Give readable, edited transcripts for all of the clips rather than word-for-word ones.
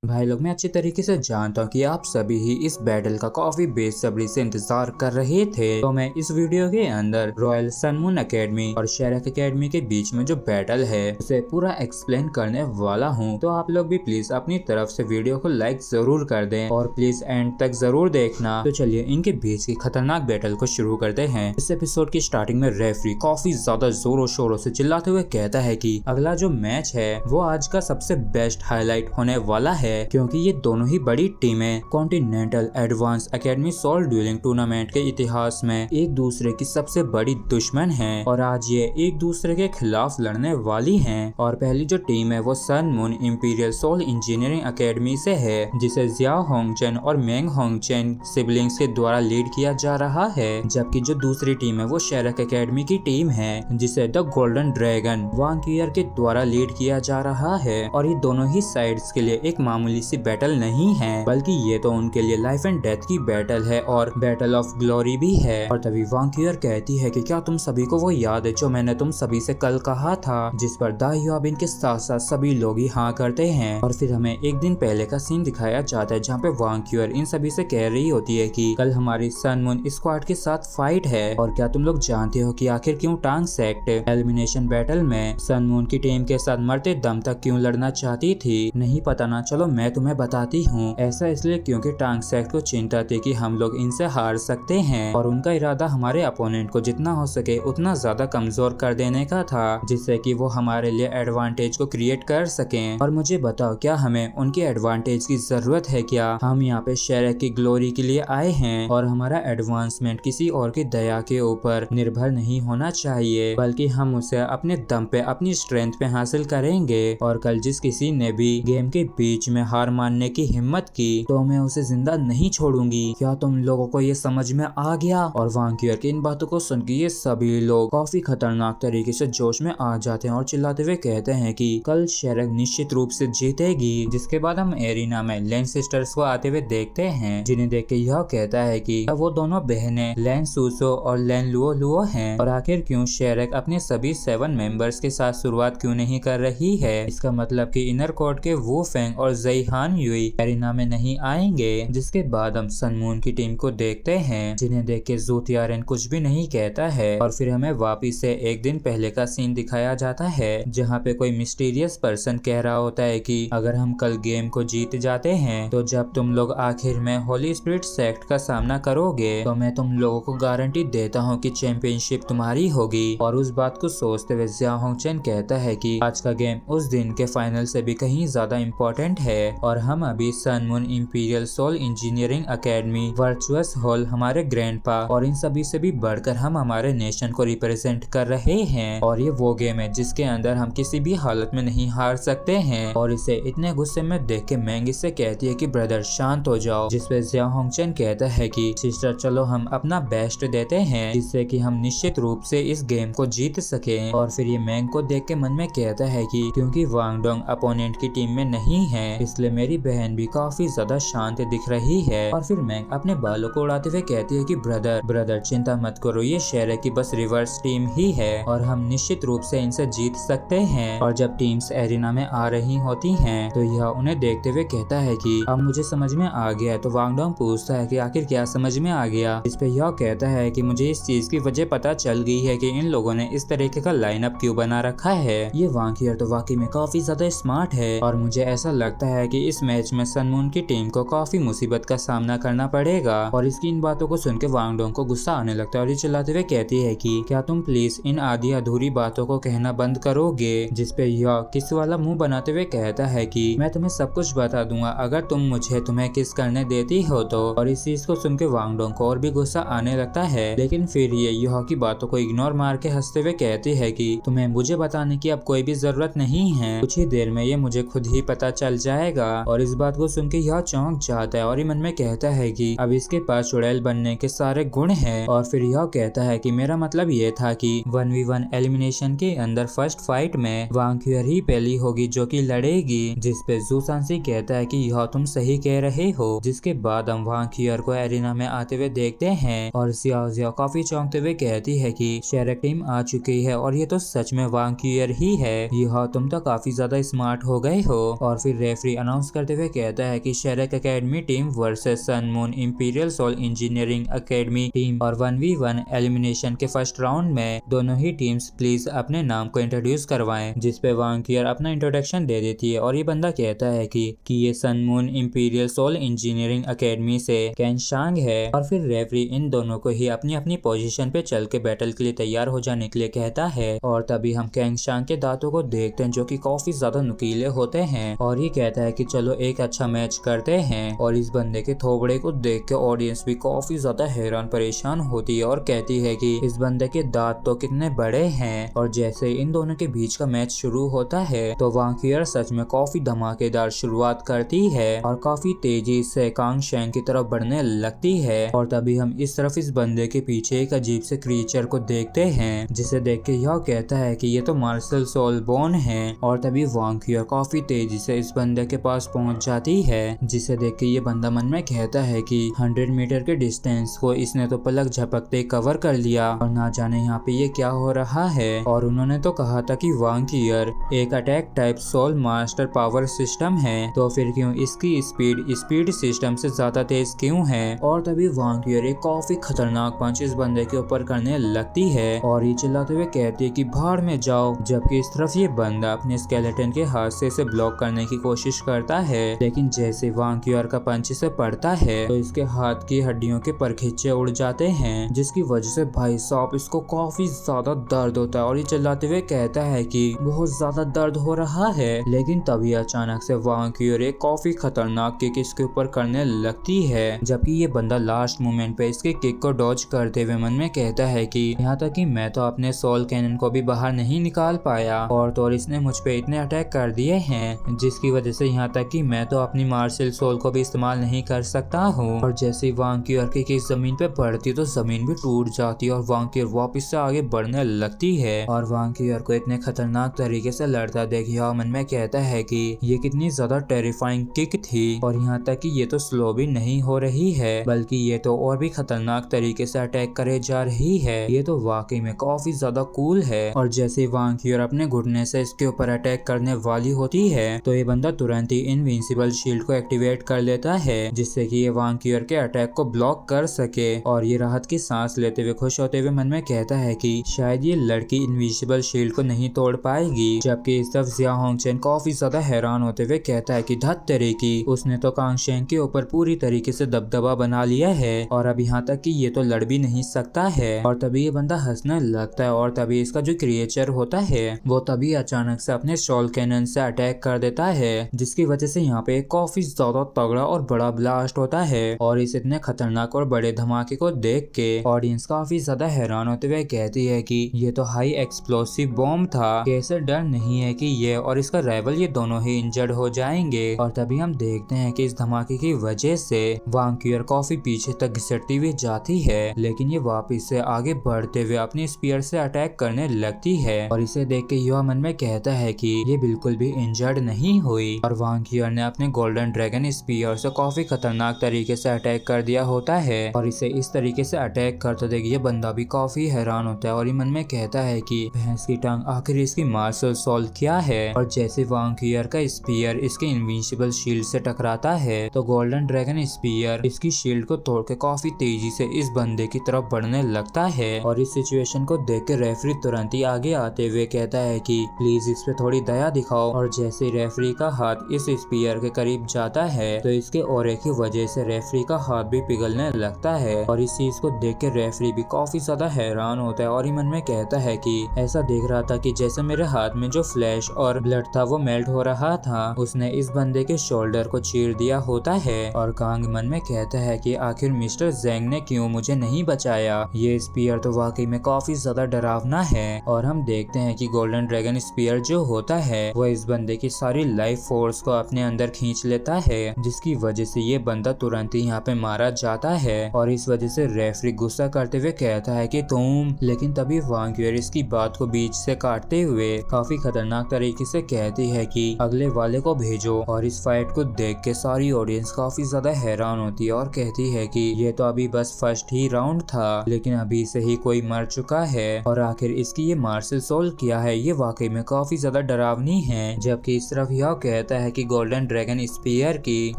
भाई लोग, मैं अच्छी तरीके से जानता हूँ कि आप सभी ही इस बैटल का काफी बेसब्री से इंतजार कर रहे थे। तो मैं इस वीडियो के अंदर रॉयल सन मून एकेडमी और शेरक एकेडमी के बीच में जो बैटल है उसे पूरा एक्सप्लेन करने वाला हूँ। तो आप लोग भी प्लीज अपनी तरफ से वीडियो को लाइक जरूर कर दें और प्लीज एंड तक जरूर देखना। तो चलिए इनके बीच की खतरनाक बैटल को शुरू करते हैं। इस एपिसोड की स्टार्टिंग में रेफरी काफी ज्यादा जोरों शोरों से चिल्लाते हुए कहता है कि अगला जो मैच है वो आज का सबसे बेस्ट हाईलाइट होने वाला है, क्योंकि ये दोनों ही बड़ी टीमें continental advance academy soul dueling tournament के इतिहास में एक दूसरे की सबसे बड़ी दुश्मन हैं और आज ये एक दूसरे के खिलाफ लड़ने वाली हैं। और पहली जो टीम है वो sun moon imperial soul engineering academy से है, जिसे जियाओ होंगचेन और मेंग होंगचेन सिबलिंग्स के द्वारा लीड किया जा रहा है। जबकि जो दूसरी टीम है वो शेरक एकेडमी की टीम है, जिसे द गोल्डन ड्रैगन वांग कियर के द्वारा लीड किया जा रहा है। और ये दोनों ही साइड्स के लिए एक मामूली सी बैटल नहीं है, बल्कि ये तो उनके लिए लाइफ एंड डेथ की बैटल है और बैटल ऑफ ग्लोरी भी है। और तभी वांग कियर कहती है कि क्या तुम सभी को वो याद है जो मैंने तुम सभी से कल कहा था, जिस पर दा ह्योबिन के साथ साथ सभी लोग ही हाँ करते हैं। और फिर हमें एक दिन पहले का सीन दिखाया जाता है जहाँ पे वांग कियर इन सभी से कह रही होती है कि कल हमारी सन मून स्क्वाड के साथ फाइट है और क्या तुम लोग जानते हो कि आखिर क्यों टांग सेक्ट एलिमिनेशन बैटल में सन मून की टीम के साथ मरते दम तक क्यों लड़ना चाहती थी? नहीं पता ना? चलो मैं तुम्हें बताती हूँ। ऐसा इसलिए क्योंकि टांग सेक्ट को चिंता थी कि हम लोग इनसे हार सकते हैं और उनका इरादा हमारे अपोनेंट को जितना हो सके उतना ज्यादा कमजोर कर देने का था, जिससे कि वो हमारे लिए एडवांटेज को क्रिएट कर सकें। और मुझे बताओ, क्या हमें उनकी एडवांटेज की जरूरत है क्या? हम यहाँ पे शेरक की ग्लोरी के लिए आए हैं और हमारा एडवांसमेंट किसी और की दया के ऊपर निर्भर नहीं होना चाहिए, बल्कि हम उसे अपने दम पे अपनी स्ट्रेंथ पे हासिल करेंगे। और कल जिस किसी ने भी गेम के बीच में हार मानने की हिम्मत की तो मैं उसे जिंदा नहीं छोड़ूंगी। क्या तुम लोगों को ये समझ में आ गया? और वांग कियर की इन बातों को सुन के ये सभी लोग काफी खतरनाक तरीके से जोश में आ जाते हैं और चिल्लाते हुए कहते हैं कि कल शेरक निश्चित रूप से जीतेगी। जिसके बाद हम एरिना में लेन सिस्टर्स को आते हुए देखते हैं, जिन्हें देख के यह कहता है कि वो दोनों बहनें लेन सूसो और लेन लुओ लुओ हैं। और आखिर क्यों शेरक अपने सभी 7 मेंबर्स के साथ शुरुआत क्यों नहीं कर रही है? इसका मतलब कि इनर कोर्ट के वो फेंग और जईहान युई एरिना में नहीं आएंगे। जिसके बाद हम सन मून की टीम को देखते हैं, जिन्हें देख के ज़ूतियारेन कुछ भी नहीं कहता है। और फिर हमें वापिस से एक दिन पहले का सीन दिखाया जाता है, जहाँ पे कोई मिस्टीरियस पर्सन कह रहा होता है कि अगर हम कल गेम को जीत जाते हैं तो जब तुम लोग आखिर में होली स्पिरिट सेक्ट का सामना करोगे तो मैं तुम लोगों को गारंटी देता हूँ कि चैंपियनशिप तुम्हारी होगी। और उस बात को सोचते हुए जिया होंगचेन कहता है कि आज का गेम उस दिन के फाइनल से भी कहीं ज्यादा इम्पोर्टेंट है और हम अभी sun moon imperial soul engineering academy virtuous hall हमारे ग्रैंडपा और इन सभी से भी बढ़कर हम हमारे नेशन को रिप्रेजेंट कर रहे हैं। और ये वो गेम है जिसके अंदर हम किसी भी हालत में नहीं हार सकते हैं। और इसे इतने गुस्से में देख के मैंग इससे कहती है कि ब्रदर शांत हो जाओ, जिसपे जिया होंगचेन कहता है कि सिस्टर चलो हम अपना बेस्ट देते हैं जिससे कि हम निश्चित रूप से इस गेम को जीत सके। और फिर ये मैंग को देख के मन में कहता है कि क्योंकि वांग डोंग अपोनेंट की टीम में नहीं है इसलिए मेरी बहन भी काफी ज्यादा शांत दिख रही है। और फिर मैंग अपने बालों को उड़ाते हुए कहती है कि ब्रदर चिंता मत करो, ये शेरक की बस रिवर्स टीम ही है और हम निश्चित रूप से इनसे जीत सकते हैं। और जब टीम्स एरिना में आ रही होती हैं तो यह उन्हें देखते हुए कहता है कि अब मुझे समझ में आ गया है। तो वांग डोंग पूछता है कि आखिर क्या समझ में आ गया? इस पे यह कहता है कि मुझे इस चीज की वजह पता चल गई है कि इन लोगों ने इस तरीके का लाइनअप क्यों बना रखा है। ये वांग कियर तो वाकई में काफी ज्यादा स्मार्ट है और मुझे ऐसा लगता है कि इस मैच में सन मून की टीम को काफी मुसीबत का सामना करना पड़ेगा। और इसकी इन बातों को सुन के वांग डोंग को गुस्सा आने लगता है और ये चिल्लाते हुए कहती है कि क्या तुम प्लीज इन आधी अधूरी बातों को कहना बंद करोगे? जिसपे यह किस वाला मुंह बनाते हुए कहता है कि मैं तुम्हें सब कुछ बता दूंगा अगर तुम मुझे तुम्हें किस करने देती हो तो। और इस चीज को सुन के वांग डोंग को और भी गुस्सा आने लगता है, लेकिन फिर ये यह की बातों को इग्नोर मार के हंसते हुए कहती है कि तुम्हें मुझे बताने की अब कोई भी जरूरत नहीं है, कुछ ही देर में ये मुझे खुद ही पता चल जाएगा। और इस बात को सुन के यह चौंक जाता है और ये मन में कहता है कि अब इसके पास चुड़ैल बनने के सारे गुण हैं। और फिर यह कहता है कि मेरा मतलब ये था कि 1v1 एलिमिनेशन के अंदर फर्स्ट फाइट में वांग कियर ही पहली होगी जो कि लड़ेगी। जिसपे जू सांसी कहता है कि यह तुम सही कह रहे हो। जिसके बाद हम वांग कियर को एरिना में आते हुए देखते हैं और जिया काफी चौंकते हुए कहती है कि शेरक टीम आ चुकी है और ये तो सच में वांग कियर ही है। यह तुम तो काफी ज्यादा स्मार्ट हो गए हो। और फिर रेफरी रेफरी अनाउंस करते हुए कहता है कि Shrek academy team versus Sun moon imperial soul engineering academy team और 1v1 एलिमिनेशन के फर्स्ट राउंड में दोनों ही टीम्स प्लीज अपने नाम को इंट्रोड्यूस करवाएं। जिस पे वांग क्यूअर अपना इंट्रोडक्शन दे देती है और ये बंदा कहता है कि ये sun moon imperial soul engineering academy से कैन शांग है। और फिर रेफरी इन दोनों को ही अपनी अपनी पोजीशन पे चल के बैटल के लिए तैयार हो जाने के लिए कहता है। और तभी हम कैंग शांग के दांतों को देखते हैं जो कि काफी ज्यादा नुकीले होते हैं और ये कहता है कि चलो एक अच्छा मैच करते हैं। और इस बंदे के थोबड़े को देख के ऑडियंस भी काफी ज्यादा हैरान परेशान होती है और कहती है कि इस बंदे के दांत तो कितने बड़े हैं। और जैसे इन दोनों के बीच का मैच शुरू होता है तो वांग क्यूअर सच में काफी धमाकेदार शुरुआत करती है और काफी तेजी से कांग शैंग की तरफ बढ़ने लगती है। और तभी हम इस तरफ इस बंदे के पीछे एक अजीब से क्रीचर को देखते हैं जिसे देख के यह कहता है कि ये तो मार्शल सोल बोन है। और तभी वांग क्यूअर काफी तेजी से इस बंदे के पास पहुंच जाती है जिसे देख के ये बंदा मन में कहता है कि 100 मीटर के डिस्टेंस को इसने तो पलक झपकते कवर कर लिया और ना जाने यहाँ पे ये क्या हो रहा है। और उन्होंने तो कहा था कि वांग क्यूअर एक attack type soul master power system है तो फिर क्यों इसकी स्पीड सिस्टम से ज्यादा तेज क्यों है। और तभी वांग क्यूअर एक काफी खतरनाक पंच इस बंदे के ऊपर करने लगती है और ये चिल्लाते हुए कहती है कि भाड़ में जाओ। जबकि इस तरफ ये बंदा अपने स्केलेटन के हाथ से इसे ब्लॉक करने की कोशिश करता है लेकिन जैसे वांग क्यूअर का पंच इसे पड़ता है तो इसके हाथ की हड्डियों के परखीचे उड़ जाते हैं जिसकी वजह से भाई साहब इसको काफी ज्यादा दर्द होता है और ये चिल्लाते हुए कहता है कि बहुत ज्यादा दर्द हो रहा है। लेकिन तभी अचानक से वांग क्यूअर एक काफी खतरनाक किक इसके ऊपर करने लगती है जबकि ये बंदा लास्ट मोमेंट पे इसके किक को डॉज करते हुए मन में कहता है कि यहाँ तक कि मैं तो अपने सोल कैनन को भी बाहर नहीं निकाल पाया और तो इसने मुझ पे इतने अटैक कर दिए हैं जिसकी वजह से यहाँ तक कि मैं तो अपनी मार्शल सोल को भी इस्तेमाल नहीं कर सकता हूँ। और जैसे ही वांग क्यूअर की किक जमीन पे पड़ती तो जमीन भी टूट जाती है और वांग क्यूअर वापस से आगे बढ़ने लगती है। और वांग क्यूअर को इतने खतरनाक तरीके से लड़ता देख यह मन में कहता है कि ये कितनी ज्यादा टेरिफाइंग किक थी और यहाँ तक कि ये तो स्लो भी नहीं हो रही है बल्कि ये तो और भी खतरनाक तरीके से अटैक करे जा रही है। ये तो वाकई में काफी ज्यादा कूल है। और जैसे वांग क्यूअर अपने घुटने से इसके ऊपर अटैक करने वाली होती है तो ये बंदा तुरंत ही इनविंसिबल शील्ड को एक्टिवेट कर लेता है जिससे कि ये वांग क्यूअर के अटैक को ब्लॉक कर सके। और ये राहत की सांस लेते हुए खुश होते हुए मन में कहता है कि शायद ये लड़की इनविजिबल शील्ड को नहीं तोड़ पाएगी। जबकि इस तरफ जिया होंगचेन काफी ज्यादा हैरान होते हुए कहता है कि धत तेरे की, उसने तो कांग शेंग के ऊपर पूरी तरीके से दबदबा बना लिया है और अब यहाँ तक कि ये तो लड़ भी नहीं सकता है। और तभी ये बंदा हंसने लगता है और तभी इसका जो क्रिएचर होता है वो तभी अचानक से अपने शॉल कैनन से अटैक कर देता है जिसकी वजह से यहाँ पे काफी ज्यादा तगड़ा और बड़ा ब्लास्ट होता है। और इस इतने खतरनाक और बड़े धमाके को देख के ऑडियंस काफी ज्यादा हैरान होते हुए कहती है कि ये तो हाई एक्सप्लोसिव बॉम्ब था, कैसे डर नहीं है कि ये और इसका राइवल ये दोनों ही इंजर्ड हो जाएंगे। और तभी हम देखते हैं कि इस धमाके की वजह से वांग क्यूअर काफी पीछे तक घिसटती हुई जाती है लेकिन ये वापस से आगे बढ़ते हुए अपनी स्पीयर से अटैक करने लगती है। और इसे देख के युवा मन में कहता है कि ये बिल्कुल भी इंजर्ड नहीं हुई। और वांग क्यूअर ने अपने गोल्डन ड्रैगन स्पीयर से काफी खतरनाक तरीके से अटैक कर दिया होता है और इसे इस तरीके से अटैक करते देख ये बंदा भी काफी हैरान होता है और ये मन में कहता है कि भैंस की टांग, आखिर इसकी मार्शल सोल क्या है। और जैसे वांग क्यूअर का स्पीयर इसके इनविंसिबल शील्ड से टकराता है तो गोल्डन ड्रैगन स्पीयर इसकी शील्ड को तोड़ के काफी तेजी से इस बंदे की तरफ बढ़ने लगता है। और इस सिचुएशन को देख के रेफरी तुरंत ही आगे आते हुए कहता है कि प्लीज इस पे थोड़ी दया दिखाओ। और जैसे रेफरी का हाथ इस स्पीयर के करीब जाता है तो इसके ऑरे की वजह से रेफरी का हाथ भी पिघलने लगता है। और इस चीज को देख के रेफरी भी काफी ज्यादा हैरान होता है और ये मन में कहता है कि ऐसा देख रहा था कि जैसे मेरे हाथ में जो फ्लैश और ब्लड था वो मेल्ट हो रहा था, उसने इस बंदे के शोल्डर को चीर दिया होता है। और कांग मन में कहता है कि आखिर मिस्टर जेंग ने क्यों मुझे नहीं बचाया। ये स्पीयर तो वाकई में काफी ज्यादा डरावना है। और हम देखते हैं कि गोल्डन ड्रैगन स्पीयर जो होता है वो इस बंदे की सारी लाइफ फोर्स को अपने अंदर खींच लेता है जिसकी वजह से ये बंदा तुरंत ही यहाँ पे मारा जाता है। और इस वजह से रेफरी गुस्सा करते हुए कहता है कि तुम, लेकिन तभी वांग क्यूअर इसकी बात को बीच से काटते हुए काफी खतरनाक तरीके से कहती है कि अगले वाले को भेजो। और इस फाइट को देख के सारी ऑडियंस काफी ज्यादा हैरान होती है और कहती है कि ये तो अभी बस फर्स्ट ही राउंड था लेकिन अभी से ही कोई मर चुका है और आखिर इसकी ये मार्शल सोल क्या है, ये वाकई में काफी ज्यादा डरावनी है। जबकि इस तरफ यह कहता है कि गोल्डन ड्रैगन स्पीयर की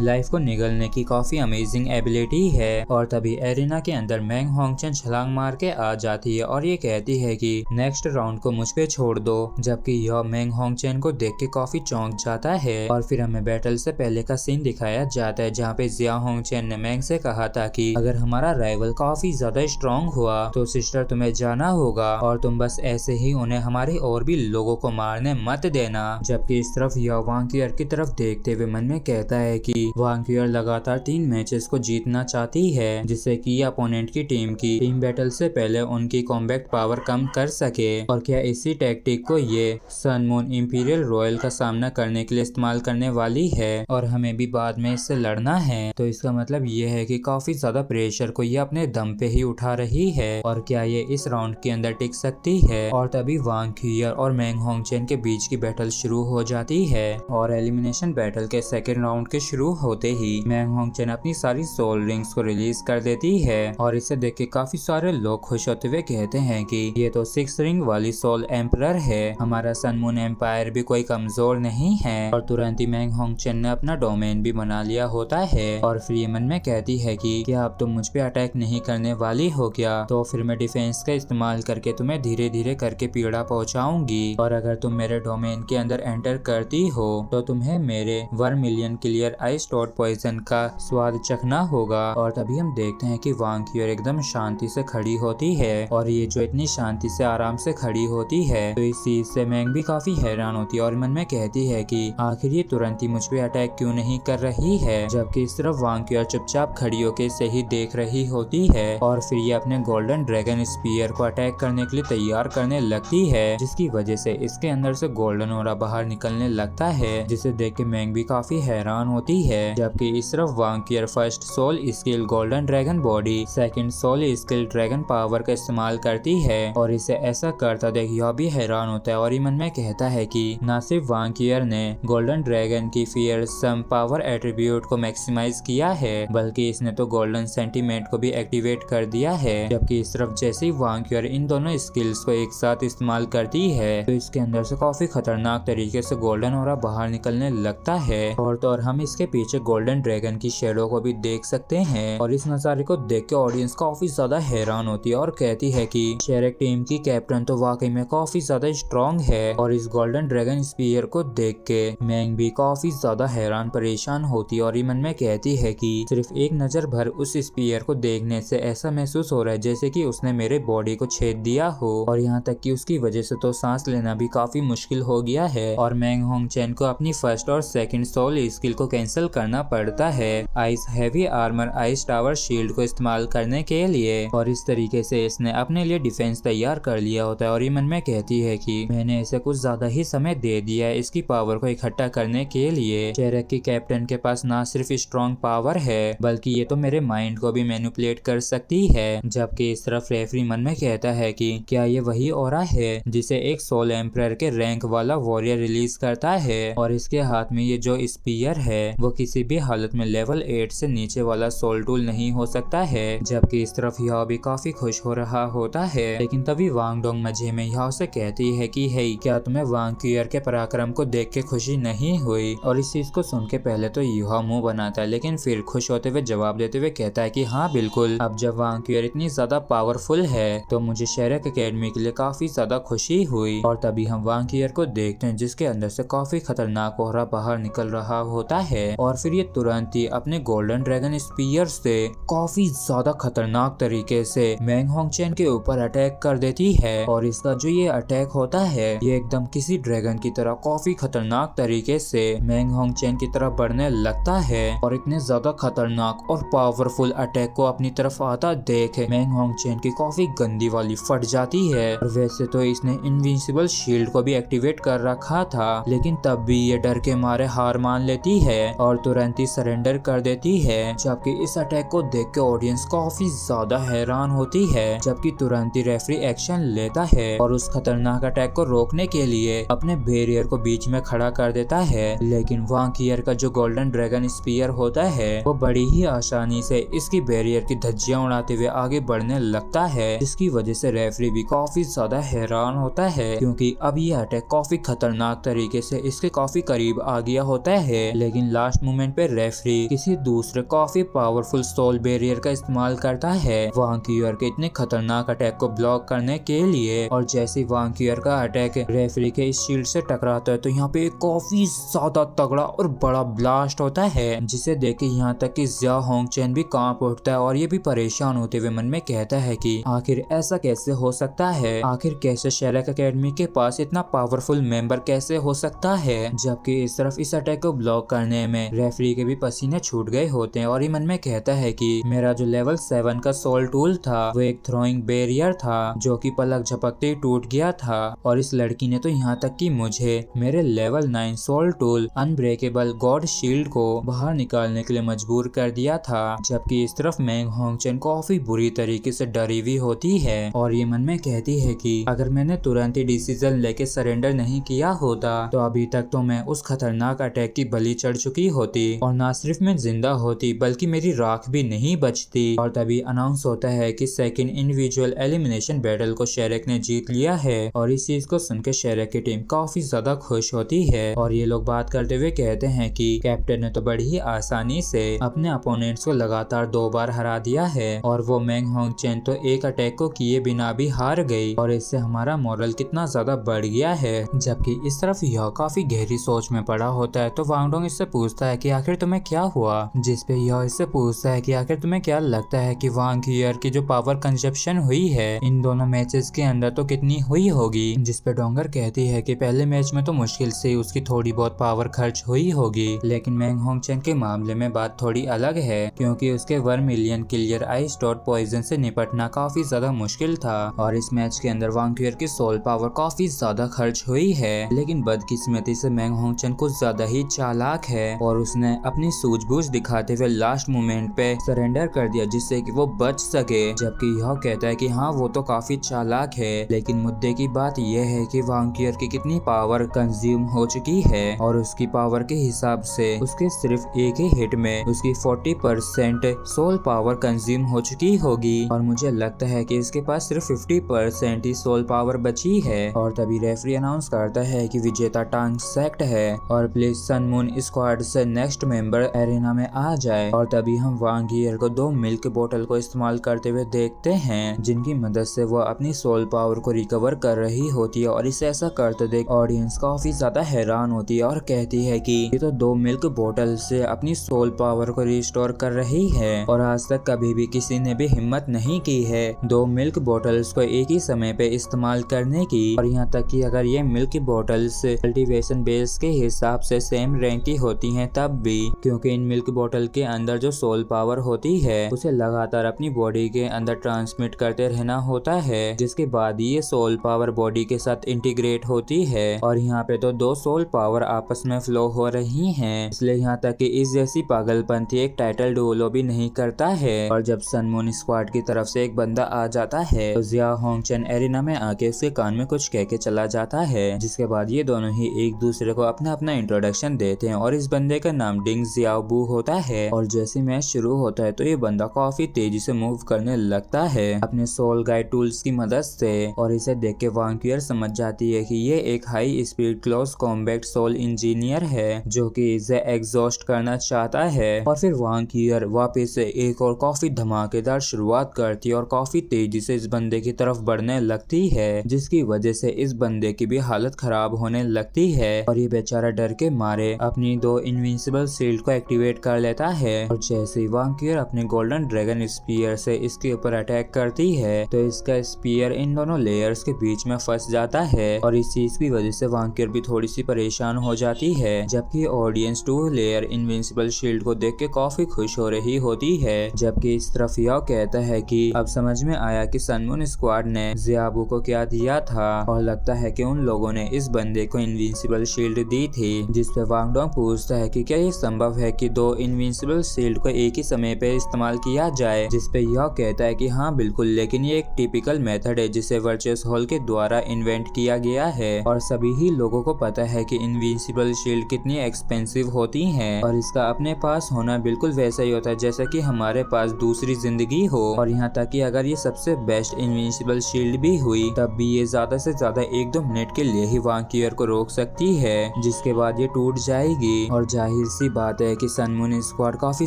लाइफ को निगलने की काफी अमेजिंग एबिलिटी है। और तभी एरिना के अंदर मैंग होंगचेन छलांग मार के आ जाती है और ये कहती है कि नेक्स्ट राउंड को मुझ पे छोड़ दो, जबकि यह मैंग होंगचेन को देख के काफी चौंक जाता है। और फिर हमें बैटल से पहले का सीन दिखाया जाता है जहाँ पे जिया होंगचेन ने मैंग से कहा था कि अगर हमारा राइवल काफी ज्यादा स्ट्रॉन्ग हुआ तो सिस्टर तुम्हें जाना होगा और तुम बस ऐसे ही उन्हें हमारे और भी लोगों को मारने मत देना। जबकि इस तरफ यह वांग क्यूअर की तरफ देखते हुए मन में कहता है कि वांग क्यूअर लगातार 3 मैचेस को जीतना चाहती है जिससे कि अपोनेंट की टीम बैटल से पहले उनकी कॉम्बैक्ट पावर कम कर सके। और क्या इसी टैक्टिक को ये सन मून इंपीरियल रॉयल का सामना करने के लिए इस्तेमाल करने वाली है और हमें भी बाद में इससे लड़ना है। तो इसका मतलब ये है कि काफी ज्यादा प्रेशर को ये अपने दम पे ही उठा रही है और क्या ये इस राउंड के अंदर टिक सकती है। और तभी वांग क्यूअर और मैंग होंगचेन के बीच की बैटल शुरू हो जाती है और एलिमिनेशन बैटल के सेकेंड राउंड के शुरू होते ही मैंग होंगचेन अपनी सारी सोल रिंग्स को रिलीज कर देती है और इसे देख के काफी सारे लोग खुश होते हुए कहते हैं कि ये तो 6 रिंग वाली सोल एम्परर है, हमारा सन मून एम्पायर भी कोई कमजोर नहीं है। और तुरंत ही मैंग होंगचेन ने अपना डोमेन भी बना लिया होता है और फिर ये मन में कहती है कि क्या अब तुम मुझ पे अटैक नहीं करने वाली हो क्या, तो फिर मैं डिफेंस का इस्तेमाल करके तुम्हें धीरे धीरे करके पीड़ा पहुंचाऊंगी और अगर तुम मेरे डोमेन के अंदर एंटर करती हो तो तुम्हें मेरे 1 million clear ice toad poison का स्वाद चखना होगा। और तभी हम देखते हैं कि वांग क्यूअर एकदम शांति से खड़ी होती है और ये जो इतनी शांति से आराम से खड़ी होती है तो इस चीज से मैंग भी काफी हैरान होती है और मन में कहती है कि आखिर ये तुरंत ही मुझ पे अटैक क्यों नहीं कर रही है। जबकि इस तरफ वांग क्यूअर चुपचाप खड़ी होकर इसे ही देख रही होती है और फिर ये अपने गोल्डन ड्रैगन स्पीयर को अटैक करने के लिए तैयार करने लगती है जिसकी वजह से इसके अंदर से गोल्डन ऑरा बाहर निकलने लगता है जिसे देख के मैंग भी काफी हैरान होती है। जबकि इस तरफ Wang Qiuer first soul skill golden dragon body, second soul skill dragon power का इस्तेमाल करती है और इसे ऐसा करता देख यह भी हैरान होता है और मन में कहता है कि न सिर्फ वांग क्यूअर ने गोल्डन ड्रैगन की फियरसम पावर एट्रीब्यूट को मैक्सिमाइज किया है बल्कि इसने तो गोल्डन सेंटीमेंट को भी एक्टिवेट कर दिया है। जबकि इस तरफ जैसे ही वांग क्यूअर इन दोनों स्किल्स को एक साथ इस्तेमाल करती है तो इसके अंदर से काफी खतरनाक तरीके से गोल्डन ऑरा बाहर निकलने लगता है और तो और हम इसके पीछे गोल्डन ड्रैगन की शेडो को भी देख सकते हैं। और इस नजारे को देख के ऑडियंस काफी ज्यादा हैरान होती है और कहती है कि शेरेक टीम की कैप्टन तो वाकई में काफी ज्यादा स्ट्रॉन्ग है। और इस गोल्डन ड्रैगन स्पीयर को देख के मैंग भी काफी ज्यादा हैरान परेशान होती है और मन में कहती है कि सिर्फ एक नजर भर उस स्पीयर को देखने से ऐसा महसूस हो रहा है जैसे कि उसने मेरे बॉडी को छेद दिया हो और यहाँ तक कि उसकी वजह से तो सांस लेना भी काफी मुश्किल हो गया है। और मैंग होंगचेन को अपनी फर्स्ट और सेकंड सोल स्किल को कैंसिल करना पड़ता है ice heavy armour ice tower shield को इस्तेमाल करने के लिए और इस तरीके से इसने अपने लिए डिफेंस तैयार कर लिया होता है। और मन में कहती है कि मैंने इसे कुछ ज्यादा ही समय दे दिया है इसकी पावर को इकट्ठा करने के लिए। शेरेक की कैप्टन के पास ना सिर्फ स्ट्रॉन्ग पावर है बल्कि ये तो मेरे माइंड को भी मैनिपुलेट कर सकती है। जबकि इस तरफ रेफरी मन में कहता है कि क्या ये वही ऑरा है जिसे एक सोल एम्परर के रैंक वाला वॉरियर रिलीज करता है और इसके हाथ में ये जो स्पीयर है वो किसी भी हालत में लेवल 8 से नीचे वाला सोल टूल नहीं हो सकता है। जबकि इस तरफ यह भी काफी खुश हो रहा होता है लेकिन तभी वांग डोंग मजे में यह से कहती है कि हे क्या तुम्हें वांग क्यूअर के पराक्रम को देख के खुशी नहीं हुई। और इस चीज को सुन के पहले तो यह मुंह बनाता है लेकिन फिर खुश होते हुए जवाब देते हुए कहता है कि हाँ बिल्कुल, अब जब वांग क्यूअर इतनी ज्यादा पावरफुल है तो मुझे शेरेक एकेडमी के लिए काफी ज्यादा खुशी हुई। और तभी हम वांग क्यूअर को देखते हैं जिसके अंदर से काफी खतरनाक ऑरा बाहर निकल रहा होता है और फिर ये तुरंत ही अपने गोल्डन ड्रैगन स्पीयर से काफी ज्यादा खतरनाक तरीके से मैंग होंगचेन के ऊपर अटैक कर देती है। और इसका जो ये अटैक होता है ये एकदम किसी ड्रैगन की तरह काफी खतरनाक तरीके से मैंग होंगचेन की तरफ बढ़ने लगता है और इतने ज्यादा खतरनाक और पावरफुल अटैक को अपनी तरफ आता देख मैंग होंगचेन की काफी गंदी वाली फट जाती है। और वैसे तो इसने इनविंसिबल शील्ड को भी एक्टिवेट कर रखा था लेकिन तब भी ये डर के मारे हार मान लेती है और तुरंत ही सरेंडर कर देती है। जबकि इस अटैक को देख के ऑडियंस काफी ज्यादा हैरान होती है जबकि तुरंत ही रेफरी एक्शन लेता है और उस खतरनाक अटैक को रोकने के लिए अपने बैरियर को बीच में खड़ा कर देता है। लेकिन वांग क्यूअर का जो गोल्डन ड्रैगन स्पीयर होता है वो बड़ी ही आसानी से इसकी बैरियर की धज्जियां उड़ाते हुए आगे बढ़ने लगता है जिसकी वजह से रेफरी भी काफी ज्यादा हैरान होता है क्योंकि अब ये अटैक काफी खतरनाक तरीके से इसके काफी करीब करीब आ गया होता है, लेकिन लास्ट मोमेंट पे रेफरी किसी दूसरे काफी पावरफुल सोल बैरियर का इस्तेमाल करता है वांकियर के इतने खतरनाक अटैक को ब्लॉक करने के लिए। और जैसे वांकियर का अटैक रेफरी के इस शील्ड से टकराता है तो यहाँ पे काफी ज्यादा तगड़ा और बड़ा ब्लास्ट होता है, जिसे देख के यहाँ तक कि जिया होंगचेन भी कांप उठता है और ये भी परेशान होते हुए मन में कहता है कि आखिर ऐसा कैसे हो सकता है, आखिर कैसे शेरक एकेडमी के पास इतना पावरफुल मेंबर कैसे हो सकता है। जबकि इस तरफ इस अटैक को ब्लॉक करने में रेफरी के भी पसीने छूट गए होते हैं और ये मन में कहता है कि मेरा जो लेवल 7 का सोल टूल था वो एक थ्रोइंग बैरियर था जो कि पलक झपकते ही टूट गया था, और इस लड़की ने तो यहाँ तक कि मुझे मेरे level 9 soul tool unbreakable god shield को बाहर निकालने के लिए मजबूर कर दिया था। जबकि इस तरफ मैंग होंगचेन काफी बुरी तरीके से डरी हुई होती है और ये मन में कहती है कि अगर मैंने तुरंत ही डिसीजन लेके सरेंडर नहीं किया होता तो अभी तक तो मैं उस खतरनाक अटैक की बलि चढ़ चुकी होती और ना सिर्फ मैं जिंदा होती बल्कि मेरी राख भी नहीं बचती। और तभी अनाउंस होता है कि सेकंड इंडिविजुअल एलिमिनेशन बैटल को शेरक ने जीत लिया है और इस चीज को सुनकर शेरक की टीम काफी ज्यादा खुश होती है और ये लोग बात करते हुए कहते हैं कि कैप्टन ने तो बड़ी ही आसानी से अपने अपोनेंट्स को लगातार 2 बार हरा दिया है और वो मैंग होंगचेन तो एक अटैक को किए बिना भी हार गई और इससे हमारा मोरल कितना ज्यादा बढ़ गया है। जबकि इस तरफ यह काफी गहरी सोच में पड़ा होता है तो वांगडोंग इससे पूछता है कि आखिर तुम्हें क्या हुआ, जिस पे यह इससे पूछता है कि आखिर तुम्हें क्या लगता है कि वांगियर की जो पावर कंजप्शन हुई है इन दोनों मैचेस के अंदर तो कितनी हुई होगी। जिस पे डोंगर कहती है कि पहले मैच में तो मुश्किल से उसकी थोड़ी बहुत पावर खर्च हुई होगी, लेकिन मैंग होंगचेन के मामले में बात थोड़ी अलग है क्योंकि उसके vermilion clear ice dot poison से निपटना काफी ज्यादा मुश्किल था और इस मैच के अंदर वांगियर की सोल पावर काफी ज्यादा खर्च हुई है। लेकिन बदकिस्मती से मैंग होंगचेन कुछ ज्यादा ही चालाक है और उसने अपनी सूझबूझ दिखाते हुए लास्ट मोमेंट पे सरेंडर कर दिया जिससे कि वो बच सके। जबकि यह कहता है कि हाँ वो तो काफी चालाक है, लेकिन मुद्दे की बात यह है कि वांगियर की कितनी पावर कंज्यूम हो चुकी है और उसकी पावर के हिसाब से उसके सिर्फ एक ही हिट में उसकी 40% सोल पावर कंज्यूम हो चुकी होगी और मुझे लगता है कि इसके पास सिर्फ 50% ही सोल पावर बची है। और तभी रेफरी अनाउंस करता है कि विजेता टांग सेक्ट है और प्लीज सन मून स्क्वाड से नेक्स्ट मेंबर एरेना में आ जाए। और तभी हम वांगियर को 2 मिल्क बोतल को इस्तेमाल करते हुए देखते हैं जिनकी मदद से वो अपनी सोल पावर को रिकवर कर रही होती है और इसे ऐसा करते देख ऑडियंस काफी ज्यादा हैरान होती है और कहती है कि ये तो 2 मिल्क बोतल से अपनी सोल पावर को रिस्टोर कर रही है और आज तक कभी भी किसी ने भी हिम्मत नहीं की है 2 मिल्क बोतल्स को एक ही समय पे इस्तेमाल करने की। और यहाँ तक कि अगर ये मिल्क बोतल्स कल्टीवेशन बेस के हिसाब से सेम रैंक की होती हैं तब भी, क्योंकि इन मिल्क बोतल के अंदर जो सोल पावर होती है उसे लगातार अपनी बॉडी के अंदर ट्रांसमिट करते रहना होता है जिसके बाद ये सोल पावर बॉडी के साथ इंटीग्रेट होती है और यहाँ पे तो 2 सोल पावर आपस में फ्लो हो रही हैं, इसलिए यहाँ तक कि इस जैसी पागलपंथी एक टाइटल डुओलो भी नहीं करता है। और जब सन मून स्क्वाड की तरफ से एक बंदा आ जाता है तो जिया होंगचेन एरिना में आके उसके कान में कुछ कह के चला जाता है, जिसके बाद ये दोनों ही एक दूसरे को अपना अपना इंट्रोडक्शन देते हैं और इस बंदे का नाम डिंग जियाओबू होता है। और जैसे मैच शुरू होता है तो ये बंदा काफी तेजी से मूव करने लगता है अपने सोल गाइड टूल्स की मदद से और इसे देख के वांकियर समझ जाती है कि ये एक high speed close combat soul engineer है जो कि इसे एग्जॉस्ट करना चाहता है। और फिर वांकियर वापस से एक और काफी धमाकेदार शुरुआत करती है और काफी तेजी से इस बंदे की तरफ बढ़ने लगती है जिसकी वजह से इस बंदे की भी हालत खराब होने लगती है और ये बेचारा डर के मारे अपनी 2 इनविंसिबल शील्ड को एक्टिवेट कर लेता है। और जैसे ही वांकियर अपने गोल्डन ड्रैगन स्पीयर से इसके ऊपर अटैक करती है तो इसका स्पीयर इन दोनों लेयर्स के बीच में फंस जाता है और इस चीज की वजह से वांकियर भी थोड़ी सी परेशान हो जाती है। जबकि ऑडियंस 2 लेयर इनविंसिबल शील्ड को देख के काफी खुश हो रही होती है। जबकि इस तरफ यह कहता है कि अब समझ में आया कि सन मून स्क्वाड ने जियाबू को क्या दिया था और लगता है कि उन लोगों ने इस बंदे को इनविंसिबल शील्ड दी थी। जिस पे वांगडोंग पूछता है कि क्या ये संभव है कि 2 इनविंसिबल शील्ड को एक ही समय पे इस्तेमाल किया जाए, जिस पे यह कहता है कि हाँ बिल्कुल, लेकिन ये एक टिपिकल मेथड है जिसे वर्चुअस हॉल के द्वारा इन्वेंट किया गया है और सभी ही लोगों को पता है कि इनविंसिबल शील्ड कितनी एक्सपेंसिव होती हैं और इसका अपने पास होना बिल्कुल वैसा ही होता है जैसा कि हमारे पास दूसरी जिंदगी हो। और यहाँ तक कि अगर ये सबसे बेस्ट इनविंसिबल शील्ड भी हुई तब भी ये ज्यादा से ज्यादा 1-2 मिनट के लिए ही वांकियर को रोक सकती है, जिस उसके बाद ये टूट जाएगी। और जाहिर सी बात है कि सनमून स्क्वाड काफी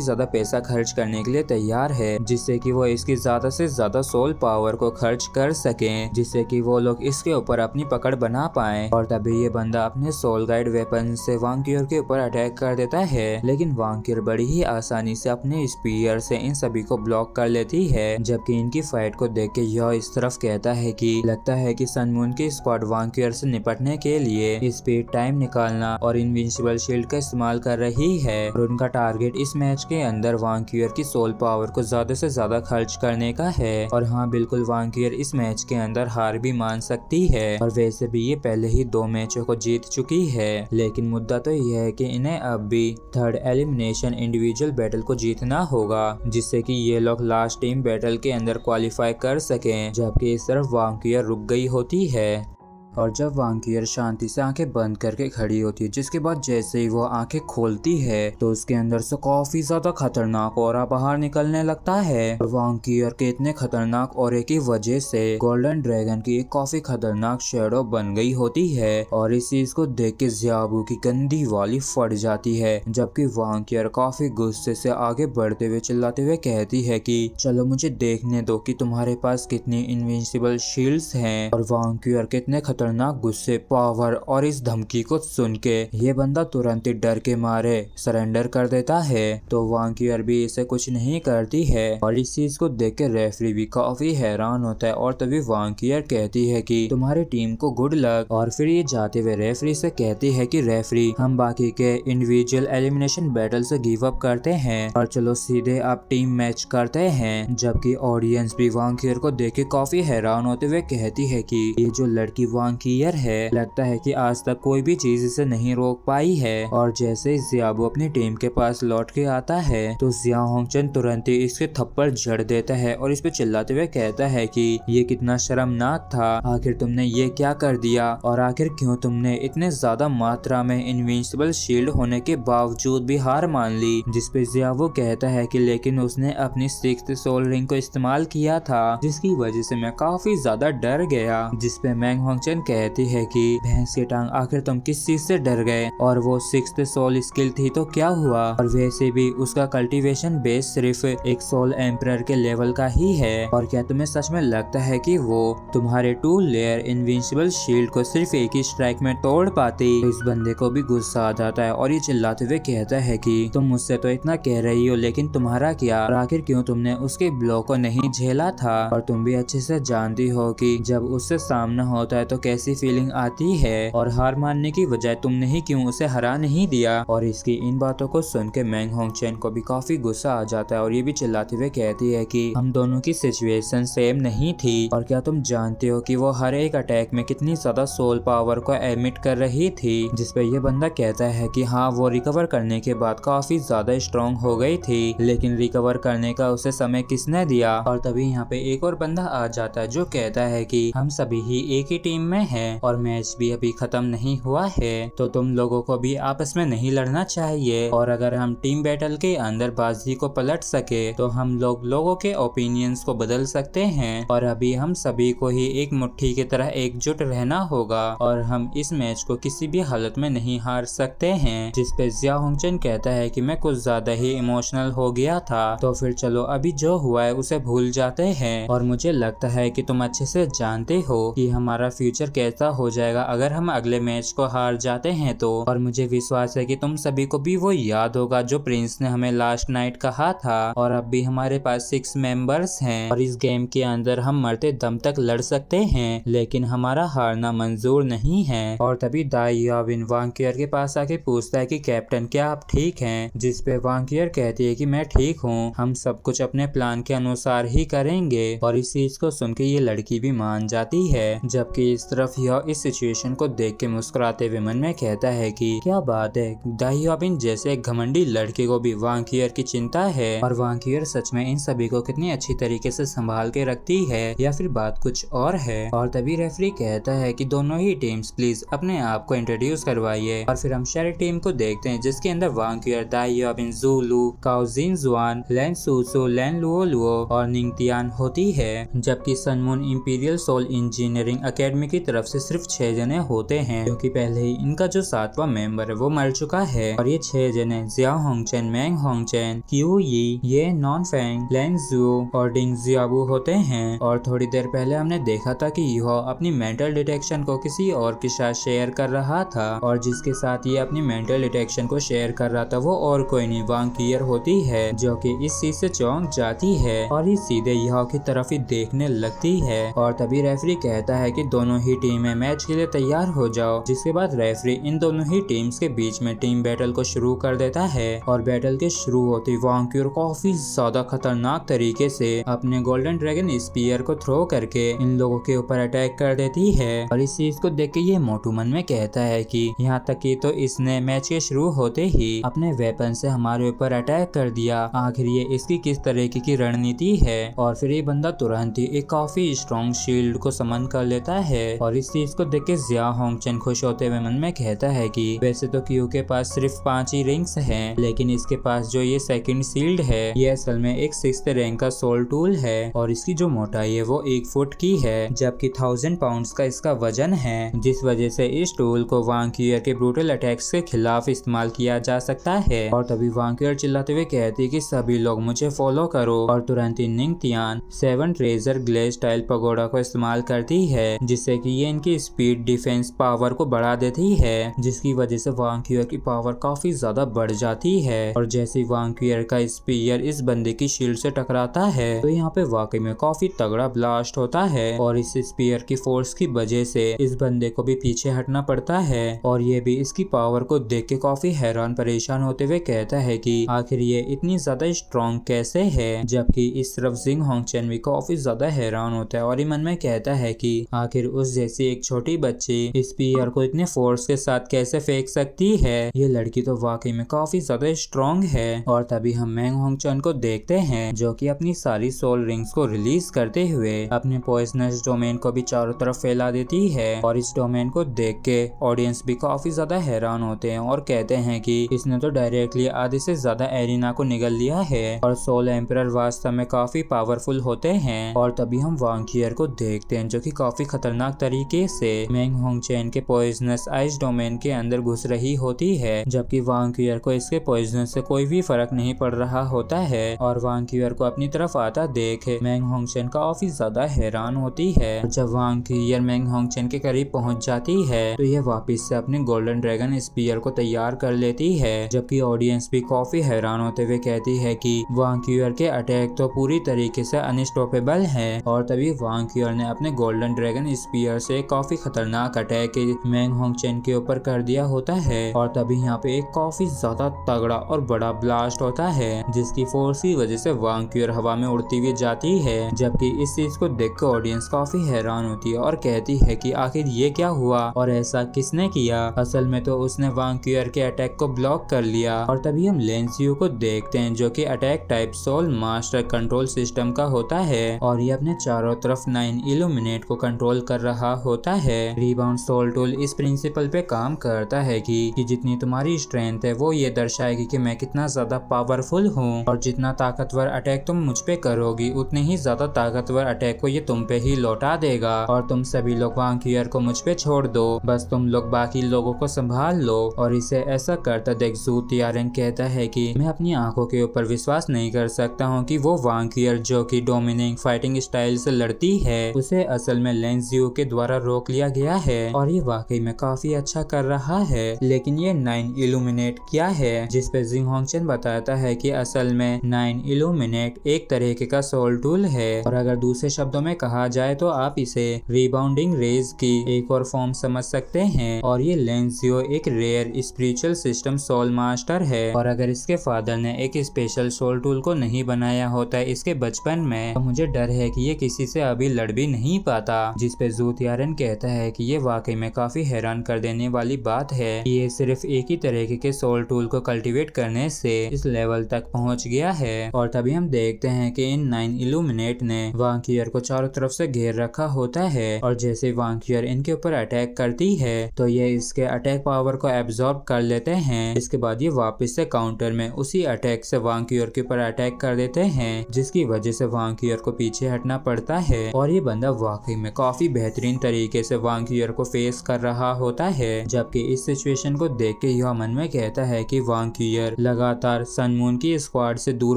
ज्यादा पैसा खर्च करने के लिए तैयार है, जिससे कि वो इसकी ज्यादा से ज्यादा सोल पावर को खर्च कर सके, जिससे कि वो लोग इसके ऊपर अपनी पकड़ बना पाए। और तभी ये बंदा अपने सोल गाइड वेपन से वांकियर के ऊपर अटैक कर देता है, लेकिन वांकियर बड़ी ही आसानी से अपने स्पीयर से इन सभी को ब्लॉक कर लेती है। जबकि इनकी फाइट को देख के यह इस तरफ कहता है कि लगता है कि सनमून की स्क्वाड वांकियर से निपटने के लिए स्पीड टाइम निकालना और इनविंसिबल शील्ड का इस्तेमाल कर रही है, और उनका टारगेट इस मैच के अंदर वांकियर की सोल पावर को ज्यादा से ज्यादा खर्च करने का है। और हाँ, बिल्कुल वांकियर इस मैच के अंदर हार भी मान सकती है, और वैसे भी ये पहले ही 2 मैचों को जीत चुकी है। लेकिन मुद्दा तो यह है कि इन्हें अब भी थर्ड एलिमिनेशन इंडिविजुअल बैटल को जीतना होगा, जिससे कि ये लोग लास्ट टीम बैटल के अंदर क्वालिफाई कर सकें। जबकि इस तरफ वांकियर रुक गई होती है, और जब वांकियर शांति से आंखें बंद करके खड़ी होती है, जिसके बाद जैसे ही वो आंखें खोलती है तो उसके अंदर से काफी ज्यादा खतरनाक ऑरा बाहर निकलने लगता है। और वांकियर के इतने खतरनाक ऑरे की वजह से गोल्डन ड्रैगन की एक काफी खतरनाक शेडो बन गई होती है, और इस चीज को देख के ज़ियाबू की गंदी वाली फट जाती है। जबकि वांकियर काफी गुस्से से आगे बढ़ते हुए चिल्लाते हुए कहती है कि चलो मुझे देखने दो कि तुम्हारे पास कितनी इनविंसिबल शील्ड्स हैं। और वांकियर के इतने खतरनाक गुस्से, पावर और इस धमकी को सुन के ये बंदा तुरंत ही डर के मारे सरेंडर कर देता है। तो वांकियर भी इसे कुछ नहीं करती है, और इस चीज को देख के रेफरी भी काफी हैरान होता है। और तभी वांकियर कहती है कि तुम्हारी टीम को गुड लक। और फिर ये जाते हुए रेफरी से कहती है कि रेफरी, हम बाकी के इंडिविजुअल एलिमिनेशन बैटल से गिव अप करते हैं और चलो सीधे आप टीम मैच करते हैं। जबकि ऑडियंस भी वांकियर को देख के काफी हैरान होते हुए कहती है कि ये जो लड़की वांकियर है, लगता है कि आज तक कोई भी चीज इसे नहीं रोक पाई है। और जैसे ही ज़ियाबू अपनी टीम के पास लौट के आता है तो जिया होंगचन तुरंत ही इसके थप्पड़ जड़ देता है और इस पे चिल्लाते हुए कहता है कि ये कितना शर्मनाक था, आखिर तुमने ये क्या कर दिया, और आखिर क्यों तुमने इतने ज्यादा मात्रा में इनविंसिबल शील्ड होने के बावजूद भी हार मान ली। जिस पे ज़ियाबू कहता है कि लेकिन उसने अपनी 6th सोल रिंग को इस्तेमाल किया था, जिसकी वजह से मैं काफी ज्यादा डर गया। जिस पे मैंग होंगचन कहती है कि भैंस की टांग, आखिर तुम किस चीज से डर गए, और वो 6th सोल स्किल थी तो क्या हुआ, और वैसे भी उसका कल्टीवेशन बेस सिर्फ एक सोल एम्परर के लेवल का ही है, और क्या तुम्हें सच में लगता है कि वो तुम्हारे 2 लेयर इनविंसिबल शील्ड को सिर्फ एक ही स्ट्राइक में तोड़ पाती। तो इस बंदे को भी गुस्सा आ जाता है और ये चिल्लाते हुए कहता है कि तुम मुझसे तो इतना कह रही हो, लेकिन तुम्हारा क्या, और आखिर क्यों तुमने उसके ब्लो को नहीं झेला था, और तुम भी अच्छे से जानती हो कि जब उससे सामना होता है तो कैसी फीलिंग आती है, और हार मानने की बजाय तुमने ही क्यों उसे हरा नहीं दिया। और इसकी इन बातों को सुन के मैंग होंगचन को भी काफी गुस्सा आ जाता है और ये भी चिल्लाते हुए कहती है कि हम दोनों की सिचुएशन सेम नहीं थी, और क्या तुम जानते हो कि वो हर एक अटैक में कितनी ज्यादा सोल पावर को एमिट कर रही थी। जिसपे ये बंदा कहता है कि हाँ, वो रिकवर करने के बाद काफी ज्यादा स्ट्रॉन्ग हो गई थी, लेकिन रिकवर करने का उसे समय किसने दिया। और तभी यहाँ पे एक और बंदा आ जाता है जो कहता है कि हम सभी ही एक ही टीम में हैं और मैच भी अभी खत्म नहीं हुआ है, तो तुम लोगों को भी आपस में नहीं लड़ना चाहिए, और अगर हम टीम बैटल के अंदर बाजी को पलट सके तो हम लोगों के ओपिनियंस को बदल सकते हैं, और अभी हम सभी को ही एक मुट्ठी की तरह एकजुट रहना होगा, और हम इस मैच को किसी भी हालत में नहीं हार सकते हैं। जिसपे जिया होंगचन कहता है कि मैं कुछ ज्यादा ही इमोशनल हो गया था, तो फिर चलो अभी जो हुआ है उसे भूल जाते हैं, और मुझे लगता है कि तुम अच्छे से जानते हो कि हमारा फ्यूचर कैसा हो जाएगा अगर हम अगले मैच को हार जाते हैं तो, और मुझे विश्वास है कि तुम सभी को भी वो याद होगा जो प्रिंस ने हमें लास्ट नाइट कहा था, और अब भी हमारे पास 6 मेंबर्स हैं और इस गेम के अंदर हम मरते दम तक लड़ सकते हैं, लेकिन हमारा हारना मंजूर नहीं है। और तभी दाई याविन वांकियर के पास आके पूछता है कि कैप्टन क्या आप ठीक हैं, जिस पे वांकियर कहती है कि मैं ठीक हूँ, हम सब कुछ अपने प्लान के अनुसार ही करेंगे, और इस चीज को सुन के ये लड़की भी मान जाती है। जबकि इस तरफ यह इस सिचुएशन को देख के मुस्कुराते हुए मन में कहता है कि क्या बात है, दाई याविन जैसे एक घमंडी लड़के को भी वांकियर की चिंता है, और वांकियर सच में इन सभी को कितनी अच्छी तरीके से संभाल के रखती है, या फिर बात कुछ और है। और तभी रेफरी कहता है कि दोनों ही टीम्स प्लीज अपने आप को इंट्रोड्यूस करवाइए, और फिर हम शेरी टीम को देखते हैं जिसके अंदर वांकियर, दाई याविन, ज़ूलू, काओ जिनजुआन, लैन सूसो, लैन लुओ और निंगतियान होती है। जबकि sun moon imperial soul engineering academy की तरफ से सिर्फ 6 जने होते हैं, क्योंकि पहले ही इनका जो 7वां मेंबर है वो मर चुका है। और ये 6 जने जिया होंगचेन, मैंग होंगचेन, क्यू यी, ये नॉन फेंग, लेंग जू और डिंग जियाबू होते हैं। और थोड़ी देर पहले हमने देखा था कि यह अपनी मेंटल डिटेक्शन को किसी और के साथ शेयर कर रहा था, और जिसके साथ ये अपनी मेंटल डिटेक्शन को शेयर कर रहा था वो और कोई नहीं वांग कीयर होती है, जो कि इस चीज से चौंक जाती है और ये सीधे यह की तरफ ही देखने लगती है। और तभी रेफरी कहता है कि दोनों ही टीमें मैच के लिए तैयार हो जाओ, जिसके बाद रेफरी इन दोनों ही टीम्स के बीच में टीम बैटल को शुरू कर देता है। और बैटल के शुरू होते ही वांग कीयर काफी ज्यादा खतरनाक तरीके से अपने गोल्डन ड्रैगन स्पीयर को थ्रो करके इन लोगों के ऊपर अटैक कर देती है। और इस चीज को देख के ये मोटू मन में कहता है कि यहाँ तक कि तो इसने मैच के शुरू होते ही अपने वेपन से हमारे ऊपर अटैक कर दिया, आखिर ये इसकी किस तरीके की रणनीति है। और फिर ये बंदा तुरंत ही एक काफी स्ट्रॉन्ग शील्ड को समन कर लेता है। और इस चीज को देख के जिया होंगचेन खुश होते हुए मन में कहता है कि वैसे तो क्यू के पास सिर्फ 5 ही रिंग्स हैं, लेकिन इसके पास जो ये सेकंड शील्ड है ये असल में एक 6th रैंक का सोल टूल है, और इसकी जो मोटाई है वो 1 फुट की है, जबकि 1000 पाउंड्स का इसका वजन है, जिस वजह से इस टूल को वांग कीयर के ब्रूटल अटैक्स के खिलाफ इस्तेमाल किया जा सकता है। और तभी वांग कीयर चिल्लाते हुए कहती है कि सभी लोग मुझे फॉलो करो। और तुरंत ही Ning Tian 7 treasure glaze style pagoda को इस्तेमाल करती है, जिससे कि ये इनकी स्पीड डिफेंस पावर को बढ़ा देती है, जिसकी वजह से वांग कीयर की पावर काफी ज्यादा बढ़ जाती है। और जैसे ही वांग कीयर का स्पीयर इस बंदे की शील्ड से टकराता है तो यहाँ पे वाकई में काफी तगड़ा ब्लास्ट होता है, और इस स्पीयर की फोर्स की वजह से इस बंदे को भी पीछे हटना पड़ता है। और ये भी इसकी पावर को देख के काफी हैरान परेशान होते हुए कहता है कि आखिर ये इतनी ज्यादा स्ट्रॉन्ग कैसे है, जबकि इस तरफ जिंग होंगचेन भी काफी ज्यादा हैरान होता है और ये मन में कहता है कि आखिर उस जैसी एक छोटी बच्ची स्पीयर को इतने फोर्स के साथ कैसे फेंक सकती है, ये लड़की तो वाकई में काफी ज्यादा स्ट्रॉन्ग है। और तभी हम मैंग होंगचेन को देखते हैं जो कि अपनी सारी सोल रिंग्स को रिलीज करते हुए अपने पॉइजनस डोमेन को भी चारों तरफ फैला देती है। और इस डोमेन को देख के ऑडियंस भी काफी ज्यादा हैरान होते हैं और कहते हैं कि इसने तो डायरेक्टली आधे से ज्यादा एरिना को निगल लिया है, और सोल एम्परर वास्तव में काफी पावरफुल होते हैं। और तभी हम वांग कीयर को देखते हैं जो कि काफी खतरनाक तरीके से मैंग होंगचेन के पॉइजनस आइस डोमेन के अंदर घुस रही होती है, जबकि वांग कीयर को इसके पॉइजनस से कोई भी फर्क नहीं पड़ रहा होता है। और वांग कीयर को अपनी तरफ आता देख मैंग होंगचेन काफी ज्यादा हैरान होती है। जब वांग कीयर मैंग होंगचेन के करीब पहुंच जाती है तो यह वापस से अपने गोल्डन ड्रैगन स्पीयर को तैयार कर लेती है, जबकि ऑडियंस भी काफी हैरान होते हुए कहती है कि वांग कीयर के अटैक तो पूरी तरीके से अनस्टॉपेबल है। और तभी वांग कीयर ने अपने गोल्डन ड्रैगन स्पीयर से काफी खतरनाक अटैक मैंग होंगचेन के ऊपर कर दिया होता है। और तभी यहाँ पे एक काफी ज्यादा तगड़ा और बड़ा ब्लास्ट होता है, जिसकी फोर्स की वजह से वांग कीयर हवा में उड़ती हुई जाती है, जबकि इस चीज को देख कर ऑडियंस काफी हैरान होती है और कहती है कि आखिर ये क्या हुआ और ऐसा किसने किया। असल में तो उसने वांग कीयर के अटैक को ब्लॉक कर लिया। और तभी हम लेंसियो को देखते हैं जो कि attack type soul master control system का होता है, और ये अपने चारों तरफ 9 इल्यूमिनेट को कंट्रोल कर रहा होता है। रिबाउंड सोल टूल इस प्रिंसिपल पे काम करता है कि जितनी तुम्हारी स्ट्रेंथ है वो ये दर्शाएगी कि मैं कितना ज्यादा पावरफुल हूँ, और जितना ताकतवर अटैक तुम मुझ पे करोगी उतने ही ज्यादा ताकतवर अटैक को ये तुम पे ही लौटा देगा। और तुम सभी लोग वांग कीयर को मुझ पे छोड़ दो, बस तुम लोग बाकी लोगों को संभाल लो। और इसे ऐसा करता देख जू तियारेंग कहता है कि मैं अपनी आंखों के ऊपर विश्वास नहीं कर सकता हूँ कि वो वांग कीयर जो कि डोमिनिंग फाइटिंग स्टाइल से लड़ती है उसे असल में लेंजियो के द्वारा रोक लिया गया है, और ये वाकई में काफी अच्छा कर रहा है। लेकिन ये 9 इल्यूमिनेट क्या है, जिस पे जिंग होंगचेन बताता है कि असल में 9 इल्यूमिनेट एक तरीके का सोल टूल है, और अगर दूसरे शब्दों में कहा जाए तो आप इसे रिबाउंडिंग रेज की एक और फॉर्म समझ सकते हैं। और ये लेंजियो एक rare spiritual system soul master है, और अगर इसके फादर ने एक स्पेशल सोल टूल को नहीं बनाया होता है इसके बचपन में तो मुझे डर है कि ये किसी से अभी लड़ भी नहीं पाता। जिस पे जू तियारेंग कहता है कि ये वाकई में काफी हैरान कर देने वाली बात है कि ये सिर्फ एक ही तरीके के सोल टूल को कल्टीवेट करने से इस लेवल तक पहुंच गया है। और तभी हम देखते हैं कि इन 9 इल्यूमिनेट ने वांग कीयर को चारों तरफ से घेर रखा होता है, और जैसे वांग कीयर इनके ऊपर अटैक करती है तो ये इसके अटैक पावर को एब्जॉर्ब कर लेते हैं। इसके बाद ये वापस से काउंटर में उसी अटैक से वांग कीयर के ऊपर अटैक कर देते हैं, जिसकी वजह से वांग कीयर को पीछे हटना पड़ता है। और ये बंदा वाकई में काफी बेहतरीन बेहतरीन तरीके से वांग यूर को फेस कर रहा होता है। जबकि इस सिचुएशन को देख के युहा मन में कहता है कि वांग यूर लगातार सन मून की स्क्वाड से दूर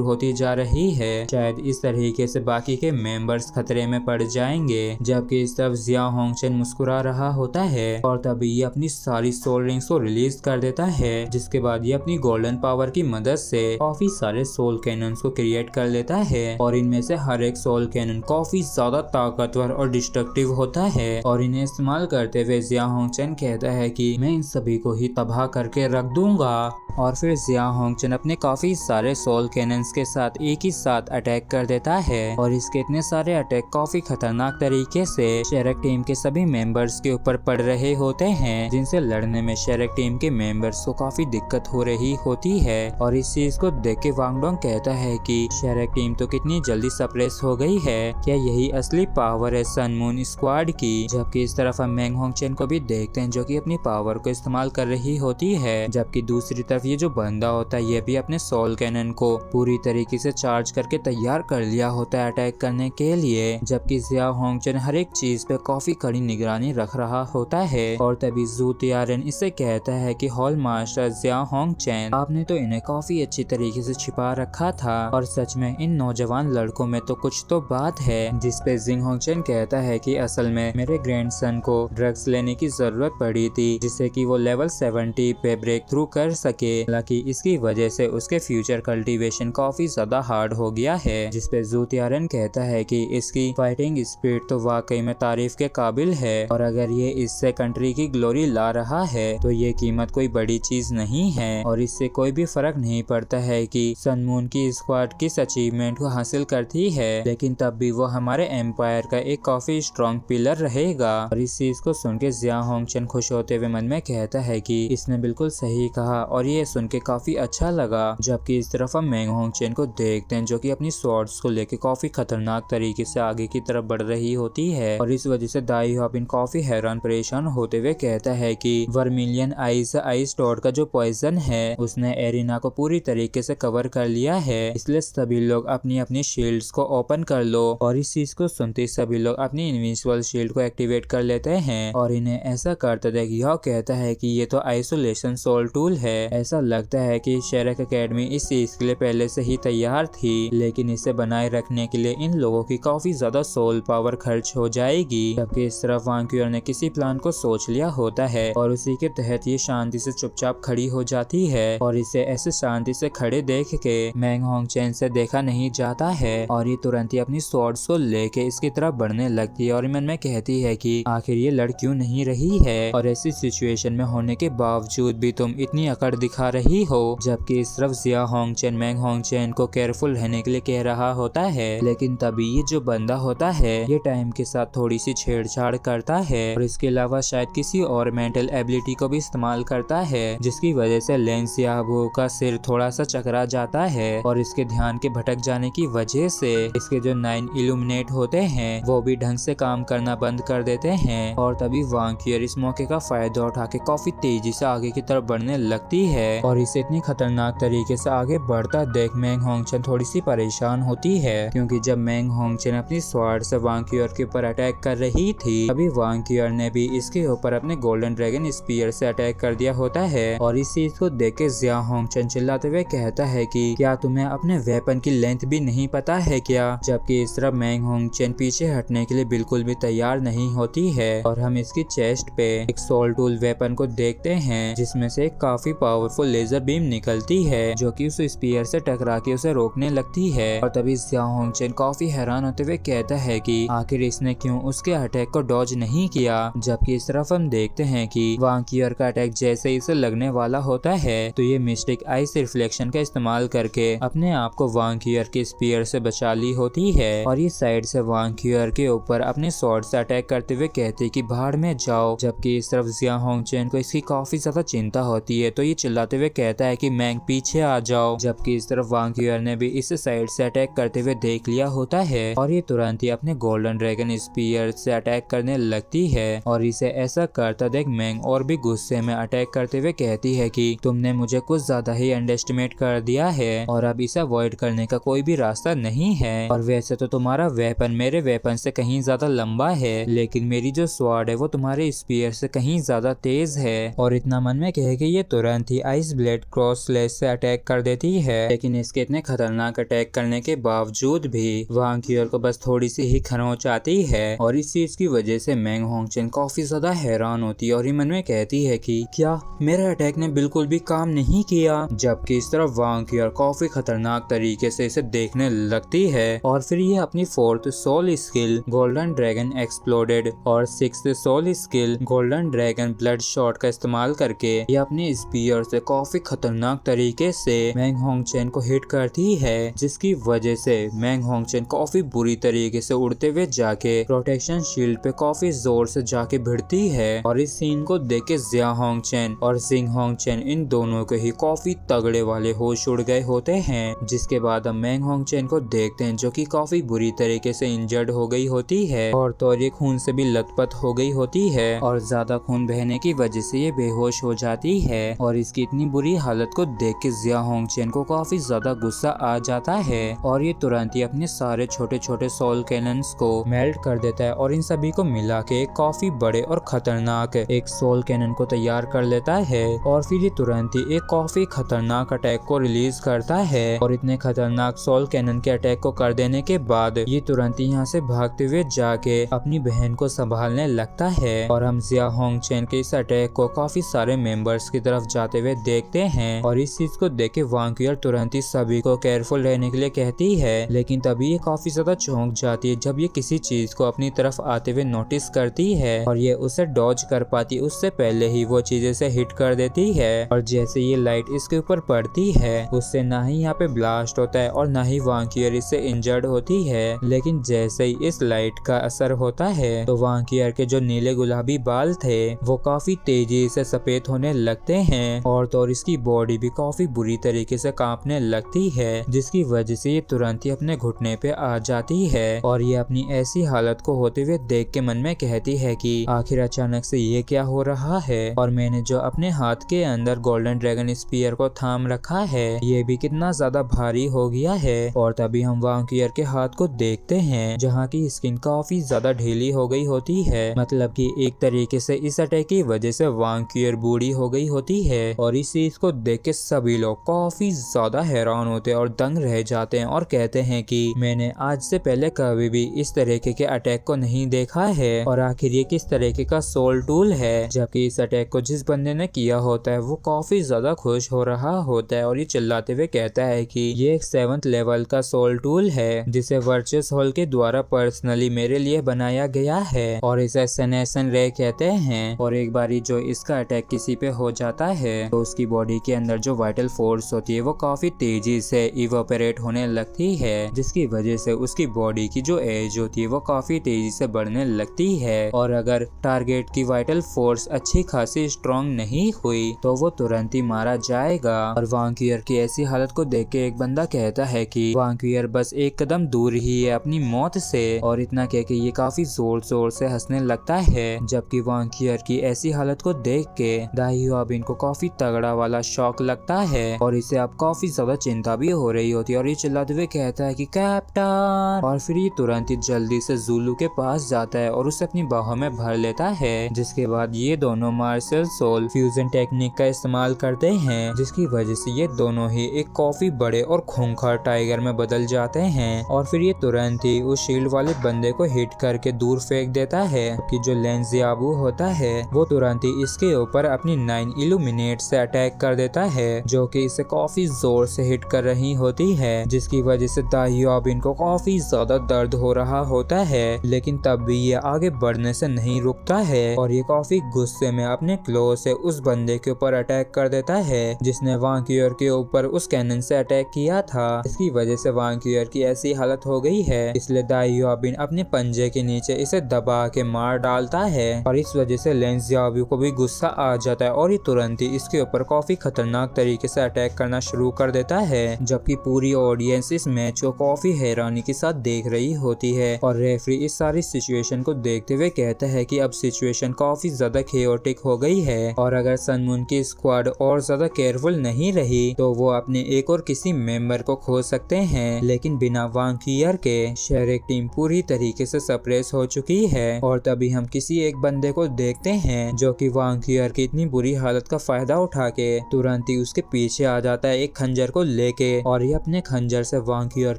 होती जा रही है, शायद इस तरीके से बाकी के मेंबर्स खतरे में पड़ जाएंगे। जबकि इस तरफ जिया होंगचन मुस्कुरा रहा होता है और तभी ये अपनी सारी सोल रिंग्स को रिलीज कर देता है, जिसके बाद ये अपनी गोल्डन पावर की मदद से काफी सारे सोल कैनन्स को क्रिएट कर लेता है और इनमें से हर एक सोल कैनन काफी ज्यादा ताकतवर और डिस्ट्रक्टिव होता है। और इन्हें इस्तेमाल करते हुए जिया होंगचन कहता है कि मैं इन सभी को ही तबाह करके रख दूंगा। और फिर जिया होंगचन अपने काफी सारे सोल कैनन्स के साथ एक ही साथ अटैक कर देता है और इसके इतने सारे अटैक काफी खतरनाक तरीके से शेरक टीम के सभी मेंबर्स के ऊपर पड़ रहे होते हैं, जिनसे लड़ने में शेरक टीम के मेंबर्स को काफी दिक्कत हो रही होती है। और इस चीज को देख के वांग डोंग कहता है कि शेरक टीम तो कितनी जल्दी सप्रेस हो गई है, क्या यही असली पावर है सन मून स्क्वाड की। जबकि इस तरफ हम मैंग होंगचन को भी देखते हैं जो कि अपनी पावर को इस्तेमाल कर रही होती है। जबकि दूसरी तरफ ये जो बंदा होता है ये भी अपने सोल कैनन को पूरी तरीके से चार्ज करके तैयार कर लिया होता है अटैक करने के लिए। जबकि जिया होंगचन हर एक चीज पे काफी कड़ी निगरानी रख रहा होता है। और तभी जू तियारन इससे कहता है कि हॉल मास्टर जिया होंगचन, आपने तो इन्हें काफी अच्छी तरीके से छिपा रखा था और सच में इन नौजवान लड़कों में तो कुछ तो बात है। जिसपे जिंग होंगचन कहता है कि असल में मेरे ग्रैंडसन को ड्रग्स लेने की जरूरत पड़ी थी जिससे कि वो लेवल 70 पे ब्रेक थ्रू कर सके, हालांकि इसकी वजह से उसके फ्यूचर कल्टीवेशन काफी ज्यादा हार्ड हो गया है। जिसपे जू तियारन कहता है कि इसकी फाइटिंग स्पीड तो वाकई में तारीफ के काबिल है और अगर ये इससे कंट्री की ग्लोरी ला रहा है तो ये कीमत कोई बड़ी चीज नहीं है और इससे कोई भी फर्क नहीं पड़ता है कि सन मून की स्क्वाड किस अचीवमेंट को हासिल करती है, लेकिन तब भी वो हमारे एम्पायर का एक काफी स्ट्रॉन्ग पिलर रहेगा। और इस चीज को सुन के जिया होंगचन खुश होते हुए मन में कहता है कि इसने बिल्कुल सही कहा और ये सुन के काफी अच्छा लगा। जबकि इस तरफ हम मैंग होंगचन को देखते हैं जो कि अपनी स्वॉर्ड्स को लेके काफी खतरनाक तरीके से आगे की तरफ बढ़ रही होती है और इस वजह से दाई हाबिन काफी हैरान परेशान होते हुए कहता है कि वर्मिलियन आइस टॉड का जो पॉइजन है उसने एरिना को पूरी तरीके से कवर कर लिया है, इसलिए सभी लोग अपनी अपनी शील्ड्स को ओपन कर लो। और इस चीज को सुनते सभी लोग अपनी इनविजिबल शील्ड को एक्टिवेट कर लेते हैं और इन्हें ऐसा करते देख यह कहता है कि ये तो आइसोलेशन सोल टूल है। ऐसा लगता है कि शेरक एकेडमी इस चीज के लिए पहले से ही तैयार थी, लेकिन इसे बनाए रखने के लिए इन लोगों की काफी ज्यादा सोल पावर खर्च हो जाएगी। जबकि इस तरफ वांग यूर ने किसी प्लान को सोच लिया होता है और उसी के तहत ये शांति से चुपचाप खड़ी हो जाती है और इसे ऐसे शांति से खड़े देख के मैंग होंगचन से देखा नहीं जाता है और ये तुरंत ही अपनी स्वॉर्ड्स को लेके इसकी तरफ बढ़ने लगती है और मन में कहती है कि आखिर ये लड़ क्यों नहीं रही है और ऐसी सिचुएशन में होने के बावजूद भी तुम इतनी अकड़ दिखा रही हो। जबकि इस तरफ जिया होंगचन मैंग होंगचन को केयरफुल रहने के लिए कह रहा होता है, लेकिन तभी ये जो बंदा होता है ये टाइम के साथ थोड़ी सी छेड़छाड़ करता है और इसके अलावा शायद किसी और मेंटल एबिलिटी को भी इस्तेमाल करता है, जिसकी वजह से लेंस याबू का सिर थोड़ा सा चकरा जाता है और इसके ध्यान के भटक जाने की वजह से इसके जो 9 इल्यूमिनेट होते हैं वो भी ढंग से काम करना बंद कर देते हैं। और तभी वांग यूर इस मौके का फायदा उठा के काफी तेजी से आगे की तरफ बढ़ने लगती है और इसे इतनी खतरनाक तरीके से आगे बढ़ता देख मैंग होंगचन थोड़ी सी परेशान होती है, क्योंकि जब मैंग होंगचन अपनी स्वॉर्ड से वांग यूर के ऊपर अटैक कर रही थी अभी वांग यूर ने भी इसके ऊपर अपने गोल्डन ड्रैगन स्पीयर से अटैक कर दिया होता है। और इस चीज को देख के जिया होंगचन चिल्लाते हुए कहता है कि क्या तुम्हें अपने वेपन की लेंथ भी नहीं पता है क्या। जबकि इस तरफ मैंग होंगचन पीछे हटने के लिए बिल्कुल भी तैयार नहीं होती है और हम इसकी चेस्ट पे एक सोल टूल वेपन को देखते हैं जिसमें से एक काफी पावरफुल लेजर बीम निकलती है जो कि उस स्पीयर से टकरा के उसे रोकने लगती है। और तभी जिया होंगचन काफी हैरान होते हुए कहता है कि आखिर इसने क्यों उसके अटैक को डॉज नहीं किया। जबकि इस तरफ हम देखते हैं कि वांग यूर का अटैक जैसे इसे लगने वाला होता है तो ये मिस्टिक आइस रिफ्लेक्शन का इस्तेमाल करके अपने आप को वांग यूर के स्पीयर से बचा ली होती है और ये साइड से वांग यूर के ऊपर अपने स्वॉर्ड से अटैक करते हुए कहती कि बाहर में जाओ। जबकि इस तरफ जिया होंगचन को इसकी काफी ज्यादा चिंता होती है तो ये चिल्लाते हुए कहता है कि मैंग पीछे आ जाओ। जबकि इस तरफ वांग यूर ने भी इस साइड से अटैक करते हुए देख लिया होता है और ये तुरंत ही अपने गोल्डन ड्रैगन स्पीयर से अटैक करने लगती है और इसे ऐसा करता देख मैंग और भी गुस्से में अटैक करते हुए कहती है कि तुमने मुझे कुछ ज्यादा ही अंडरएस्टिमेट कर दिया है और अब इसे अवॉइड करने का कोई भी रास्ता नहीं है और वैसे तो तुम्हारा वेपन मेरे वेपन से कहीं ज्यादा लंबा है, लेकिन मेरी जो स्वॉर्ड है वो तुम्हारे स्पीयर से कहीं ज्यादा तेज है। और इतना मन में कह के ये तुरंत ही आइस ब्लेड क्रॉस स्लैश से अटैक कर देती है। लेकिन इसके इतने खतरनाक अटैक करने के बावजूद भी वांग क्यूअर को बस थोड़ी सी ही खरोंच आती है और इस चीज की वजह से मैंग होंगचेन काफी ज्यादा हैरान होती है और ये मन में कहती है कि क्या मेरा अटैक ने बिल्कुल भी काम नहीं किया। जबकि इस तरफ वांग क्यूअर काफी खतरनाक तरीके से इसे देखने लगती है और फिर ये अपनी fourth soul skill golden dragon exploded और sixth soul skill golden dragon blood shot का इस्तेमाल करके ये अपने स्पीयर से काफी खतरनाक तरीके से मैंग होंगचेन को हिट करती है, जिसकी वजह से मैंग होंगचेन काफी बुरी तरीके से उड़ते हुए जाके प्रोटेक्शन शील्ड पे काफी जोर से जाके भिड़ती है। और इस सीन को देख के जिया होंगचेन और जिंग होंगचेन इन दोनों के ही काफी तगड़े वाले होश उड़ गए होते हैं। जिसके बाद हम मैंग होंगचेन को देखते हैं जो कि काफी बुरी तरीके से इंजर्ड हो गई होती है और तो ये खून से भी लथपथ हो गई होती है और ज्यादा खून बहने की वजह से ये बेहोश हो जाती है। और इसकी इतनी बुरी हालत को देख के जिया होंगचेन को काफी ज्यादा गुस्सा आ जाता है और ये तुरंत ही अपने सारे छोटे छोटे सोल कैनन्स को मेल्ट कर देता है और इन सभी को मिला के काफी बड़े और खतरनाक एक सोल कैनन को तैयार कर लेता है। और फिर ये तुरंत ही एक काफी खतरनाक अटैक को रिलीज करता है और इतने खतरनाक सोल कैनन के अटैक को कर देने के बाद ये तुरंत ही यहाँ से भागते हुए जाके अपनी बहन को संभालने लगता है। और हम जिया होंगचेन के इस अटैक को काफी सारे मेंबर्स की तरफ जाते हुए देखते हैं और इस चीज को देख के वांग क्यूअर तुरंत ही सभी को केयरफुल रहने के लिए कहती है। लेकिन तभी ये काफी ज्यादा चौंक जाती है जब ये किसी चीज को अपनी तरफ आते हुए नोटिस करती है और ये उसे डॉज कर पाती उससे पहले ही वो चीजें से हिट कर देती है। और जैसे ये लाइट इसके ऊपर पड़ती है उससे ना ही यहाँ पे ब्लास्ट होता है और ना ही वांग क्यूअर इससे इंजर्ड होती है। लेकिन जैसे ही इस लाइट का असर होता है तो वांग क्यूअर के जो नीले गुलाबी बाल थे वो काफी तेजी से सफेद होने लगते हैं और तो इसकी बॉडी भी काफी बुरी तरीके से कांपने लगती है, जिसकी वजह से ये तुरंत ही अपने घुटने पे आ जाती है। और ये अपनी ऐसी हालत को होते हुए देख के मन में कहती है कि आखिर अचानक से ये क्या हो रहा है और मैंने जो अपने हाथ के अंदर गोल्डन ड्रैगन स्पीयर को थाम रखा है ये भी कितना ज्यादा भारी हो गया है। और तभी हम वांग क्यूअर के हाथ को देखते हैं जहाँ की स्किन काफी ज्यादा ढीली हो गई होती है, मतलब कि एक तरीके से इस अटैक की वजह से वांग क्यूअर बूढ़ी हो गई होती है। और इस चीज को देख के सभी लोग काफी ज्यादा हैरान होते हैं और दंग रह जाते हैं और कहते हैं कि मैंने आज से पहले कभी भी इस तरीके के अटैक को नहीं देखा है और आखिर ये किस तरीके का सोल टूल है। जबकि इस अटैक को जिस बंदे ने किया होता है वो काफी ज्यादा खुश हो रहा होता है और ये चिल्लाते हुए कहता है कि ये एक 7th लेवल का सोल टूल है जिसे वर्चस हॉल के द्वारा पर्सनली मेरे लिए बनाया गया है और इसे सनेसन रे कहते हैं। और एक बारी जो इसका अटैक किसी पे हो जाता है तो उसकी बॉडी के अंदर जो वाइटल फोर्स होती है वो काफी तेजी से इवोपरेट होने लगती है, जिसकी वजह से उसकी बॉडी की जो एज होती है वो काफी तेजी से बढ़ने लगती है। और अगर टारगेट की वाइटल फोर्स अच्छी खासी स्ट्रॉन्ग नहीं हुई तो वो तुरंत ही मारा जाएगा। और वांग क्यूअर की ऐसी हालत को देख के एक बंदा कहता है कि वांग क्यूअर बस एक कदम दूर ही है अपनी मौत से। और इतना कह के ये काफी जोर जोर से हंसने लगता है। जबकि वांग क्यूअर की ऐसी हालत को देख के दाई ह्वाबिन को काफी तगड़ा वाला शॉक लगता है और इसे अब काफी ज्यादा चिंता भी हो रही होती है और ये चिल्लाते हुए कहता है कि कैप्टन। और फिर ये तुरंत ही जल्दी से ज़ुलू के पास जाता है और उसे अपनी बाहों में भर लेता है, जिसके बाद ये दोनों मार्शल सोल फ्यूजन टेक्निक का इस्तेमाल करते हैं, जिसकी वजह से ये दोनों ही एक काफी बड़े और खूंखार टाइगर में बदल जाते हैं। और फिर ये तुरंत ही उस शील्ड वाले बंदे को हिट करके दूर फेंक देता है कि जो लेंस याबू होता है वो तुरंत ही इसके ऊपर अपनी 9 इल्यूमिनेट से अटैक कर देता है जो कि इसे काफी जोर से हिट कर रही होती है, जिसकी वजह से दाई ह्वाबिन को काफी ज्यादा दर्द हो रहा होता है। लेकिन तब भी ये आगे बढ़ने से नहीं रुकता है और ये काफी गुस्से में अपने क्लो से उस बंदे के ऊपर अटैक कर देता है जिसने वांग क्यूअर के ऊपर उस कैनन से अटैक किया था। इसकी वजह से वांग क्यूअर की ऐसी हालत हो गई है, इसलिए दाई ह्वाबिन अपने पंजे के नीचे इसे दबा के मार डालता है और इस वजह से लेंस याबू को भी गुस्सा आ जाता है और ये तुरंत ही इसके ऊपर काफी खतरनाक तरीके से अटैक करना शुरू कर देता है। जबकि पूरी ऑडियंस इस मैच को काफी हैरानी के साथ देख रही होती है और रेफरी इस सारी सिचुएशन को देखते हुए कहता है कि अब सिचुएशन काफी ज्यादा केओटिक हो गई है और अगर सन मून की स्क्वाड और ज्यादा केयरफुल नहीं रही तो वो अपने एक और किसी मेंबर को खो सकते हैं। लेकिन बिना वांग क्यूअर के शेरेक टीम पूरी तरीके से सप्रेस हो चुकी है। और तभी हम किसी एक बंदे को देखते हैं जो कि वांग क्यूअर की इतनी बुरी हालत का फायदा उठा के तुरंत ही उसके पीछे आ जाता है एक खंजर को लेके, और ये अपने खंजर से वांग क्यूअर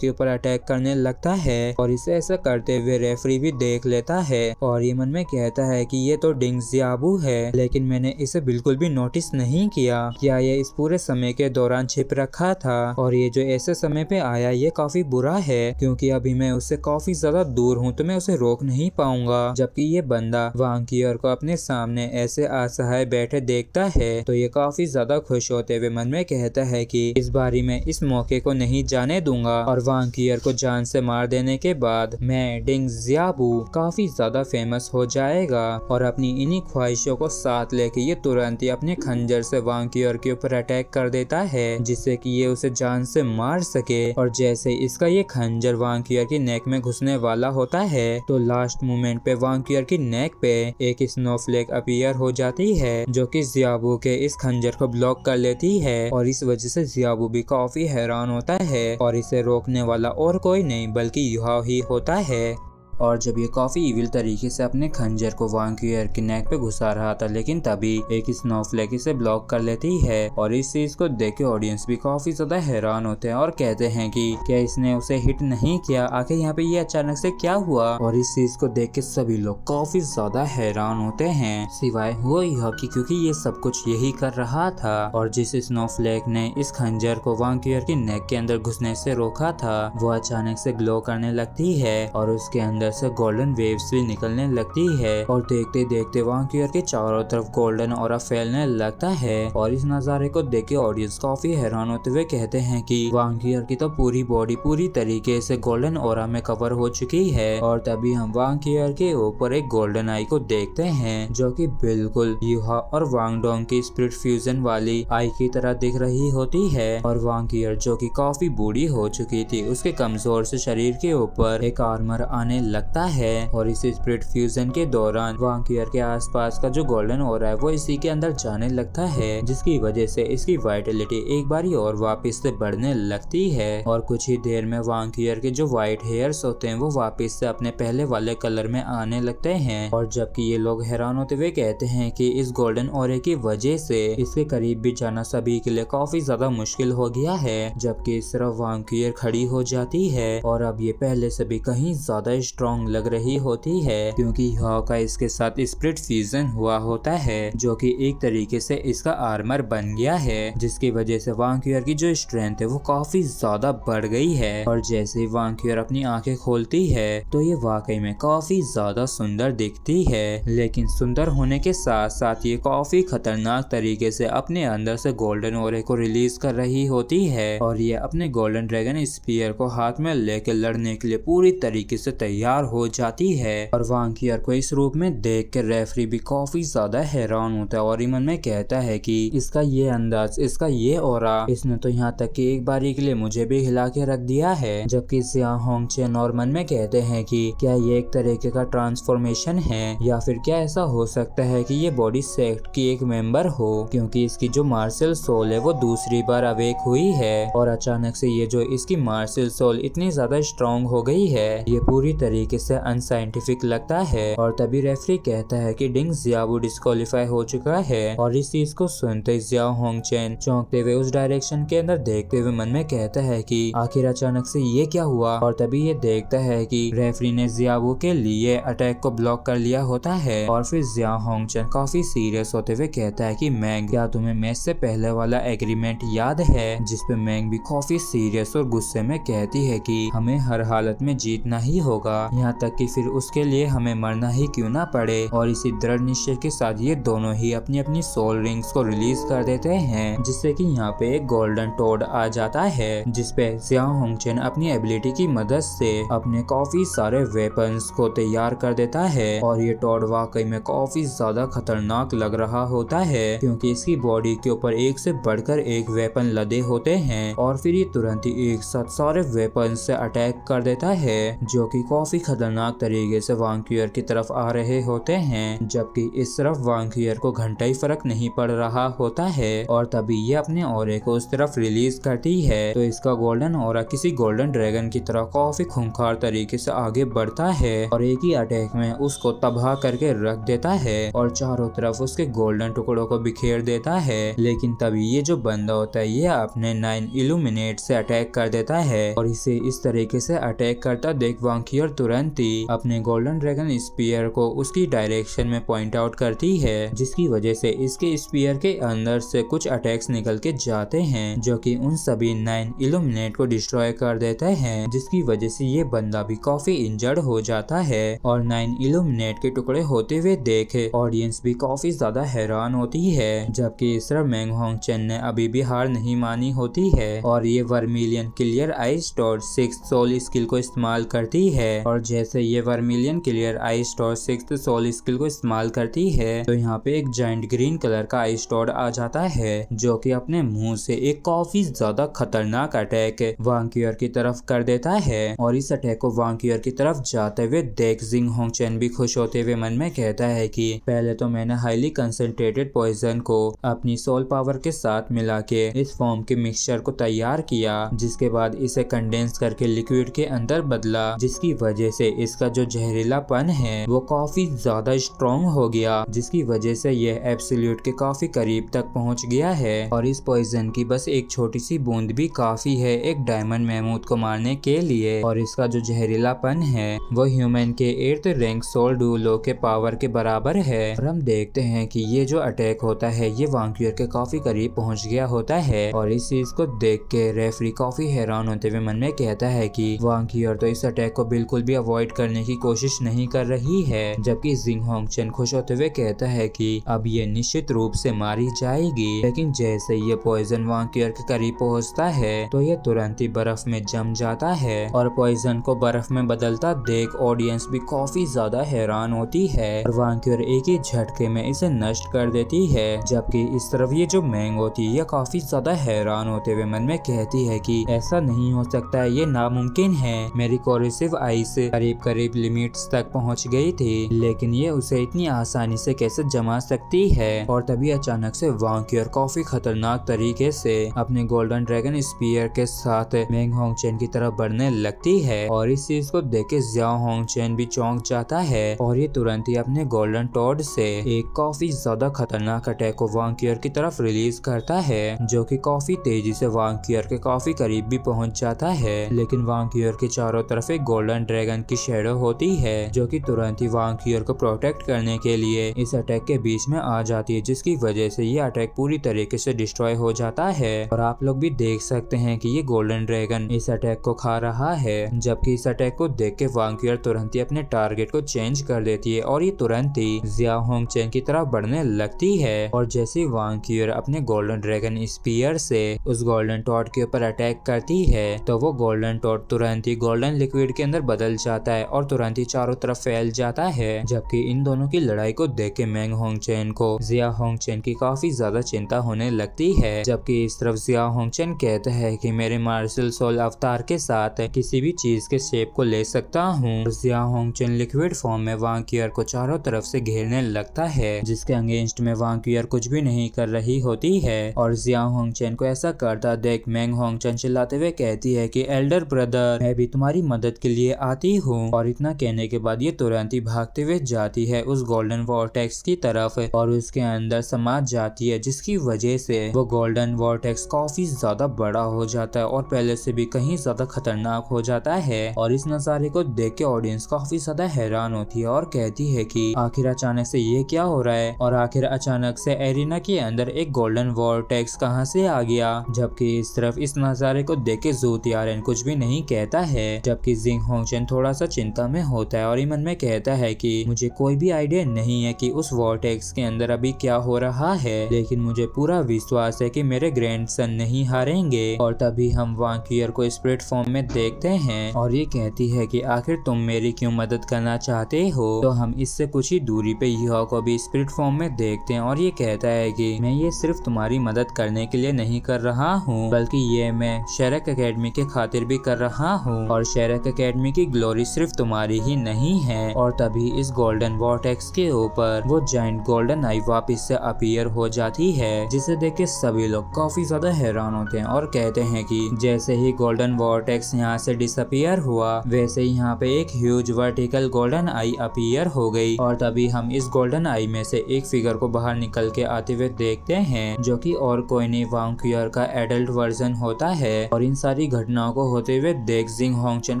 के ऊपर अटैक करने लगता है। और इसे ऐसा करते हुए रेफरी भी देख लेता है और ये मन में कहता है कि ये तो डिंग ज़ियाबू है, लेकिन मैंने इसे बिल्कुल भी नोटिस नहीं किया। क्या ये इस पूरे समय के दौरान छिप रखा था, और ये जो ऐसे समय पे आया ये काफी बुरा है, क्योंकि अभी मैं उससे काफी ज्यादा दूर हूँ तो मैं उसे रोक नहीं पाऊंगा। जबकि ये बंदा वांग क्यूअर को अपने सामने ऐसे असहाय बैठे देखता है तो ये काफी ज्यादा खुश होते हुए मन में कहता है कि इस बारी मैं इस मौके को नहीं जाने दूंगा। और वांग क्यूअर को जान से मार देने के बाद मैं डिंग ज़ियाबू काफी ज्यादा फेमस हो जाएगा। और अपनी इन्हीं ख्वाहिशों को साथ लेके ये तुरंत ही अपने खंजर से वांग क्यूअर के ऊपर अटैक कर देता है, जिससे कि ये उसे जान से मार सके। और जैसे इसका ये खंजर वांग क्यूअर की नेक में घुसने वाला होता है तो लास्ट मोमेंट पे वांग क्यूअर की नेक पे एक स्नोफ्लेक अपीयर हो जाती है जो कि ज़ियाबू के इस खंजर को ब्लॉक कर लेती है। और इस वजह से ज़ियाबू भी काफी हैरान होता है और इसे रोकने वाला और कोई नहीं बल्कि युहाओ ही होता है। और जब ये काफी इविल तरीके से अपने खंजर को वांग क्यूअर की नेक पे घुसा रहा था, लेकिन तभी एक स्नोफ्लेक इसे ब्लॉक कर लेती है। और इस चीज को देख के ऑडियंस भी काफी ज्यादा हैरान होते हैं और कहते हैं कि क्या इसने उसे हिट नहीं किया, आखिर यहाँ पे ये अचानक से क्या हुआ। और इस चीज को देख के सभी लोग काफी ज्यादा हैरान होते हैं, सिवाय वो यह कि क्योंकि ये सब कुछ यही कर रहा था। और जिस स्नोफ्लेक ने इस खंजर को वांग क्यूअर की नेक के अंदर घुसने से रोका था वो अचानक से ग्लो करने लगती है और उसके अंदर से गोल्डन वेव्स भी निकलने लगती है। और देखते देखते वांग क्यूअर के चारों तरफ गोल्डन ऑरा फैलने लगता है। और इस नजारे को देख के ऑडियंस काफी हैरान होते हुए कहते हैं कि वांग क्यूअर की तो पूरी बॉडी पूरी तरीके से गोल्डन ऑरा में कवर हो चुकी है। और तभी हम वांग क्यूअर के ऊपर एक गोल्डन आई को देखते हैं जो कि बिल्कुल युहा और वांग डोंग की स्पिरिट फ्यूजन वाली आई की तरह दिख रही होती है। और वांग क्यूअर जो कि काफी बूढ़ी हो चुकी थी उसके कमजोर से शरीर के ऊपर एक आर्मर आने लगता है। और इस स्पिरिट फ्यूजन के दौरान वांग क्यूअर के आसपास का जो गोल्डन ऑरा है वो इसी के अंदर जाने लगता है, जिसकी वजह से इसकी वाइटलिटी एक बारी और वापस से बढ़ने लगती है। और कुछ ही देर में वांग क्यूअर के जो व्हाइट हेयर्स होते हैं वो वापस से अपने पहले वाले कलर में आने लगते हैं। और जबकि ये लोग हैरान होते हुए कहते हैं कि इस गोल्डन ऑरे की वजह से इसके करीब भी जाना सभी के लिए काफी ज्यादा मुश्किल हो गया है। जबकि इस तरफ वांग क्यूअर खड़ी हो जाती है और अब ये पहले से भी कहीं ज्यादा स्ट्रॉन्ग लग रही होती है, क्योंकि युहाओ का इसके साथ स्पिरिट फ्यूजन हुआ होता है जो कि एक तरीके से इसका आर्मर बन गया है, जिसकी वजह से वांग क्यूअर की जो स्ट्रेंथ है वो काफी ज्यादा बढ़ गई है। और जैसे ही वांग क्यूअर अपनी आंखें खोलती है तो ये वाकई में काफी ज्यादा सुंदर दिखती है, लेकिन सुंदर होने के साथ साथ ये काफी खतरनाक तरीके से अपने अंदर से गोल्डन ऑरे को रिलीज कर रही होती है। और ये अपने गोल्डन ड्रैगन स्पीयर को हाथ में लेकर लड़ने के लिए पूरी तरीके से तैयार हो जाती है। और वांग क्यूअर को इस रूप में देख कर रेफरी भी काफी ज्यादा हैरान होता है और मन में कहता है कि इसका ये अंदाज, इसका ये ऑरा, इसने तो यहाँ तक कि एक बारी के लिए मुझे भी हिला के रख दिया है। जबकि जियांग होंगचेन और मन में कहते हैं कि क्या ये एक तरीके का ट्रांसफॉर्मेशन है या फिर क्या ऐसा हो सकता है कि ये बॉडी सेक्ट की एक मेंबर हो, क्योंकि इसकी जो मार्शल सोल है वो दूसरी बार अवेक हुई है। और अचानक से ये जो इसकी मार्शल सोल इतनी ज्यादा स्ट्रॉन्ग हो गई है ये पूरी तरीके से अनसाइंटिफिक लगता है। और तभी रेफरी कहता है कि डिंग ज़ियाबू डिस्क्वालीफाई हो चुका है। और इस चीज को सुनते ही जियांग होंगचेन चौंकते हुए उस डायरेक्शन के अंदर देखते हुए मन में कहता है कि आखिर अचानक से ये क्या हुआ। और तभी ये देखता है कि रेफरी ने ज़ियाबू के लिए अटैक को ब्लॉक कर लिया होता है। और फिर जियांग होंगचेन काफी सीरियस होते हुए कहता है कि मैंग, क्या तुम्हें मैच से पहले वाला एग्रीमेंट याद है, जिसपे मैंग भी काफी सीरियस और गुस्से में कहती है कि हमें हर हालत में जीतना ही होगा, यहाँ तक कि फिर उसके लिए हमें मरना ही क्यों ना पड़े। और इसी दृढ़ निश्चय के साथ ये दोनों ही अपनी अपनी सोल रिंग्स को रिलीज कर देते हैं, जिससे कि यहाँ पे एक गोल्डन टोड आ जाता है, जिसपे जियांग होंगचेन अपनी एबिलिटी की मदद से अपने काफी सारे वेपन्स को तैयार कर देता है। और ये टोड वाकई में काफी ज्यादा खतरनाक लग रहा होता है, क्योंकि इसकी बॉडी के ऊपर एक से बढ़कर एक वेपन लदे होते हैं और फिर ये तुरंत ही एक साथ सारे वेपन से अटैक कर देता है, जो कि काफी खतरनाक तरीके से वांक्यूअर की तरफ आ रहे होते हैं, जबकि इस तरफ वांक्यूअर को घंटा ही फर्क नहीं पड़ रहा होता है और तभी ये अपने ऑरे को उस तरफ रिलीज करती है। तो इसका गोल्डन ऑरा किसी गोल्डन ड्रैगन की तरह काफी खूंखार तरीके से आगे बढ़ता है और एक ही अटैक में उसको तबाह करके रख देता है और चारों तरफ उसके गोल्डन टुकड़ों को बिखेर देता है। लेकिन तभी ये जो बंदा होता है ये अपने 9 इल्यूमिनेट से अटैक कर देता है और इसे इस तरीके से अटैक करता देख वांक्यूअर तुरंत ही अपने गोल्डन ड्रैगन स्पीयर को उसकी डायरेक्शन में पॉइंट आउट करती है, जिसकी वजह से इसके स्पीयर के अंदर से कुछ अटैक्स निकल के जाते हैं जो कि उन सभी 9 इल्यूमिनेट को डिस्ट्रॉय कर देते हैं, जिसकी वजह से ये बंदा भी काफी इंजर्ड हो जाता है और 9 इल्यूमिनेट के टुकड़े होते हुए देखे ऑडियंस भी काफी ज्यादा हैरान होती है। जबकि इस तरह मेंग होंग चेन ने अभी भी हार नहीं मानी होती है और ये vermilion clear ice torch 6th soul skill को इस्तेमाल करती है और जैसे ये vermilion clear ice torch 6th soul skill को इस्तेमाल करती है तो यहाँ पे एक जायंट ग्रीन कलर का आइस टॉर्च आ जाता है जो कि अपने मुंह से एक काफी ज्यादा खतरनाक अटैक वांक्यूअर की तरफ कर देता है और इस अटैक को वांक्यूअर की तरफ जाते हुए देख जिंग होंग चेन भी खुश होते हुए मन में कहता है कि पहले तो मैंने हाईली कंसंट्रेटेड पॉइजन को अपनी सोल पावर के साथ मिला के इस फॉर्म के मिक्सचर को तैयार किया, जिसके बाद इसे कंडेंस करके लिक्विड के अंदर बदला, जिसकी वजह से इसका जो जहरीलापन है वो काफी ज्यादा स्ट्रॉन्ग हो गया, जिसकी वजह से यह एब्सोल्यूट के काफी करीब तक पहुंच गया है और इस पॉइजन की बस एक छोटी सी बूंद भी काफी है एक डायमंड मैमूथ को मारने के लिए और इसका जो जहरीलापन है वो ह्यूमन के 8th रैंक सोल डुओलो के पावर के बराबर है। और हम देखते हैं कि ये जो अटैक होता है ये वांक्यूअर के काफी करीब पहुंच गया होता है और इस चीज को देख के रेफरी काफी हैरान होते हुए मन में कहता है कि वांक्यूअर तो इस अटैक को बिल्कुल भी अवॉइड करने की कोशिश नहीं कर रही है, जबकि जिंग होंग चेन खुश होते हुए कहता है कि अब ये निश्चित रूप से मारी जाएगी। लेकिन जैसे ये पॉइजन वांक्यूअर के करीब पहुंचता है तो ये तुरंत ही बर्फ में जम जाता है और पॉइजन को बर्फ में बदलता देख ऑडियंस भी काफी ज्यादा हैरान होती है और वांक्यूअर एक ही झटके में इसे नष्ट कर देती है। जबकि इस तरफ ये जो मैंग होती है ये काफी ज्यादा हैरान होते हुए मन में कहती है कि ऐसा नहीं हो सकता है, ये नामुमकिन है। मेरी कोरेसिव आइस करीब करीब लिमिट्स तक पहुंच गई थी, लेकिन ये उसे इतनी आसानी से कैसे जमा सकती है। और तभी अचानक से वांक्यूअर काफी खतरनाक तरीके से अपने गोल्डन ड्रैगन स्पीयर के साथ मेंग होंग चेन की तरफ बढ़ने लगती है और इस चीज को देख के जियाओ होंग चेन भी चौंक जाता है और ये तुरंत ही अपने गोल्डन टॉर्च से एक काफी ज्यादा खतरनाक अटैक को वांक्यूअर की तरफ रिलीज करता है जो कि काफी तेजी से वांक्यूअर के काफी करीब भी पहुंच जाता है। लेकिन वांक्यूअर के चारों तरफ एक गोल्डन ड्रैगन की शेडो होती है जो कि तुरंत ही वांक्यूअर को प्रोटेक्ट करने के लिए इस अटैक के बीच में आ जाती है, जिसकी वजह से ये अटैक पूरी तरीके से डिस्ट्रॉय हो जाता है। और आप लोग भी देख सकते हैं कि ये गोल्डन ड्रैगन इस अटैक को खा रहा है, जबकि इस अटैक को देख के वांक्यूअर तुरंत ही अपने टारगेट को चेंज कर देती है और ये तुरंत ही जियाओ होंग चेन की तरफ बढ़ने लगती है। और जैसे वांक्यूअर अपने गोल्डन ड्रैगन स्पीयर से उस गोल्डन टॉर्च के ऊपर अटैक करती है तो वो गोल्डन टॉर्च तुरंत ही गोल्डन लिक्विड के अंदर बदल जाता है और तुरंत ही चारों तरफ फैल जाता है। जबकि इन दोनों की लड़ाई को देख के मेंग होंग चेन को जियाओ होंग चेन की काफी ज्यादा चिंता होने लगती है, जबकि इस तरफ जियाओ होंग चेन कहता है कि मेरे मार्शल सोल अवतार के साथ किसी भी चीज के शेप को ले सकता हूँ। Xiao Hong Chen liquid form में वांक्यूअर को चारों तरफ से घेरने लगता है, जिसके अगेंस्ट में वांक्यूअर कुछ भी नहीं कर रही होती है। और जियाओ होंग चेन को ऐसा करता देख मेंग होंग चेन चिल्लाते हुए कहती है कि एल्डर ब्रदर मैं भी तुम्हारी मदद के लिए आती हूँ। और इतना कहने के बाद ये तुरंत ही भागते हुए जाती है उस गोल्डन वॉर्टेक्स की तरफ और उसके अंदर समा जाती है, जिसकी वजह से वो गोल्डन वॉर्टेक्स काफी ज्यादा बड़ा हो जाता है और पहले से भी कहीं ज्यादा खतरनाक हो जाता है। और इस नजारे को देख के ऑडियंस काफी ज्यादा हैरान होती है और कहती है कि आखिर अचानक से ये क्या हो रहा है और आखिर अचानक से एरिना के अंदर एक गोल्डन वॉर्टेक्स कहां से आ गया। जबकि इस तरफ इस नजारे को देख के ज़ूतियारेन कुछ भी नहीं कहता है, जबकि जिंग होंग चेन थोड़ा सा चिंता में होता है और मन में कहता है कि मुझे कोई भी आइडिया नहीं है कि उस वॉर्टेक्स के अंदर अभी क्या हो रहा है, लेकिन मुझे पूरा विश्वास है कि मेरे ग्रैंडसन नहीं हारेंगे। और तभी हम वांक्यूअर को स्पिरिट फॉर्म में देखते हैं और ये कहती है कि आखिर तुम मेरी क्यों मदद करना चाहते हो। तो हम इससे कुछ ही दूरी पे यह को भी स्पिरिट फॉर्म में देखते हैं और ये कहता है कि मैं ये सिर्फ तुम्हारी मदद करने के लिए नहीं कर रहा हूँ, बल्कि ये मैं शेरक एकेडमी के खातिर भी कर रहा हूँ और शेरक एकेडमी की ग्लोरी सिर्फ तुम्हारी ही नहीं है। और तभी इस गोल्डन वॉर्टेक्स के ऊपर वो जाइंट गोल्डन आई वापस से अपीयर हो जाती है, जिसे देख के सभी लोग काफी ज्यादा हैरान होते हैं और कहते हैं कि जैसे ही गोल्डन वॉर्टेक्स यहाँ से डिसअपियर हुआ, वैसे ही यहाँ पे एक ह्यूज वर्टिकल गोल्डन आई अपीयर हो गई। और तभी हम इस गोल्डन आई में से एक फिगर को बाहर निकल के आते हुए देखते हैं, जो कि और कोई नहीं वांग का एडल्ट वर्जन होता है। और इन सारी घटनाओं को होते हुए देख जिंग होंगचन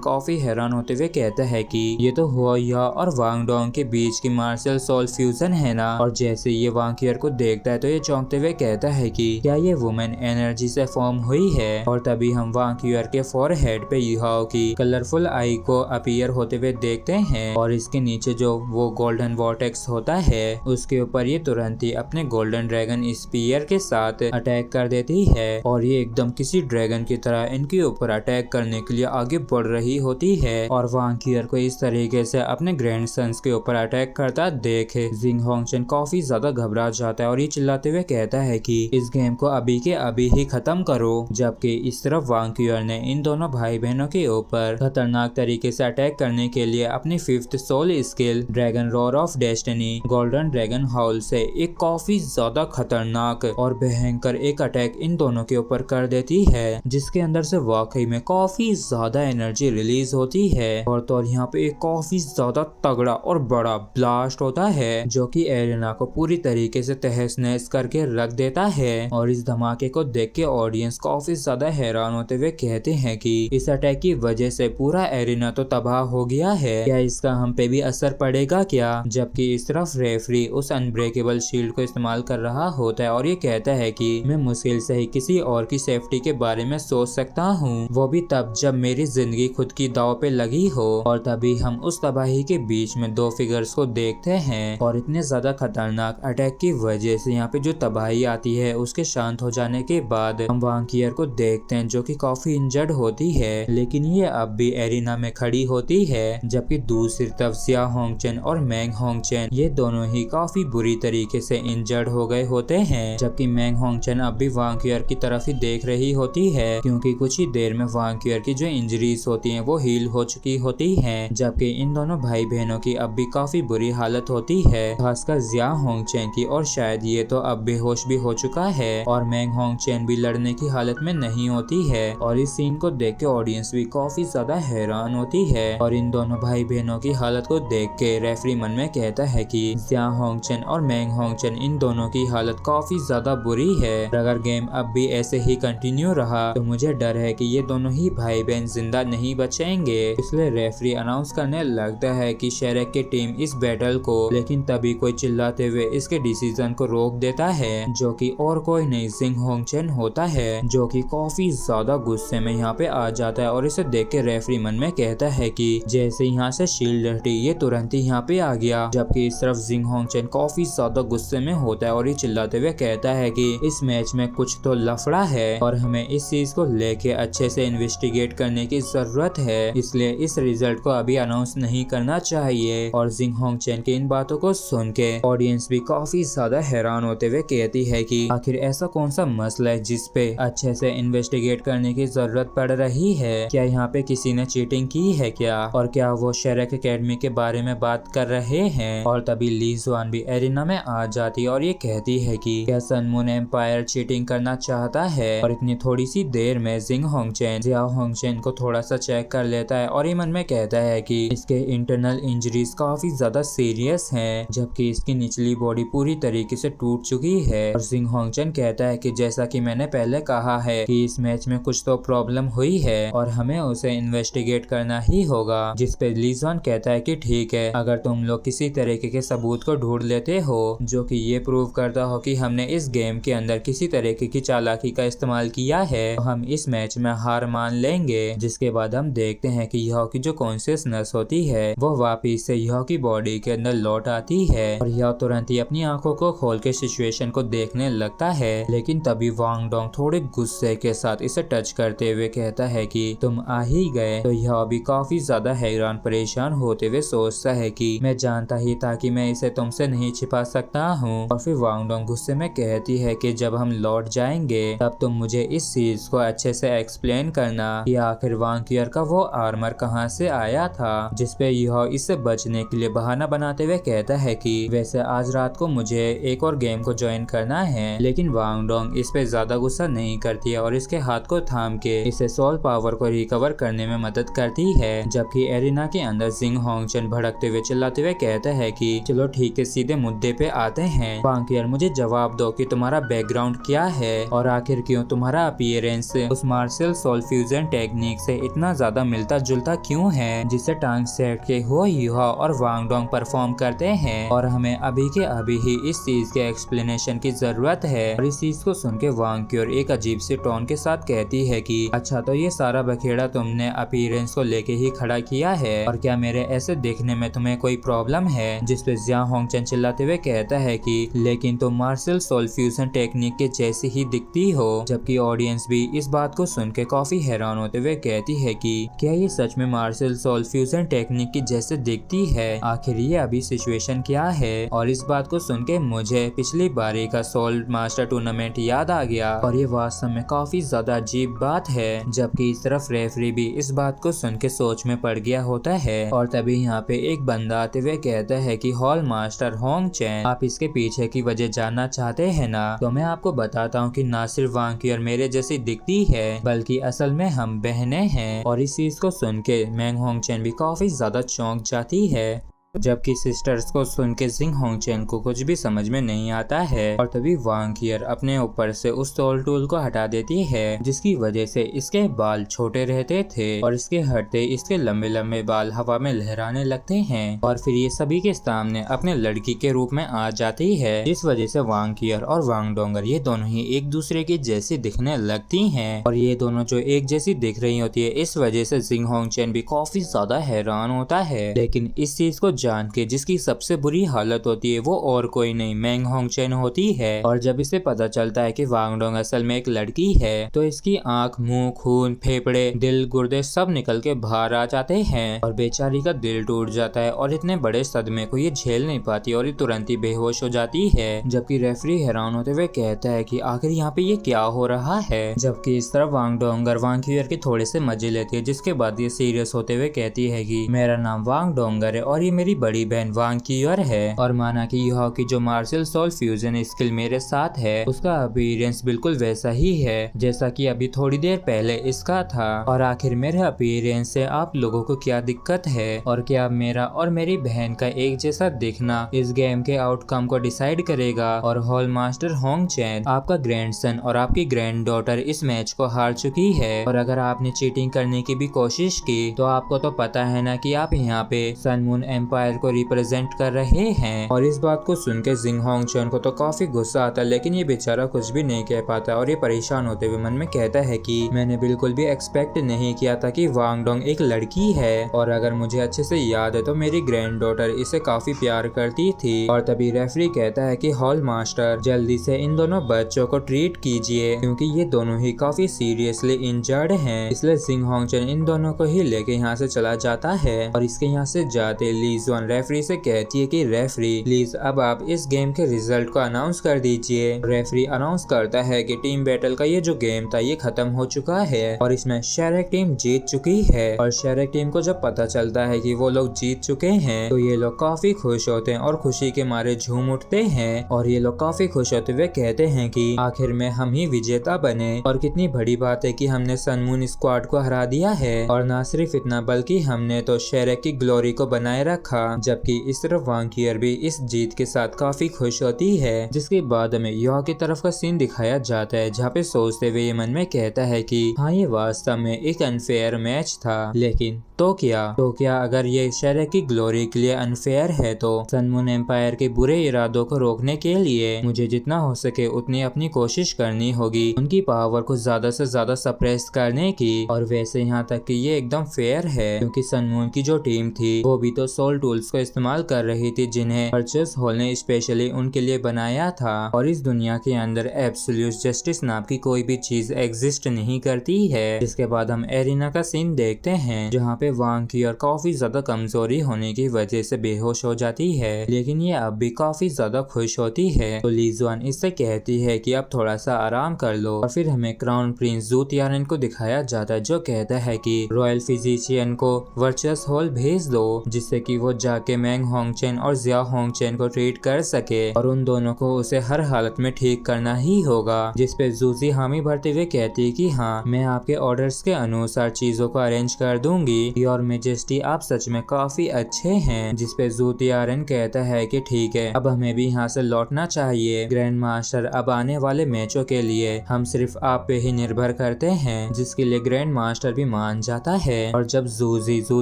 काफी हैरान होते हुए कहता है कि ये तो हुआ और वांग डोंग के बीच की मार्शल सोल फ्यूजन है ना। और जैसे ये वांग को देखता है तो ये चौंकते हुए कहता है कि क्या ये वुमेन एनर्जी से फॉर्म हुई है। और तभी हम वांग के फोरहेड पे युहाओ की कलरफुल आई को अपीयर होते हुए देखते हैं। और इसके नीचे जो वो गोल्डन वॉर्टेक्स होता है उसके ऊपर ये तुरंत ही अपने गोल्डन ड्रैगन स्पीयर के साथ अटैक कर देती है। और ये एकदम किसी ड्रैगन की तरह इनके ऊपर अटैक करने के लिए आगे बढ़ रही होती है। और वांग को इस तरीके से अपने ग्रैंडसन्स के ऊपर अटैक करता देखे जिंग होंगचन काफी ज्यादा घबरा जाता है और ये चिल्लाते हुए कहता है कि इस गेम को अभी के अभी ही खत्म करो। जबकि इस तरफ वांग ने इन दोनों भाई बहनों के ऊपर खतरनाक तरीके से अटैक करने के लिए अपनी 5th soul skill dragon roar of destiny golden dragon howl से एक काफी ज्यादा खतरनाक और भयंकर एक अटैक इन दोनों के ऊपर कर देती है, जिसके अंदर से वाकई में काफी ज्यादा एनर्जी रिलीज होती है। और तो यहाँ पे एक काफी ज्यादा तगड़ा और बड़ा ब्लास्ट होता है जो कि एरिना को पूरी तरीके से तहस नहस करके रख देता है। और इस धमाके को देख के ऑडियंस काफी ज्यादा हैरान होते हुए कहते हैं कि इस अटैक की वजह से पूरा एरिना तो तबाह हो गया है, क्या इसका हम पे भी असर पड़ेगा क्या। जबकि इस तरफ रेफरी उस अनब्रेकेबल शील्ड को इस्तेमाल कर रहा होता है और ये कहता है कि मैं मुश्किल से ही किसी और की सेफ्टी के बारे में सोच सकता हूँ, वो भी तब जब मेरी जिंदगी खुद की दाव पे लगी हो। और तभी हम उस तबाही के बीच में दो फिगर्स को देखते हैं। और इतने ज्यादा खतरनाक अटैक की वजह से यहाँ पे जो तबाही आती है उसके शांत हो जाने के बाद हम वांग को देखते हैं जो कि काफी इंजर्ड होती है, लेकिन ये अब भी एरिना में खड़ी होती है। जबकि दूसरी तरफ जिया होंगचन और मैंग होंगचन ये दोनों ही काफी बुरी तरीके से इंजर्ड हो गए होते हैं। जबकि मैंग होंगचन अब भी वांग की तरफ ही देख रही होती है, क्योंकि कुछ ही देर में वांग की जो इंजरीज होती हैं वो हील हो चुकी होती हैं। जबकि इन दोनों भाई बहनों की अब भी काफी बुरी हालत होती है, खासकर जिया होंगचन की। और शायद ये तो अब बेहोश भी हो चुका है और मैंग होंगचन भी लड़ने की हालत में नहीं होती है। और इस सीन को देख के ऑडियंस भी काफी ज्यादा हैरान होती है। और इन दोनों भाई बहनों की हालत को देख के रेफरी मन में कहता है कि जिया होंगचन और मैंग होंगचन इन दोनों की हालत काफी ज्यादा बुरी है। अगर गेम अब भी ऐसे ही कंटिन्यू रहा तो मुझे डर है कि ये दोनों ही भाई बहन जिंदा नहीं बचेंगे। इसलिए रेफरी अनाउंस करने लगता है कि शेरेक की टीम इस बैटल को, लेकिन तभी कोई चिल्लाते हुए इसके डिसीजन को रोक देता है, जो कि और कोई नहीं जिंग होंगचन होता है, जो कि काफी ज्यादा गुस्से में यहाँ पे आ जाता है। और इसे देख के रेफरी मन में कहता है कि जैसे यहाँ से शील्ड हटी ये तुरंत ही यहाँ पे आ गया। जबकि इस तरफ जिंग होंगचन काफी ज्यादा गुस्से में होता है और ये चिल्लाते हुए कहता है कि इस मैच में कुछ तो लफड़ा है और हमें इस चीज को लेके अच्छे से इन्वेस्टिगेट करने की जरूरत है, इसलिए इस रिजल्ट को अभी अनाउंस नहीं करना चाहिए। और जिंग होंगचन की इन बातों को सुन के ऑडियंस भी काफी ज्यादा हैरान होते हुए कहती है कि आखिर ऐसा कौन सा मसला है जिस पे अच्छे से इन्वेस्टिगेट करने की जरूरत पड़ रही है। क्या यहाँ पे किसी ने चीटिंग की है क्या, और क्या वो शेरेक एकेडमी के बारे में बात कर रहे हैं। और तभी ली जुआन भी एरिना में आ जाती है और ये कहती है कि क्या सन मून एम्पायर चीटिंग करना चाहता है। और इतनी थोड़ी सी देर में जिंग होंगचन जिया होंगचन को थोड़ा सा चेक कर लेता है और ये मन में कहता है कि इसके इंटरनल इंजरीज काफी ज्यादा सीरियस हैं, जबकि इसकी निचली बॉडी पूरी तरीके से टूट चुकी है। और जिंग होंगचन कहता है कि जैसा कि मैंने पहले कहा है कि इस मैच में कुछ तो प्रॉब्लम हुई है और हमें उसे इन्वेस्टिगेट करना ही होगा। जिस पे ली जुआन कहता है कि ठीक है, अगर तुम लोग किसी तरीके के सबूत को ढूंढ लेते हो जो कि ये प्रूव करता हो कि हमने इस गेम के अंदर किसी तरीके की चालाकी का इस्तेमाल किया है, तो हम इस मैच में हार मान लेंगे। जिसके बाद हम देखते हैं कि यह की जो कॉन्शियसनेस होती है वो वापिस से यह की बॉडी के अंदर लौट आती है और यह तुरंत ही अपनी आंखों को खोल के सिचुएशन को देखने लगता है। लेकिन तभी वांग डोंग थोड़े गुस्से के साथ इसे टच करते हुए कहता है कि तुम आ ही गए। तो यह भी काफी ज्यादा हैरान परेशान होते हुए सोचता है कि मैं जानता ही था कि मैं इसे तुमसे नहीं छिपा सकता हूँ। और फिर वांग डोंग गुस्से में कहती है कि जब हम लौट जाएंगे तब तुम मुझे इस चीज को अच्छे से एक्सप्लेन करना कि आखिर वांग का वो आर्मर कहाँ वहाँ से आया था, जिसपे यह इससे बचने के लिए बहाना बनाते हुए कहता है कि वैसे आज रात को मुझे एक और गेम को ज्वाइन करना है, लेकिन वांग डोंग इस पे ज्यादा गुस्सा नहीं करती है और इसके हाथ को थाम के इसे सोल पावर को रिकवर करने में मदद करती है। जबकि एरिना के अंदर जिंग होंगचन भड़कते हुए चिल्लाते हुए कहता है कि चलो ठीक है, सीधे मुद्दे पे आते हैं। वांग मुझे जवाब दो कि तुम्हारा बैकग्राउंड क्या है और आखिर क्यों तुम्हारा अपीयरेंस उस मार्शल सोल फ्यूजन टेक्निक से इतना ज्यादा मिलता जुलता क्यों है, जिसे टांग सेट के हो युहा और वांग डोंग परफॉर्म करते हैं, और हमें अभी के अभी ही इस चीज के एक्सप्लेनेशन की जरूरत है। और इस चीज को सुन के वांग क्योर एक अजीब सी टोन के साथ कहती है कि अच्छा, तो ये सारा बखेड़ा तुमने अपीयरेंस को लेके ही खड़ा किया है, और क्या मेरे ऐसे देखने में तुम्हें कोई प्रॉब्लम है? जिसपे जियांग होंगचन चिल्लाते हुए कहता है कि लेकिन तुम मार्शल सोल फ्यूजन टेक्निक के जैसी ही दिखती हो। जबकि ऑडियंस भी इस बात को सुन के काफी हैरान होते हुए कहती है कि क्या ये सच में मार्शल सोल फ्यूजन टेक्निक की जैसे दिखती है? आखिर ये अभी सिचुएशन क्या है? और इस बात को सुन के मुझे पिछली बारी का सोल मास्टर टूर्नामेंट याद आ गया, और ये वास्तव में काफी ज्यादा अजीब बात है। जबकि इस तरफ रेफरी भी इस बात को सुन के सोच में पड़ गया होता है, और तभी यहाँ पे एक बंदा आते हुए कहता है कि हॉल मास्टर होंगचन, आप इसके पीछे की वजह जानना चाहते हैं ना? तो मैं आपको बताता हूँ कि ना सिर्फ वांग क्योर मेरे जैसी दिखती है, बल्कि असल में हम बहनें हैं। और इस चीज को सुन के मैंग होंगचन भी काफी ज्यादा चौंक जाती है। जबकि सिस्टर्स को सुन के जिंग होंगचन को कुछ भी समझ में नहीं आता है, और तभी वांग कियर अपने ऊपर से उस सोल टूल को हटा देती है, जिसकी वजह से इसके बाल छोटे रहते थे और इसके हटते इसके लंबे लंबे बाल हवा में लहराने लगते हैं, और फिर ये सभी के सामने अपने लड़की के रूप में आ जाती है, जिस वजह से वांग कियर और वांग डोंगर ये दोनों ही एक दूसरे की जैसी दिखने लगती हैं। और ये दोनों जो एक जैसी दिख रही होती है, इस वजह से जिंग होंगचन भी काफी ज्यादा हैरान होता है। लेकिन इस चीज को जान के जिसकी सबसे बुरी हालत होती है वो और कोई नहीं मैंग होंगचन होती है। और जब इसे पता चलता है कि वांग डोंग असल में एक लड़की है, तो इसकी आंख, मुंह, खून, फेफड़े, दिल, गुर्दे सब निकल के बाहर आ जाते हैं, और बेचारी का दिल टूट जाता है, और इतने बड़े सदमे को ये झेल नहीं पाती और ये तुरंत ही बेहोश हो जाती है। जबकि रेफरी हैरान होते हुए कहता है कि आखिर यहाँ पे ये क्या हो रहा है। जबकि इस तरफ वांग डोंगर वांग क्यूर के थोड़े से मजे लेती है, जिसके बाद ये सीरियस होते हुए कहती है कि मेरा नाम वांग डोंगर है और ये मेरी बड़ी बहन वांग क्यूर है, और माना कि युहा की जो मार्शल सोल फ्यूजन स्किल मेरे साथ है उसका अपीयरेंस बिल्कुल वैसा ही है जैसा कि अभी थोड़ी देर पहले इसका था। और आखिर मेरे अपीयरेंस से आप लोगों को क्या दिक्कत है, और क्या मेरा और मेरी बहन का एक जैसा दिखना इस गेम के आउटकम को डिसाइड करेगा? और हॉल मास्टर होंगचन, आपका ग्रैंडसन और आपकी ग्रैंड डॉटर इस मैच को हार चुकी है, और अगर आपने चीटिंग करने की भी कोशिश की तो आपको तो पता है ना कि आप यहाँ पे सन मून एम्पायर को रिप्रेजेंट कर रहे हैं। और इस बात को सुन के जिंग होंगचन को तो काफी गुस्सा आता है, लेकिन ये बेचारा कुछ भी नहीं कह पाता, और ये परेशान होते हुए मन में कहता है कि मैंने बिल्कुल भी एक्सपेक्ट नहीं किया था कि वांग डोंग एक लड़की है, और अगर मुझे अच्छे से याद है तो मेरी ग्रैंड डॉटर इसे काफी प्यार करती थी। और तभी रेफरी कहता है कि हॉल मास्टर, जल्दी से इन दोनों बच्चों को ट्रीट कीजिए, क्योंकि ये दोनों ही काफी सीरियसली इंजर्ड हैं। इसलिए जिंग होंगचन इन दोनों को ही लेके यहाँ से चला जाता है, और इसके यहाँ से जाते ली जुआन रेफरी से कहती है कि रेफरी प्लीज अब आप इस गेम के रिजल्ट को अनाउंस कर दीजिए। रेफरी अनाउंस करता है कि टीम बैटल का ये जो गेम था ये खत्म हो चुका है, और इसमें शेरेक टीम जीत चुकी है। और शेरेक टीम को जब पता चलता है कि वो लोग जीत चुके हैं तो ये लोग काफी खुश होते हैं और खुशी के मारे झूम उठते हैं, और ये लोग काफी खुश होते हुए कहते हैं कि आखिर में हम ही विजेता बने, और कितनी बड़ी बात है कि हमने सन मून स्क्वाड को हरा दिया है, और ना सिर्फ इतना बल्कि हमने तो शेरेक की ग्लोरी को बनाए रखा। जबकि इस तरफ वांग क्यूर भी इस जीत के साथ काफी खुश होती है, जिसके बाद हमें युहा की तरफ का सीन दिखाया जाता है, जहाँ पे सोचते हुए ये मन में कहता है कि हाँ, ये वास्तव में एक अनफेयर मैच था, लेकिन तो क्या अगर ये शेरेक की ग्लोरी के लिए अनफेयर है, तो सन मून एम्पायर के बुरे इरादों को रोकने के लिए मुझे जितना हो सके उतनी अपनी कोशिश करनी होगी उनकी पावर को ज्यादा से ज्यादा सप्रेस करने की। और वैसे यहाँ तक कि ये एकदम फेयर है, क्योंकि सन मून की जो टीम थी वो भी तो सोल टूल्स को इस्तेमाल कर रही थी जिन्हें वर्चुअस हॉल ने स्पेशली उनके लिए बनाया था। और इस दुनिया के अंदर एब्सोल्यूट जस्टिस नाम की कोई भी चीज एग्जिस्ट नहीं करती है। जिसके बाद हम एरिना का सीन देखते हैं जहाँ पे वांग की और काफी ज्यादा कमजोरी होने की वजह से बेहोश हो जाती है, लेकिन ये अब भी काफी ज्यादा खुश होती है। तो ली जुआन इससे कहती है कि अब थोड़ा सा आराम कर लो। और फिर हमें क्राउन प्रिंस जू तियारेन को दिखाया जाता है जो कहता है कि रॉयल फिजिशियन को वर्चुअस हॉल भेज दो जिससे कि वो जाके मैंग होंगचेन और जिया होंगचेन को ट्रीट कर सके और उन दोनों को उसे हर हालत में ठीक करना ही होगा। जिसपे जूजी हामी भरते हुए कहती है कि हाँ, मैं आपके ऑर्डर्स के अनुसार चीजों को अरेंज कर दूंगी। योर मेजेस्टी, आप सच में काफी अच्छे हैं। जिसपे जू तियारेन कहता है कि ठीक है, अब हमें भी यहाँ से लौटना चाहिए। ग्रैंड मास्टर, अब आने वाले मैचों के लिए हम सिर्फ आप पे ही निर्भर करते हैं। जिसके लिए ग्रैंड मास्टर भी मान जाता है। और जब जूजी जू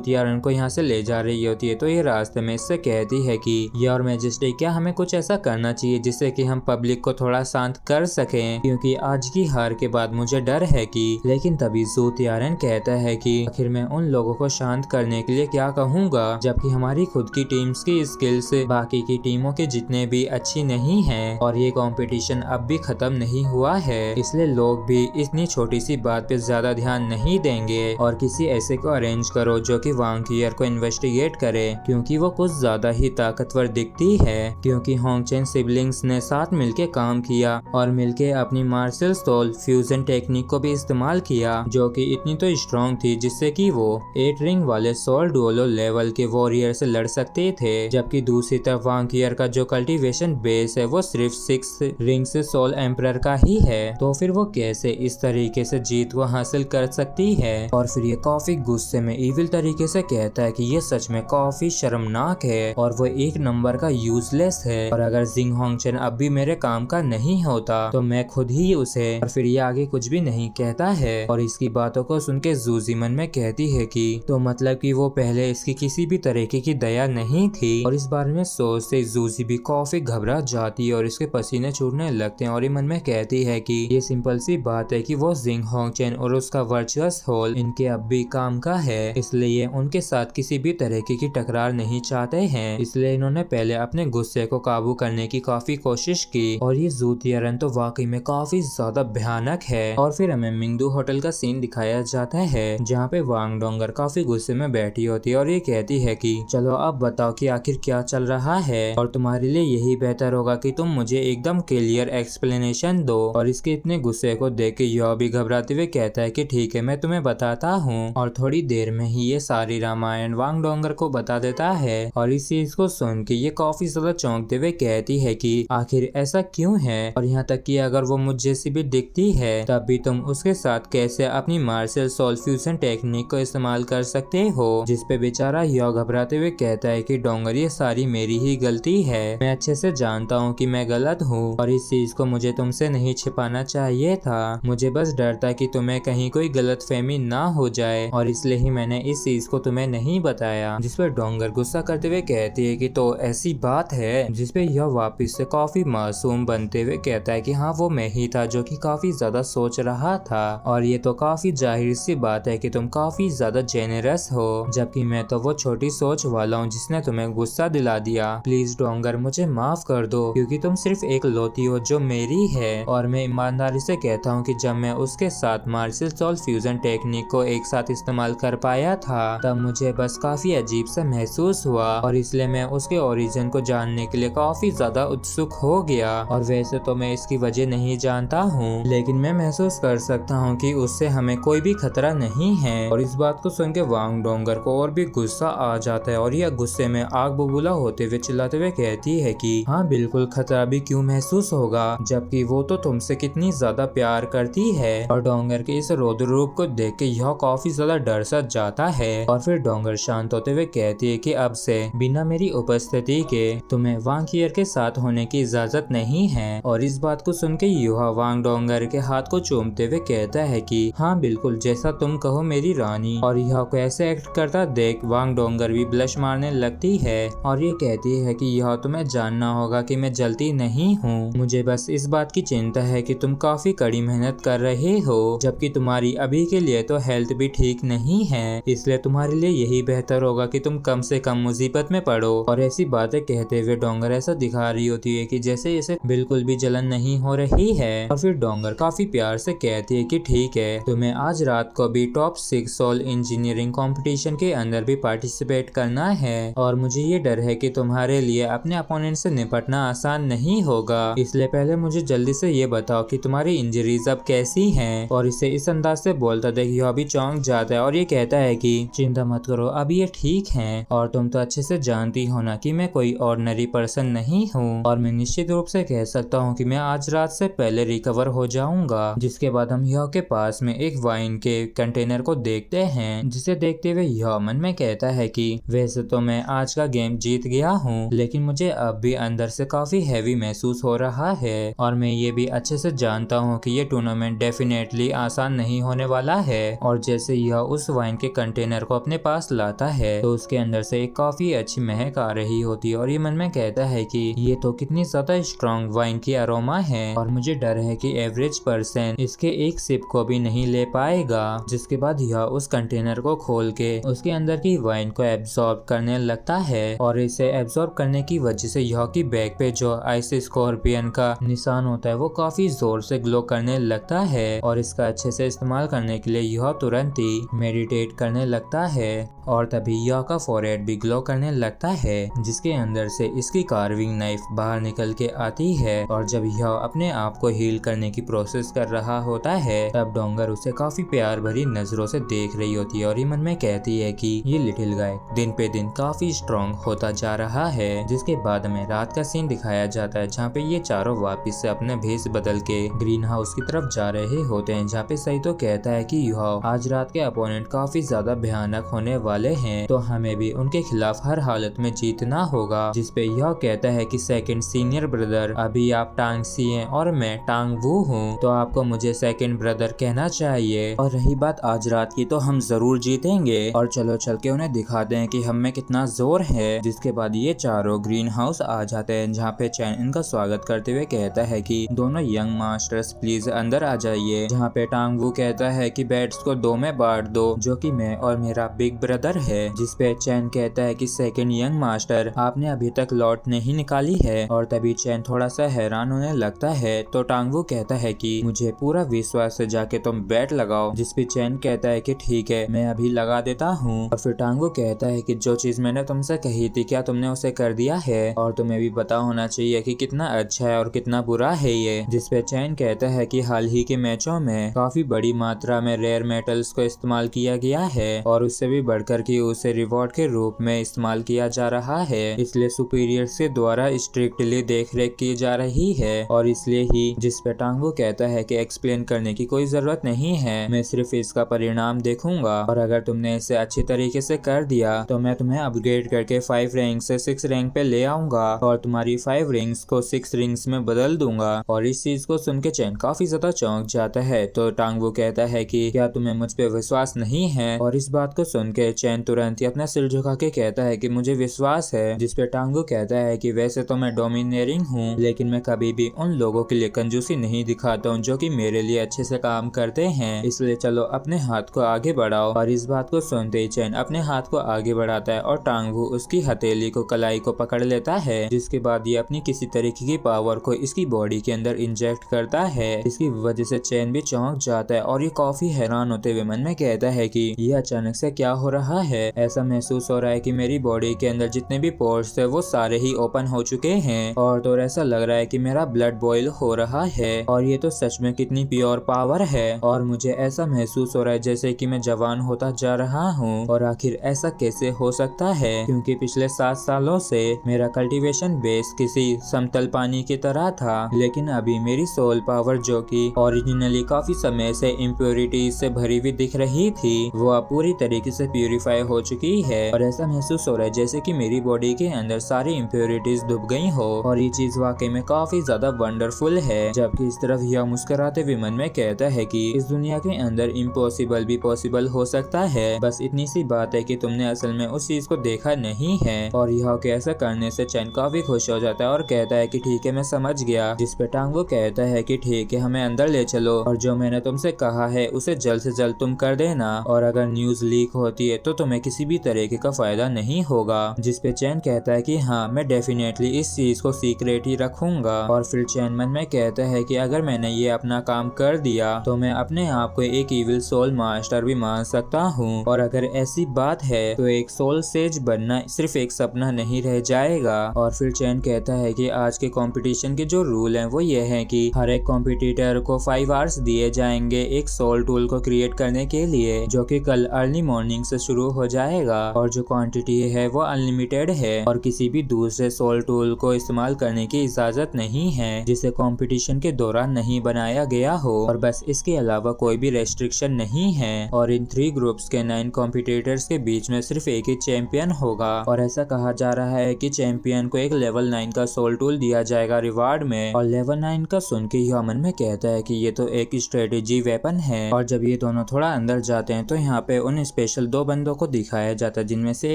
तियारेन को यहाँ से ले जा रही होती है तो ये रास्ते में इससे कहती है कि योर मेजेस्टी, क्या हमें कुछ ऐसा करना चाहिए जिससे कि हम पब्लिक को थोड़ा शांत कर सकें, क्योंकि आज की हार के बाद मुझे डर है कि। लेकिन तभी जू तियारेन कहता है कि आखिर मैं उन लोगों को शांत करने के लिए क्या कहूँगा, जबकि हमारी खुद की टीम्स की स्किल्स बाकी की टीमों के जितने भी अच्छी नहीं है और ये कंपटीशन अब भी खत्म नहीं हुआ है। इसलिए लोग भी इतनी छोटी सी बात पे ज्यादा ध्यान नहीं देंगे और किसी ऐसे को अरेंज करो जो कि वांग कियर को इन्वेस्टिगेट करे, क्योंकि वो कुछ ज्यादा ही ताकतवर दिखती है। क्योंकि होंगचेन सिबलिंग्स ने साथ मिलके काम किया और मिलके अपनी मार्शल सोल फ्यूजन टेक्निक को भी इस्तेमाल किया जो कि इतनी तो स्ट्रॉन्ग थी जिससे कि वो 8 रिंग वाले सोल डुओलो लेवल के वॉरियर से लड़ सकते थे। जबकि दूसरी तरफ वांग कियर का जो कल्टीवेशन बेस है वो सिर्फ 6 रिंग से सोल एम्परर का ही है। तो फिर वो कैसे इस तरीके से जीत को हासिल कर सकती है। और फिर ये काफी गुस्से में इविल तरीके से कहता है कि ये सच में काफी शर्मनाक है और वो एक नंबर का यूजलेस है। और अगर जिंग होंगचेन अब भी मेरे काम का नहीं होता तो मैं खुद ही उसे। और फिर ये आगे कुछ भी नहीं कहता है। और इसकी बातों को सुन के जूजी मन में कहती है कि तो मतलब कि वो पहले इसकी किसी भी तरीके की दया नहीं थी। और इस बारे में सोचते जूजी भी काफी घबरा जाती है और इसके पसीने छूटने लगते हैं। और ये मन में कहती है कि ये सिंपल सी बात है कि वो जिंग होंगचेन और उसका वर्चुअस हॉल इनके अब भी काम का है, इसलिए उनके साथ किसी भी तरीके की टकरार नहीं चाहते हैं। इसलिए इन्होंने पहले अपने गुस्से को काबू करने की काफी कोशिश की। और ये जू तियारेन तो वाकई में काफी ज्यादा भयानक है। और फिर हमें मिंगडू होटल का सीन दिखाया जाता है जहाँ पे वांग डोंगर काफी गुस्से में बैठी होती है और ये कहती है कि चलो अब बताओ कि आखिर क्या चल रहा है और तुम्हारे लिए यही बेहतर होगा कि तुम मुझे एकदम क्लियर एक्सप्लेनेशन दो। और इसके इतने गुस्से को देख के यह भी घबराते हुए कहता है कि ठीक है, मैं तुम्हें बताता हूँ। और थोड़ी देर में ही ये सारी रामायण वांग डोंगर को बता देता है। और इस चीज को सुन के ये काफी ज्यादा चौंकते हुए कहती है कि आखिर ऐसा क्यों है, और यहाँ तक कि अगर वो मुझ जैसी भी दिखती है तब भी तुम उसके साथ कैसे अपनी मार्शल सोल फ्यूजन टेक्निक को इस्तेमाल कर सकते हो। जिसपे बेचारा यह घबराते हुए कहता है कि डोंगर, ये सारी मेरी ही गलती है। मैं अच्छे से जानता हूँ कि मैं गलत हूँ और इस चीज को मुझे तुमसे नहीं छिपाना चाहिए था। मुझे बस डर था कि तुम्हें कहीं कोई गलतफहमी ना हो जाए और इसलिए ही मैंने इस चीज को तुम्हें नहीं बताया। जिस पर डोंगर गुस्सा करते हुए कहती है कि तो ऐसी बात है। जिसपे यह वापस से काफी मासूम बनते हुए कहता है कि हाँ, वो मैं ही था जो कि काफी ज्यादा सोच रहा था और ये तो काफी जाहिर सी बात है कि तुम काफी ज्यादा जेनरस हो, जबकि मैं तो वो छोटी सोच वाला हूँ जिसने तुम्हें गुस्सा दिला दिया। प्लीज डोंगर, मुझे माफ कर दो क्योंकि तुम सिर्फ एक लौती हो जो मेरी है। और मैं ईमानदारी से कहता हूँ कि जब मैं उसके साथ मार्शल सोल फ्यूजन टेक्निक को एक साथ इस्तेमाल कर पाया था तब मुझे बस काफी अजीब सा महसूस हुआ और इसलिए मैं उसके ओरिजिन को जानने के लिए काफी ज्यादा उत्सुक हो गया। और वैसे तो मैं इसकी वजह नहीं जानता हूँ, लेकिन मैं महसूस कर सकता हूँ कि उससे हमें कोई भी खतरा नहीं है। और इस बात को सुन के वांग डोंगर को और भी गुस्सा आ जाता है और यह गुस्से में आग बबूला होते हुए चिल्लाते हुए कहती है कि हाँ बिल्कुल, खतरा भी क्यों महसूस होगा जबकि वो तो तुमसे कितनी ज्यादा प्यार करती है। और डोंगर के इस रौद्र रूप को देख के यह काफी ज्यादा डर सा जाता है। और फिर डोंगर शांत होते हुए कहती है कि अब से बिना मेरी उपस्थिति के तुम्हें वांग कियर के साथ होने की इजाजत नहीं है। और इस बात को सुन के युहा वांग डोंगर के हाथ को चूमते हुए कहता है कि हाँ बिल्कुल, जैसा तुम कहो मेरी रानी। और यह को ऐसे एक्ट करता देख वांग डोंगर भी ब्लश मारने लगती है और ये कहती है कि यह तुम्हें जानना होगा कि मैं जलती नहीं हूँ, मुझे बस इस बात की चिंता है कि तुम काफी कड़ी मेहनत कर रहे हो जबकि तुम्हारी अभी के लिए तो हेल्थ भी ठीक नहीं है, इसलिए तुम्हारे लिए यही बेहतर होगा कि तुम कम से कम मुसीबत में पड़ो। और ऐसी बातें कहते हुए डोंगर ऐसा दिखा रही होती है कि जैसे इसे बिल्कुल भी जलन नहीं हो रही है। और फिर डोंगर काफी प्यार से कहती है कि ठीक है, तुम्हें आज रात को भी टॉप 6 सोल इंजीनियरिंग कंपटीशन के अंदर भी पार्टिसिपेट करना है। और मुझे ये डर है कि तुम्हारे लिए अपने अपोनेंट से निपटना आसान नहीं होगा, इसलिए पहले मुझे जल्दी से ये बताओ कि तुम्हारी इंजरीज अब कैसी हैं। और इसे इस अंदाज से बोलता देख यह अभी चौंक जाता है और ये कहता है कि चिंता मत करो, अभी ये ठीक हैं। और तुम तो अच्छे से जानती हो ना कि मैं कोई ऑर्डिनरी पर्सन नहीं हूँ, और मैं निश्चित रूप से कह सकता हूँ कि मैं आज रात से पहले रिकवर हो जाऊंगा। जिसके बाद हम यह के पास में एक वाइन के कंटेनर को देखते हैं, जिसे देखते हुए यह मन में कहता है कि वैसे तो मैं आज का गेम जीत गया हूँ, लेकिन मुझे अब भी अंदर से काफी हैवी महसूस हो रहा है। और मैं ये भी अच्छे से जानता हूँ कि ये टूर्नामेंट डेफिनेटली आसान नहीं होने वाला है। और जैसे यह उस वाइन के कंटेनर को अपने पास लाता है तो उसके अंदर से एक काफी अच्छी महक आ रही होती है। और ये मन में कहता है कि ये तो कितनी ज्यादा स्ट्रॉन्ग वाइन की अरोमा है, और मुझे डर है कि एवरेज पर्सन इसके एक सिप को भी नहीं ले पाएगा। जिसके बाद यह उस कंटेनर को खोल के उसके अंदर की वाइन को एब्जॉर्ब करने लगता है। और इसे एब्जॉर्ब करने की वजह से यह की बैक पे जो आइस स्कॉर्पियन का निशान होता है वो काफी जोर से ग्लो करने लगता है। और इसका अच्छे से इस्तेमाल करने के लिए यह तुरंत ही मेडिटेट करने लगता है। और तभी यह का फोरहेड भी ग्लो करने लगता है, जिसके अंदर से इसकी कार्विंग नाइफ बाहर निकल के आती है। और जब यह अपने आप को हील करने की प्रोसेस कर रहा होता है तब डोंगर उसे काफी प्यार भरी नजरों से देख रही होती है। और ये मन में कहती है कि ये लिटिल गाय दिन पे दिन काफी स्ट्रॉन्ग होता जा रहा है। जिसके बाद में रात का सीन दिखाया जाता है, जहाँ पे ये चारों वापिस से अपने भेष बदल के ग्रीन हाउस की तरफ जा रहे होते हैं, जहाँ पे सईतो कहता है कि यह आज रात के अपोनेंट काफी ज्यादा भयानक होने वाले हैं, तो हमें भी उनके खिलाफ हर हालत में जीतना होगा। जिसपे यह कहता है कि सेकंड सीनियर ब्रदर, अभी आप टांग सी हैं और मैं टांग वू हूँ, तो आपको मुझे सेकंड ब्रदर कहना चाहिए। और रही बात आज रात की, तो हम जरूर जीतेंगे, और चलो चल के उन्हें दिखाते हैं कि हम में कितना जोर है। जिसके बाद ये चारों ग्रीन हाउस आ जाते हैं, जहाँ पे चैन इनका स्वागत करते हुए कहता है कि दोनों यंग मास्टर्स प्लीज अंदर आ जाइए। जहाँ पे टांग वू कहता है कि बैट्स को 2 में बांट दो, जो कि मैं और मेरा बिग ब्रदर है। जिसपे चैन कहता है कि सेकंड यंग मास्टर, आपने अभी तक लॉट नहीं निकाली है। और तभी चैन थोड़ा सा हैरान होने लगता है, तो टांग वू कहता है कि मुझे पूरा विश्वास है, जाके तुम बैट लगाओ। जिसपे चैन कहता है कि ठीक है, मैं अभी लगा देता हूँ। और फिर टांग वू कहता है कि जो चीज मैंने तुमसे कही थी, क्या तुमने उसे कर दिया है? और तुम्हें भी पता होना चाहिए कि कितना अच्छा है और कितना बुरा है ये। जिसपे चैन कहता है कि हाल ही के मैचों में काफी बड़ी मात्रा में रेयर मेटल्स को इस्तेमाल किया गया है, और उससे भी बढ़कर कि उसे रिवॉर्ड के रूप में इस्तेमाल किया जा रहा है। इसलिए सुपीरियर्स के द्वारा स्ट्रिक्टली देख रेख की जा रही है, और इसलिए ही। जिसपे टांगू कहता है कि एक्सप्लेन करने की कोई जरूरत नहीं है, मैं सिर्फ इसका परिणाम देखूंगा, और अगर तुमने इसे अच्छी तरीके से कर दिया तो मैं तुम्हें अपग्रेड करके 5 रैंक से 6 रैंक पे ले आऊंगा, और तुम्हारी 5 रिंग्स को 6 रिंग्स में बदल दूंगा। और इस चीज को सुन के चैन काफी ज्यादा चौंक जाता है, तो टांगू कहता है कि क्या तुम्हें मुझ पे विश्वास नहीं है? और इस बात को सुन के चैन तुरंत ही अपना सिर झुका के कहता है कि मुझे विश्वास है। जिसपे टांगू कहता है कि वैसे तो मैं डोमिनेरिंग हूँ, लेकिन मैं कभी भी उन लोगों के लिए कंजूसी नहीं दिखाता हूँ जो कि मेरे लिए अच्छे से काम करते हैं, इसलिए चलो अपने हाथ को आगे बढ़ाओ। और इस बात को सुनते ही चैन अपने हाथ को आगे बढ़ाता है, और टांगू उसकी हथेली को कलाई को पकड़ लेता है। जिसके बाद ये अपनी किसी तरीके की पावर को इसकी बॉडी के अंदर इंजेक्ट करता है। इसकी वजह से चैन भी चौंक जाता है, और ये काफी हैरान होते हुए मन में कहता है कि ये अचानक से क्या हो रहा है। ऐसा महसूस हो रहा है कि मेरी बॉडी के अंदर जितने भी पोर्स थे वो सारे ही ओपन हो चुके हैं, और तो ऐसा लग रहा है कि मेरा ब्लड बॉयल हो रहा है। और ये तो सच में कितनी प्योर पावर है, और मुझे ऐसा महसूस हो रहा है जैसे कि मैं जवान होता जा रहा हूँ। और आखिर ऐसा कैसे हो सकता है, क्योंकि पिछले 7 सालों से मेरा कल्टीवेशन बेस किसी समतल पानी की तरह था, लेकिन अभी मेरी सोल पावर, जो कि ओरिजिनली काफी समय से इम्प्योरिटी से भरी हुई दिख रही थी, वो अब पूरी तरीके से प्यूरिफाई हो चुकी है। और ऐसा महसूस हो रहा है जैसे कि मेरी बॉडी के अंदर सारी इम्प्योरिटीज डूब गई हो, और ये चीज वाकई में काफी ज्यादा वंडरफुल है। जबकि इस तरफ यह मुस्कुराते हुए मन में कहता है कि इस दुनिया के अंदर इम्पॉसिबल भी पॉसिबल हो सकता है, बस इतनी सी बात है कि तुमने असल में उस चीज को देखा नहीं है। और यह के ऐसा करने से चैन काफी खुश हो जाता है और कहता है कि ठीक है, मैं समझ गया। जिसपे टांगो कहता है कि ठीक है, हमें अंदर ले चलो, और जो मैंने तुमसे कहा है उसे जल्द से जल्द तुम कर देना, और अगर न्यूज लीक होती है तो तो तुम्हें किसी भी तरीके का फायदा नहीं होगा। जिसपे चैन कहता है कि हाँ मैं डेफिनेटली इस चीज को सीक्रेट ही रखूंगा। और फिर चैन मन में कहता है कि अगर मैंने ये अपना काम कर दिया तो मैं अपने आप को एक इविल सोल मास्टर भी मान सकता हूँ। और अगर ऐसी बात है तो एक सोल सेज बनना सिर्फ एक सपना नहीं रह जाएगा। और फिर चैन कहता है कि आज के कंपटीशन के जो रूल हैं वो ये हैं कि हर एक कॉम्पिटिटर को 5 आवर्स दिए जाएंगे एक सोल टूल को क्रिएट करने के लिए, जो कि कल अर्ली मॉर्निंग से शुरू हो जाएगा। और जो क्वांटिटी है वो अनलिमिटेड है और किसी भी दूसरे सोल टूल को इस्तेमाल करने की इजाजत नहीं है जिसे कंपटीशन के दौरान नहीं बनाया गया हो। और बस इसके अलावा कोई भी रेस्ट्रिक्शन नहीं है। और इन 3 ग्रुप्स के 9 कॉम्पिटिटर्स के बीच में सिर्फ एक ही चैंपियन होगा। और ऐसा कहा जा रहा है कि चैंपियन को एक लेवल 9 का सोल टूल दिया जाएगा रिवार्ड में। और लेवल 9 का सुन के यह मन में कहता है कि ये तो एक स्ट्रेटेजी वेपन है। और जब ये दोनों थोड़ा अंदर जाते हैं तो यहाँ पे उन स्पेशल 2 बंदों को दिखाया जाता है, जिनमें से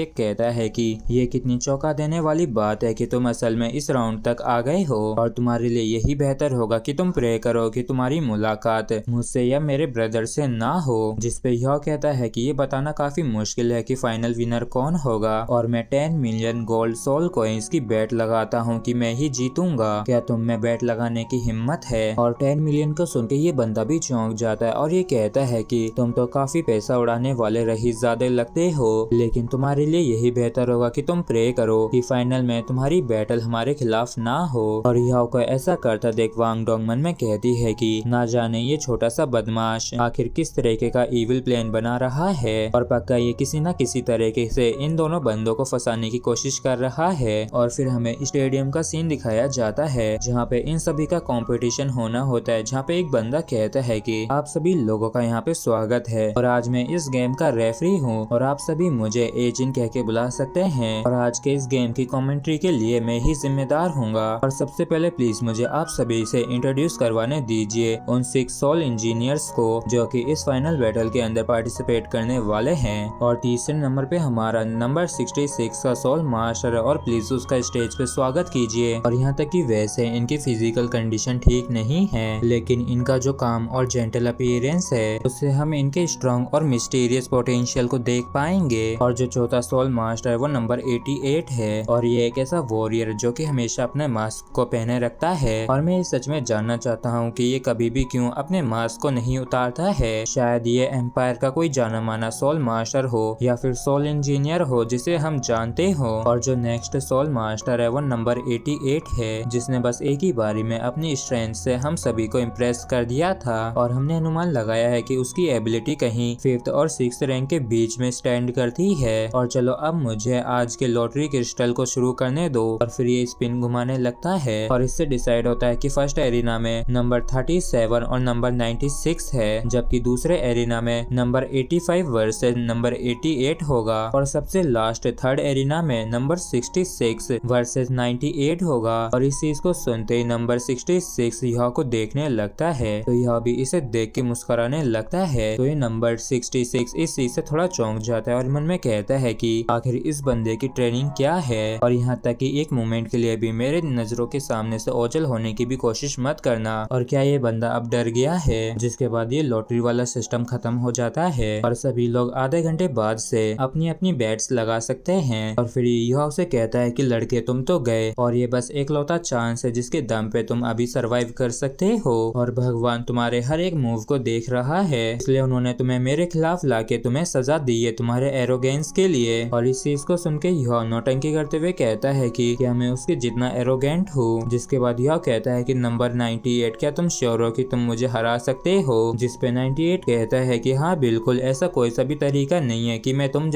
एक कहता है कि ये कितनी चौंका देने वाली बात है कि तुम असल में इस राउंड तक आ गए हो और तुम्हारे लिए यही बेहतर होगा कि तुम प्रे करो कि तुम्हारी मुलाकात मुझसे या मेरे ब्रदर से ना हो। जिसपे यह कहता है कि ये बताना काफी मुश्किल है कि फाइनल विनर कौन होगा और मैं 10 मिलियन गोल्ड सोल कॉइंस की बेट लगाता हूँ कि मैं ही जीतूंगा। क्या तुम में बेट लगाने की हिम्मत है? और 10 मिलियन को सुन के ये बंदा भी चौंक जाता है और ये कहता है कि तुम तो काफी पैसा उड़ाने वाले रहीज़ादे लगते हो, लेकिन तुम्हारे लिए यही बेहतर होगा कि तुम प्रे करो कि फाइनल में तुम्हारी बैटल हमारे खिलाफ ना हो। और याओ को ऐसा करता देख वांग डोंग मन में कहती है कि ना जाने ये छोटा सा बदमाश आखिर किस तरीके का इविल प्लान बना रहा है और पक्का ये किसी न किसी तरीके से इन दोनों बंदों को फंसाने की कोशिश कर रहा है। और फिर हमें स्टेडियम का सीन दिखाया जाता है जहाँ पे इन सभी का कंपटीशन होना होता है, जहाँ पे एक बंदा कहता है कि आप सभी लोगों का यहाँ पे स्वागत है और आज मैं इस गेम का रेफरी हूँ और आप सभी मुझे एजेंट कह के बुला सकते हैं और आज के इस गेम की कमेंट्री के लिए मैं ही जिम्मेदार हूँगा। और सबसे पहले प्लीज मुझे आप सभी से इंट्रोड्यूस करवाने दीजिए उन 6 सोल इंजीनियर्स को जो कि इस फाइनल बैटल के अंदर पार्टिसिपेट करने वाले हैं। और तीसरे नंबर पे हमारा नंबर 66 का सोल मास्टर है और प्लीज उसका स्टेज पे स्वागत कीजिए। और यहाँ तक कि वैसे इनकी फिजिकल कंडीशन ठीक नहीं है, लेकिन इनका जो काम और जेंटल अपीयरेंस है उससे हम इनके स्ट्रॉन्ग और मिस्टीरियस पोटेंशियल को देख पाएंगे। और जो चौथा सोल मास्टर है वो नंबर 88 है और ये एक ऐसा वॉरियर जो कि हमेशा अपने मास्क को पहने रखता है। और मैं सच में जानना चाहता हूँ कि ये कभी भी क्यों अपने मास्क को नहीं उतारता है। शायद ये एम्पायर का कोई जाना माना सोल मास्टर हो या फिर सोल इंजीनियर हो जिसे हम जानते हो। और जो नेक्स्ट सोल मास्टर है वो नंबर 88 है जिसने बस एक ही बारी में अपनी स्ट्रेंथ से हम सभी को इम्प्रेस कर दिया था और हमने अनुमान लगाया है कि उसकी एबिलिटी कहीं 5th और 6th रैंक के बीच में स्टैंड करती है। और चलो अब मुझे आज के लॉटरी क्रिस्टल को शुरू करने दो। और फिर ये स्पिन घुमाने लगता है और इससे डिसाइड होता है कि फर्स्ट एरिना में नंबर 37 और नंबर 96 है, जबकि दूसरे एरिना में नंबर 85 वर्सेस नंबर 88 होगा और सबसे लास्ट थर्ड एरिना में नंबर 66 वर्सेस 98 होगा। और इस चीज को सुनते ही नंबर 66 यह को देखने लगता है तो यह भी इसे देख के मुस्कुराने लगता है। तो ये नंबर 66 इस चीज से थोड़ा चौंक जाता है और मन में कहता है कि आखिर इस बंदे की ट्रेनिंग क्या है। और यहाँ तक कि एक मोमेंट के लिए भी मेरे नजरों के सामने से ओझल होने की भी कोशिश मत करना। और क्या ये बंदा अब डर गया है? जिसके बाद ये लॉटरी वाला सिस्टम खत्म हो जाता है और सभी लोग आधे घंटे बाद से अपनी अपनी बैट्स लगा सकते हैं। और फिर यह उसे कहता है कि लड़के तुम तो गए और ये बस एकलौता चांस है जिसके दम पे तुम अभी सरवाइव कर सकते हो और भगवान तुम्हारे हर एक मूव को देख रहा है, इसलिए उन्होंने तुम्हें मेरे खिलाफ लाके तुम्हें सजा दी है तुम्हारे एरोगेंस के लिए। और इस चीज को सुन के यह नौटंकी करते हुए कहता है कि क्या मैं उसके जितना एरोगेंट हूँ। जिसके बाद यह कहता है कि नंबर 98 क्या तुम श्योर हो कि तुम मुझे हरा सकते हो? जिसपे 98 कहता है कि हाँ बिल्कुल, ऐसा कोई सा भी तरीका नहीं है कि मैं तुम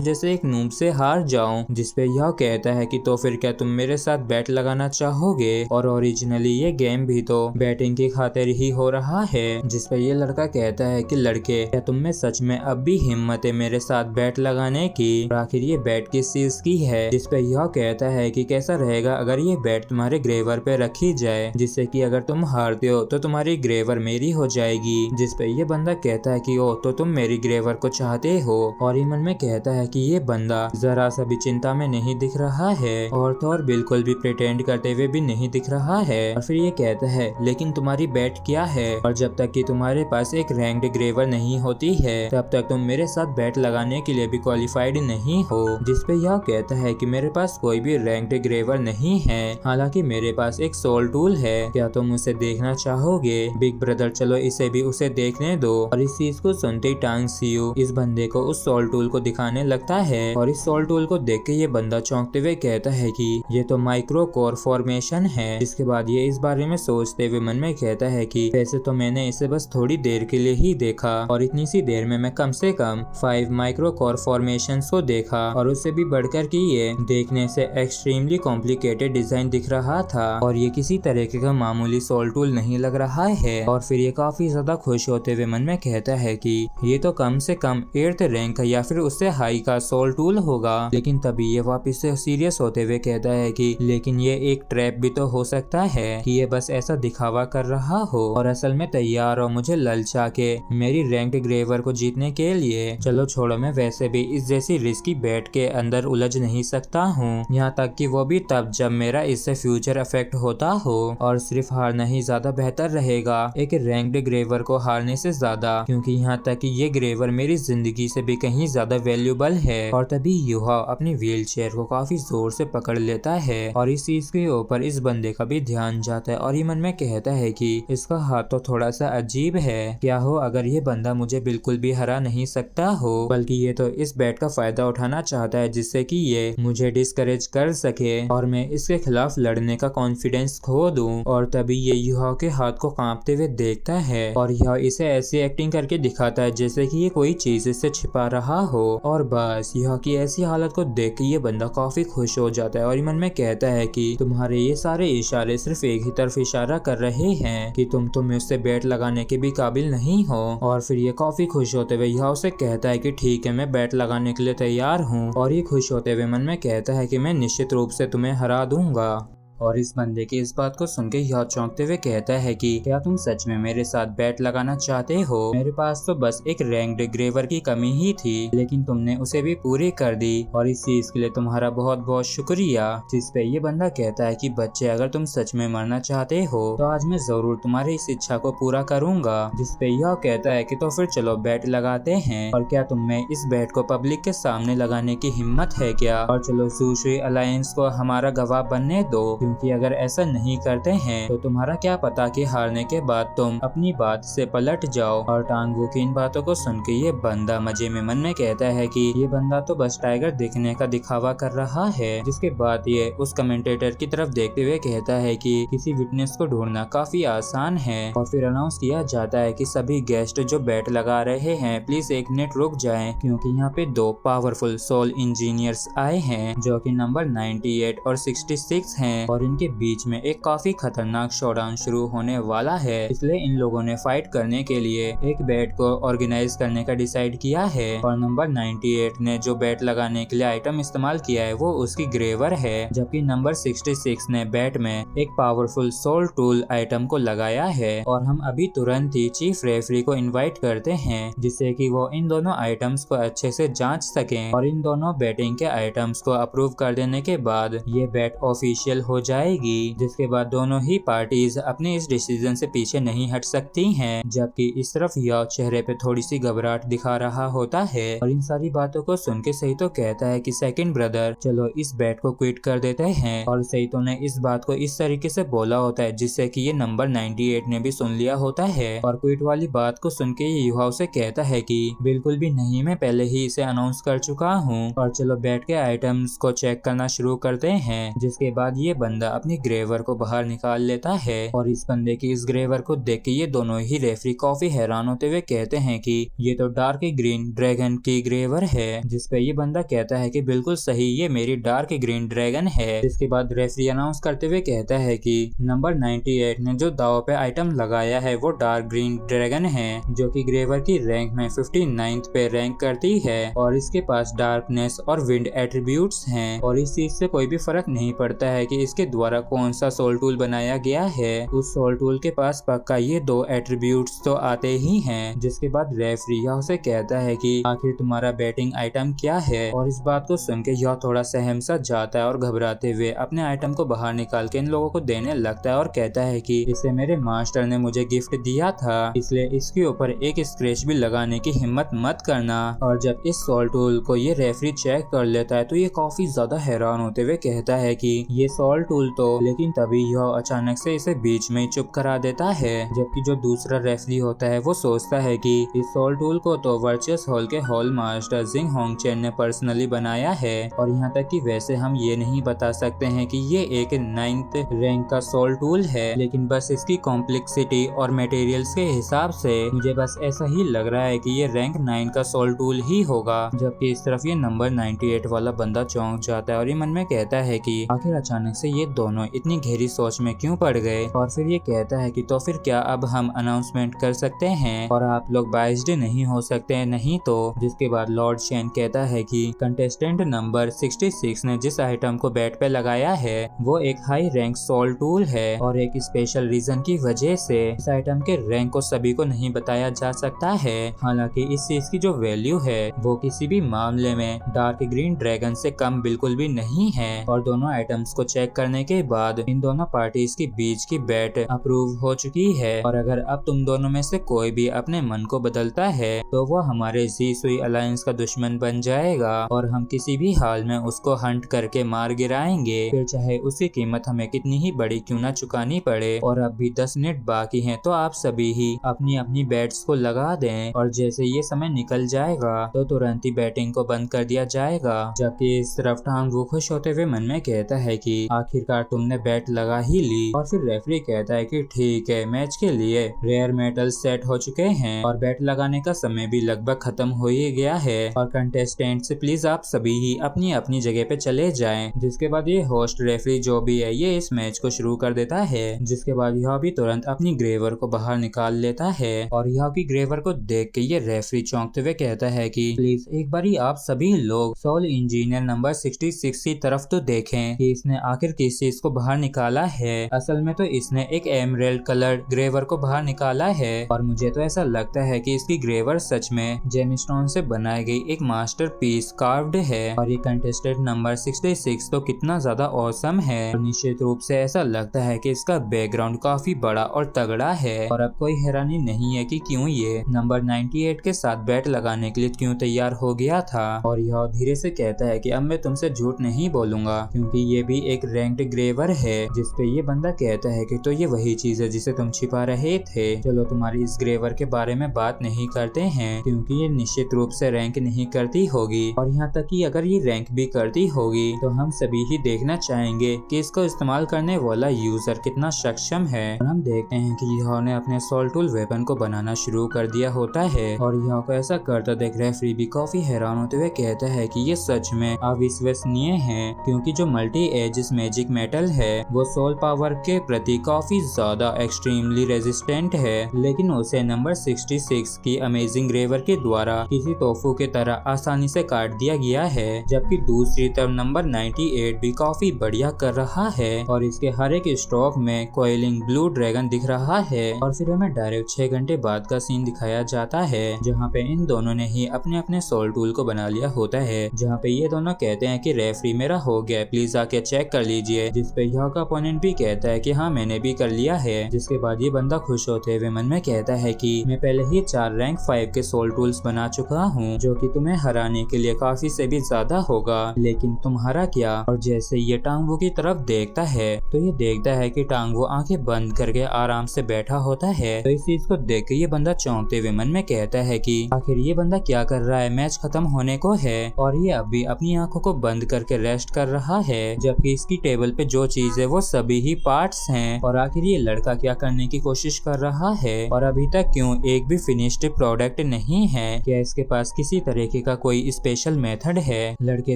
जैसे एक नूब से हार जाऊं। जिसपे यह कहता है कि तो फिर क्या तुम मेरे साथ बैट लगाना चाहोगे? और ओरिजिनली ये गेम भी तो बैटिंग की खातिर ही हो रहा है। जिसपे ये लड़का कहता है कि लड़के क्या तुम में सच में अब भी हिम्मत है मेरे साथ बैट लगाने की? और आखिर ये बैट किस चीज की है? जिसपे यह कहता है कि कैसा रहेगा अगर ये बैट तुम्हारे ग्रेवर पे रखी जाए, जिससे कि अगर तुम हारते हो तो तुम्हारी ग्रेवर मेरी हो जाएगी। जिसपे ये बंदा कहता है कि ओ तो तुम मेरी ग्रेवर को चाहते हो। और ये मन में कहता है हालांकि ये बंदा जरा सा भी चिंता में नहीं दिख रहा है और थॉर बिल्कुल भी प्रिटेंड करते हुए भी नहीं दिख रहा है। और फिर ये कहता है लेकिन तुम्हारी बेट क्या है, और जब तक कि तुम्हारे पास एक रैंक्ड ग्रेवर नहीं होती है तब तक तुम मेरे साथ बेट लगाने के लिए भी क्वालिफाइड नहीं हो। जिसपे यह कहता है कि मेरे पास कोई भी रैंक्ड ग्रेवर नहीं है, हालांकि मेरे पास एक सोल टूल है, क्या तुम उसे देखना चाहोगे? बिग ब्रदर चलो इसे भी उसे देखने दो। और इस चीज को सुनते ही टांग सीयू इस बंदे को उस सोल टूल को दिखाने लगता है और इस सोल टूल को देख के ये बंदा चौंकते हुए कहता है कि ये तो माइक्रो कोर फॉर्मेशन है। जिसके बाद ये इस बारे में सोचते हुए मन में कहता है कि वैसे तो मैंने इसे बस थोड़ी देर के लिए ही देखा और इतनी सी देर में मैं कम से कम 5 माइक्रो कोर फॉर्मेशन को देखा, और उससे भी बढ़कर कि ये देखने से एक्सट्रीमली कॉम्प्लिकेटेड डिजाइन दिख रहा था और ये किसी तरीके का मामूली सोल टूल नहीं लग रहा है। और फिर ये काफी ज्यादा खुश होते हुए मन में कहता है कि ये तो कम से कम 8th रैंक या फिर उससे हाई का सोल टूल होगा। लेकिन तभी ये वापस से सीरियस होते हुए कहता है कि लेकिन ये एक ट्रैप भी तो हो सकता है कि ये बस ऐसा दिखावा कर रहा हो और असल में तैयार हो मुझे ललचा के मेरी रैंक्ड ग्रेवर को जीतने के लिए। चलो छोड़ो, मैं वैसे भी इस जैसी रिस्की बेट के अंदर उलझ नहीं सकता हूँ, यहाँ तक कि वो भी तब जब मेरा इससे फ्यूचर इफेक्ट होता हो, और सिर्फ हारना ही ज्यादा बेहतर रहेगा एक रैंक्ड ग्रेवर को हारने से ज्यादा, क्योंकि यहाँ तक कि ये ग्रेवर मेरी जिंदगी से भी कहीं ज्यादा वैल्यूबल है। और तभी युहा अपनी व्हील चेयर को काफी जोर से पकड़ लेता है और इस चीज के ऊपर इस बंदे का भी ध्यान जाता है और ये मन में कहता है कि इसका हाथ तो थोड़ा सा अजीब है, क्या हो अगर ये बंदा मुझे बिल्कुल भी हरा नहीं सकता हो, बल्कि ये तो इस बैट का फायदा उठाना चाहता है जिससे कि ये मुझे डिस्करेज कर सके और मैं इसके खिलाफ लड़ने का कॉन्फिडेंस खो दूं। और तभी ये युहा के हाथ को कांपते हुए देखता है और यह इसे ऐसी एक्टिंग करके दिखाता है जैसे कि ये कोई चीज इससे छिपा रहा हो। और बस युहा की ऐसी हालत को देख के ये बंदा काफी खुश हो जाता है और मन में कहता है कि तुम्हारे ये सारे इशारे सिर्फ एक ही तरफ इशारा कर रहे हैं कि तुम तो मुझसे बैट लगाने के भी काबिल नहीं हो। और फिर ये काफी खुश होते हुए युहा उसे कहता है कि ठीक है, मैं बैट लगाने के लिए तैयार हूँ। और ये खुश होते हुए मन में कहता है कि मैं निश्चित रूप से तुम्हें हरा दूंगा। और इस बंदे की इस बात को सुन के यह चौंकते हुए कहता है कि क्या तुम सच में मेरे साथ बैट लगाना चाहते हो? मेरे पास तो बस एक रैंक्ड ग्रेवर की कमी ही थी, लेकिन तुमने उसे भी पूरी कर दी और इस चीज के लिए तुम्हारा बहुत बहुत शुक्रिया। जिस पे ये बंदा कहता है कि बच्चे, अगर तुम सच में मरना चाहते हो तो आज मैं जरूर तुम्हारी इस इच्छा को पूरा करूंगा। जिस पे यह कहता है कि तो फिर चलो बैट लगाते हैं, और क्या तुम में इस बैट को पब्लिक के सामने लगाने की हिम्मत है क्या? और चलो सुशी अलायंस को हमारा गवाह बनने दो, क्योंकि अगर ऐसा नहीं करते हैं तो तुम्हारा क्या पता कि हारने के बाद तुम अपनी बात से पलट जाओ। और टांगू की इन बातों को सुन के ये बंदा मजे में मन में कहता है कि ये बंदा तो बस टाइगर दिखने का दिखावा कर रहा है। जिसके बाद ये उस कमेंटेटर की तरफ देखते हुए कहता है कि किसी विटनेस को ढूंढना काफी आसान है। और फिर अनाउंस किया जाता है कि सभी गेस्ट जो बैट लगा रहे हैं प्लीज एक मिनट रुक जाएं, क्योंकि यहाँ पे 2 पावरफुल सोल इंजीनियर्स आए हैं जो कि नंबर 98 और 66 हैं, और इनके बीच में एक काफी खतरनाक शोडाउन शुरू होने वाला है। इसलिए इन लोगों ने फाइट करने के लिए एक बैट को ऑर्गेनाइज करने का डिसाइड किया है। और नंबर 98 ने जो बैट लगाने के लिए आइटम इस्तेमाल किया है वो उसकी ग्रेवर है, जबकि नंबर 66 ने बैट में एक पावरफुल सोल टूल आइटम को लगाया है। और हम अभी तुरंत ही चीफ रेफरी को इनवाइट करते हैं जिससे कि वो इन दोनों आइटम्स को अच्छे से जांच सकें, और इन दोनों बैटिंग के आइटम्स को अप्रूव कर देने के बाद ये बैट ऑफिशियल हो जाएगी। जिसके बाद दोनों ही पार्टीज अपने इस डिसीजन से पीछे नहीं हट सकती हैं, जबकि इस तरफ यह चेहरे पे थोड़ी सी घबराहट दिखा रहा होता है। और इन सारी बातों को सुन के सही तो कहता है कि सेकंड ब्रदर चलो इस बैट को क्विट कर देते हैं। और सही तो ने इस बात को इस तरीके से बोला होता है जिससे कि ये नंबर 98 ने भी सुन लिया होता है। और क्विट वाली बात को सुन के ये युहा उसे कहता है कि बिल्कुल भी नहीं, मैं पहले ही इसे अनाउंस कर चुका हूँ। और चलो बैट के आइटम्स को चेक करना शुरू करते हैं। जिसके बाद ये बंदा अपनी ग्रेवर को बाहर निकाल लेता है, और इस बंदे की इस ग्रेवर को देख के ये दोनों ही रेफरी काफी हैरान होते हुए कहते हैं कि ये तो डार्क ग्रीन ड्रैगन की ग्रेवर है। जिसपे ये बंदा कहता है कि बिल्कुल सही, ये मेरी डार्क ग्रीन ड्रैगन है। इसके बाद रेफरी अनाउंस करते हुए कहता है कि नंबर 98 ने जो दाव पे आइटम लगाया है वो डार्क ग्रीन ड्रैगन है, जो कि ग्रेवर की रैंक में 59th पे रैंक करती है, और इसके पास डार्कनेस और विंड एट्रीब्यूट्स हैं। और इस चीज से कोई भी फर्क नहीं पड़ता है कि इसके द्वारा कौन सा सोल टूल बनाया गया है, उस सोल टूल के पास पक्का ये दो एट्रीब्यूट्स तो आते ही हैं। जिसके बाद रेफरी यह उसे कहता है कि आखिर तुम्हारा बैटिंग आइटम क्या है, और इस बात को सुन के यह थोड़ा सहम सा जाता है और घबराते हुए अपने आइटम को बाहर निकाल के इन लोगों को देने लगता है और कहता है कि इसे मेरे मास्टर ने मुझे गिफ्ट दिया था, इसलिए इसके ऊपर एक स्क्रैच भी लगाने की हिम्मत मत करना। और जब इस सोल टूल को ये रेफरी चेक कर लेता है तो ये काफी ज्यादा हैरान होते हुए कहता है कि ये सोल टूल तो, लेकिन तभी यह अचानक से इसे बीच में ही चुप करा देता है। जबकि जो दूसरा रेफरी होता है वो सोचता है कि इस सोल टूल को तो वर्चुअस हॉल के हॉल मास्टर जिंग होंगचेन ने पर्सनली बनाया है, और यहाँ तक कि वैसे हम ये नहीं बता सकते हैं कि ये एक 9th रैंक का सोल टूल है, लेकिन बस इसकी कॉम्प्लेक्सिटी और मटेरियल्स के हिसाब से मुझे बस ऐसा ही लग रहा है कि ये रैंक 9 का सोल टूल ही होगा। जबकि इस तरफ ये नंबर 98 वाला बंदा चौंक जाता है और ये मन में कहता है कि आखिर अचानक से ये दोनों इतनी गहरी सोच में क्यों पड़ गए। और फिर ये कहता है कि तो फिर क्या अब हम अनाउंसमेंट कर सकते हैं और आप लोग बाइस्ड नहीं हो सकते हैं, नहीं तो। जिसके बाद लॉर्ड शेन कहता है कि कंटेस्टेंट नंबर 66 ने जिस आइटम को बैट पे लगाया है वो एक हाई रैंक सोल टूल है, और एक स्पेशल रीजन की वजह से इस आइटम के रैंक को सभी को नहीं बताया जा सकता है। हालांकि इस चीज की जो वैल्यू है वो किसी भी मामले में डार्क ग्रीन ड्रैगन से कम बिल्कुल भी नहीं है। और दोनों आइटम्स को चेक करने के बाद इन दोनों पार्टीज के बीच की बैट अप्रूव हो चुकी है, और अगर अब तुम दोनों में से कोई भी अपने मन को बदलता है तो वो हमारे जी सुई अलायंस का दुश्मन बन जाएगा, और हम किसी भी हाल में उसको हंट करके मार गिराएंगे, फिर चाहे उसकी कीमत हमें कितनी ही बड़ी क्यों ना चुकानी पड़े। और अब भी 10 मिनट बाकी हैं, तो आप सभी ही अपनी अपनी बैट्स को लगा दें, और जैसे ये समय निकल जाएगा तो तुरंत ही बैटिंग को बंद कर दिया जाएगा। जबकि इस तरफ टांग वो खुश होते हुए मन में कहता है कि आखिरकार तुमने बैट लगा ही ली। और फिर रेफरी कहता है कि ठीक है, मैच के लिए रेयर मेटल सेट हो चुके हैं और बैट लगाने का समय भी लगभग खत्म हो ही गया है, और कंटेस्टेंट से प्लीज आप सभी ही अपनी अपनी जगह पे चले जाएं। जिसके बाद ये होस्ट रेफरी जो भी है ये इस मैच को शुरू कर देता है। जिसके बाद यह भी तुरंत अपनी ग्रेवर को बाहर निकाल लेता है, और यह की ग्रेवर को देख के ये रेफरी चौंकते हुए कहता है कि प्लीज एक बारी आप सभी लोग सोल इंजीनियर नंबर 66 की तरफ तो देखें कि इसने आखिर किस चीज को बाहर निकाला है। असल में तो इसने एक एमरेल्ड कलर्ड ग्रेवर को बाहर निकाला है, और मुझे तो ऐसा लगता है कि इसकी ग्रेवर सच में जेमस्टोन से बनाई गई एक मास्टरपीस कार्व्ड है। और ये कंटेस्टेंट नंबर 66 तो कितना ज्यादा औसम है, और निश्चित रूप से ऐसा लगता है कि इसका बैकग्राउंड काफी बड़ा और तगड़ा है। और अब कोई हैरानी नहीं है कि क्यों ये नंबर 98 के साथ बैट लगाने के लिए क्यों तैयार हो गया था। और यह धीरे से कहता है कि अब मैं तुमसे झूठ नहीं बोलूंगा, क्योंकि ये भी एक रैंक्ड ग्रेवर है। जिसपे ये बंदा कहता है कि तो ये वही चीज है जिसे तुम छिपा रहे थे। चलो तुम्हारी इस ग्रेवर के बारे में बात नहीं करते हैं, क्योंकि ये निश्चित रूप से रैंक नहीं करती होगी, और यहाँ तक कि अगर ये रैंक भी करती होगी तो हम सभी ही देखना चाहेंगे कि इसको इस्तेमाल करने वाला यूजर कितना सक्षम है। और हम देखते हैं कि यह ने अपने सोल टूल वेपन को बनाना शुरू कर दिया होता है, और यह को ऐसा करता देख रेफरी भी काफी हैरान होते हुए कहता है कि ये सच में अविश्वसनीय है, क्योंकि जो मल्टी एजिस मैजिक मेटल है वो सोल पावर के प्रति काफी ज्यादा एक्सट्रीमली रेजिस्टेंट है, लेकिन उसे नंबर 66 की अमेजिंग ग्रेवर के द्वारा किसी तोहफे की तरह आसानी से काट दिया गया है। जबकि दूसरी तरफ नंबर 98 भी काफी बढ़िया कर रहा है, और इसके हर एक स्ट्रोक में कोयलिंग ब्लू ड्रैगन दिख रहा है। और फिर हमें डायरेक्ट 6 घंटे बाद का सीन दिखाया जाता है, जहाँ पे इन दोनों ने ही अपने अपने सोल टूल को बना लिया होता है, जहाँ पे ये दोनों कहते हैं कि रेफरी मेरा हो गया, प्लीज आके चेक कर लीजिए। जिसपे यह का अपोनेंट भी कहता है कि हाँ मैंने भी कर लिया है। जिसके बाद ये बंदा खुश होते हुए मन में कहता है कि मैं पहले ही 4 रैंक 5 के सोल टूल्स बना चुका हूँ, जो कि तुम्हें हराने के लिए काफी से भी ज्यादा होगा, लेकिन तुम्हारा क्या। और जैसे ये टांगवू की तरफ देखता है तो ये देखता है कि टांगवू आंखें बंद करके आराम से बैठा होता है। तो इस चीज को देख के ये बंदा चौंकते हुए मन में कहता है कि आखिर ये बंदा क्या कर रहा है, मैच खत्म होने को है और ये अभी अपनी आंखों को बंद करके रेस्ट कर रहा है, जबकि इसकी टेबल पे जो चीज है वो सभी ही पार्ट्स हैं। और आखिर ये लड़का क्या करने की कोशिश कर रहा है, और अभी तक क्यों एक भी फिनिश्ड प्रोडक्ट नहीं है, क्या इसके पास किसी तरीके का कोई स्पेशल मेथड है। लड़के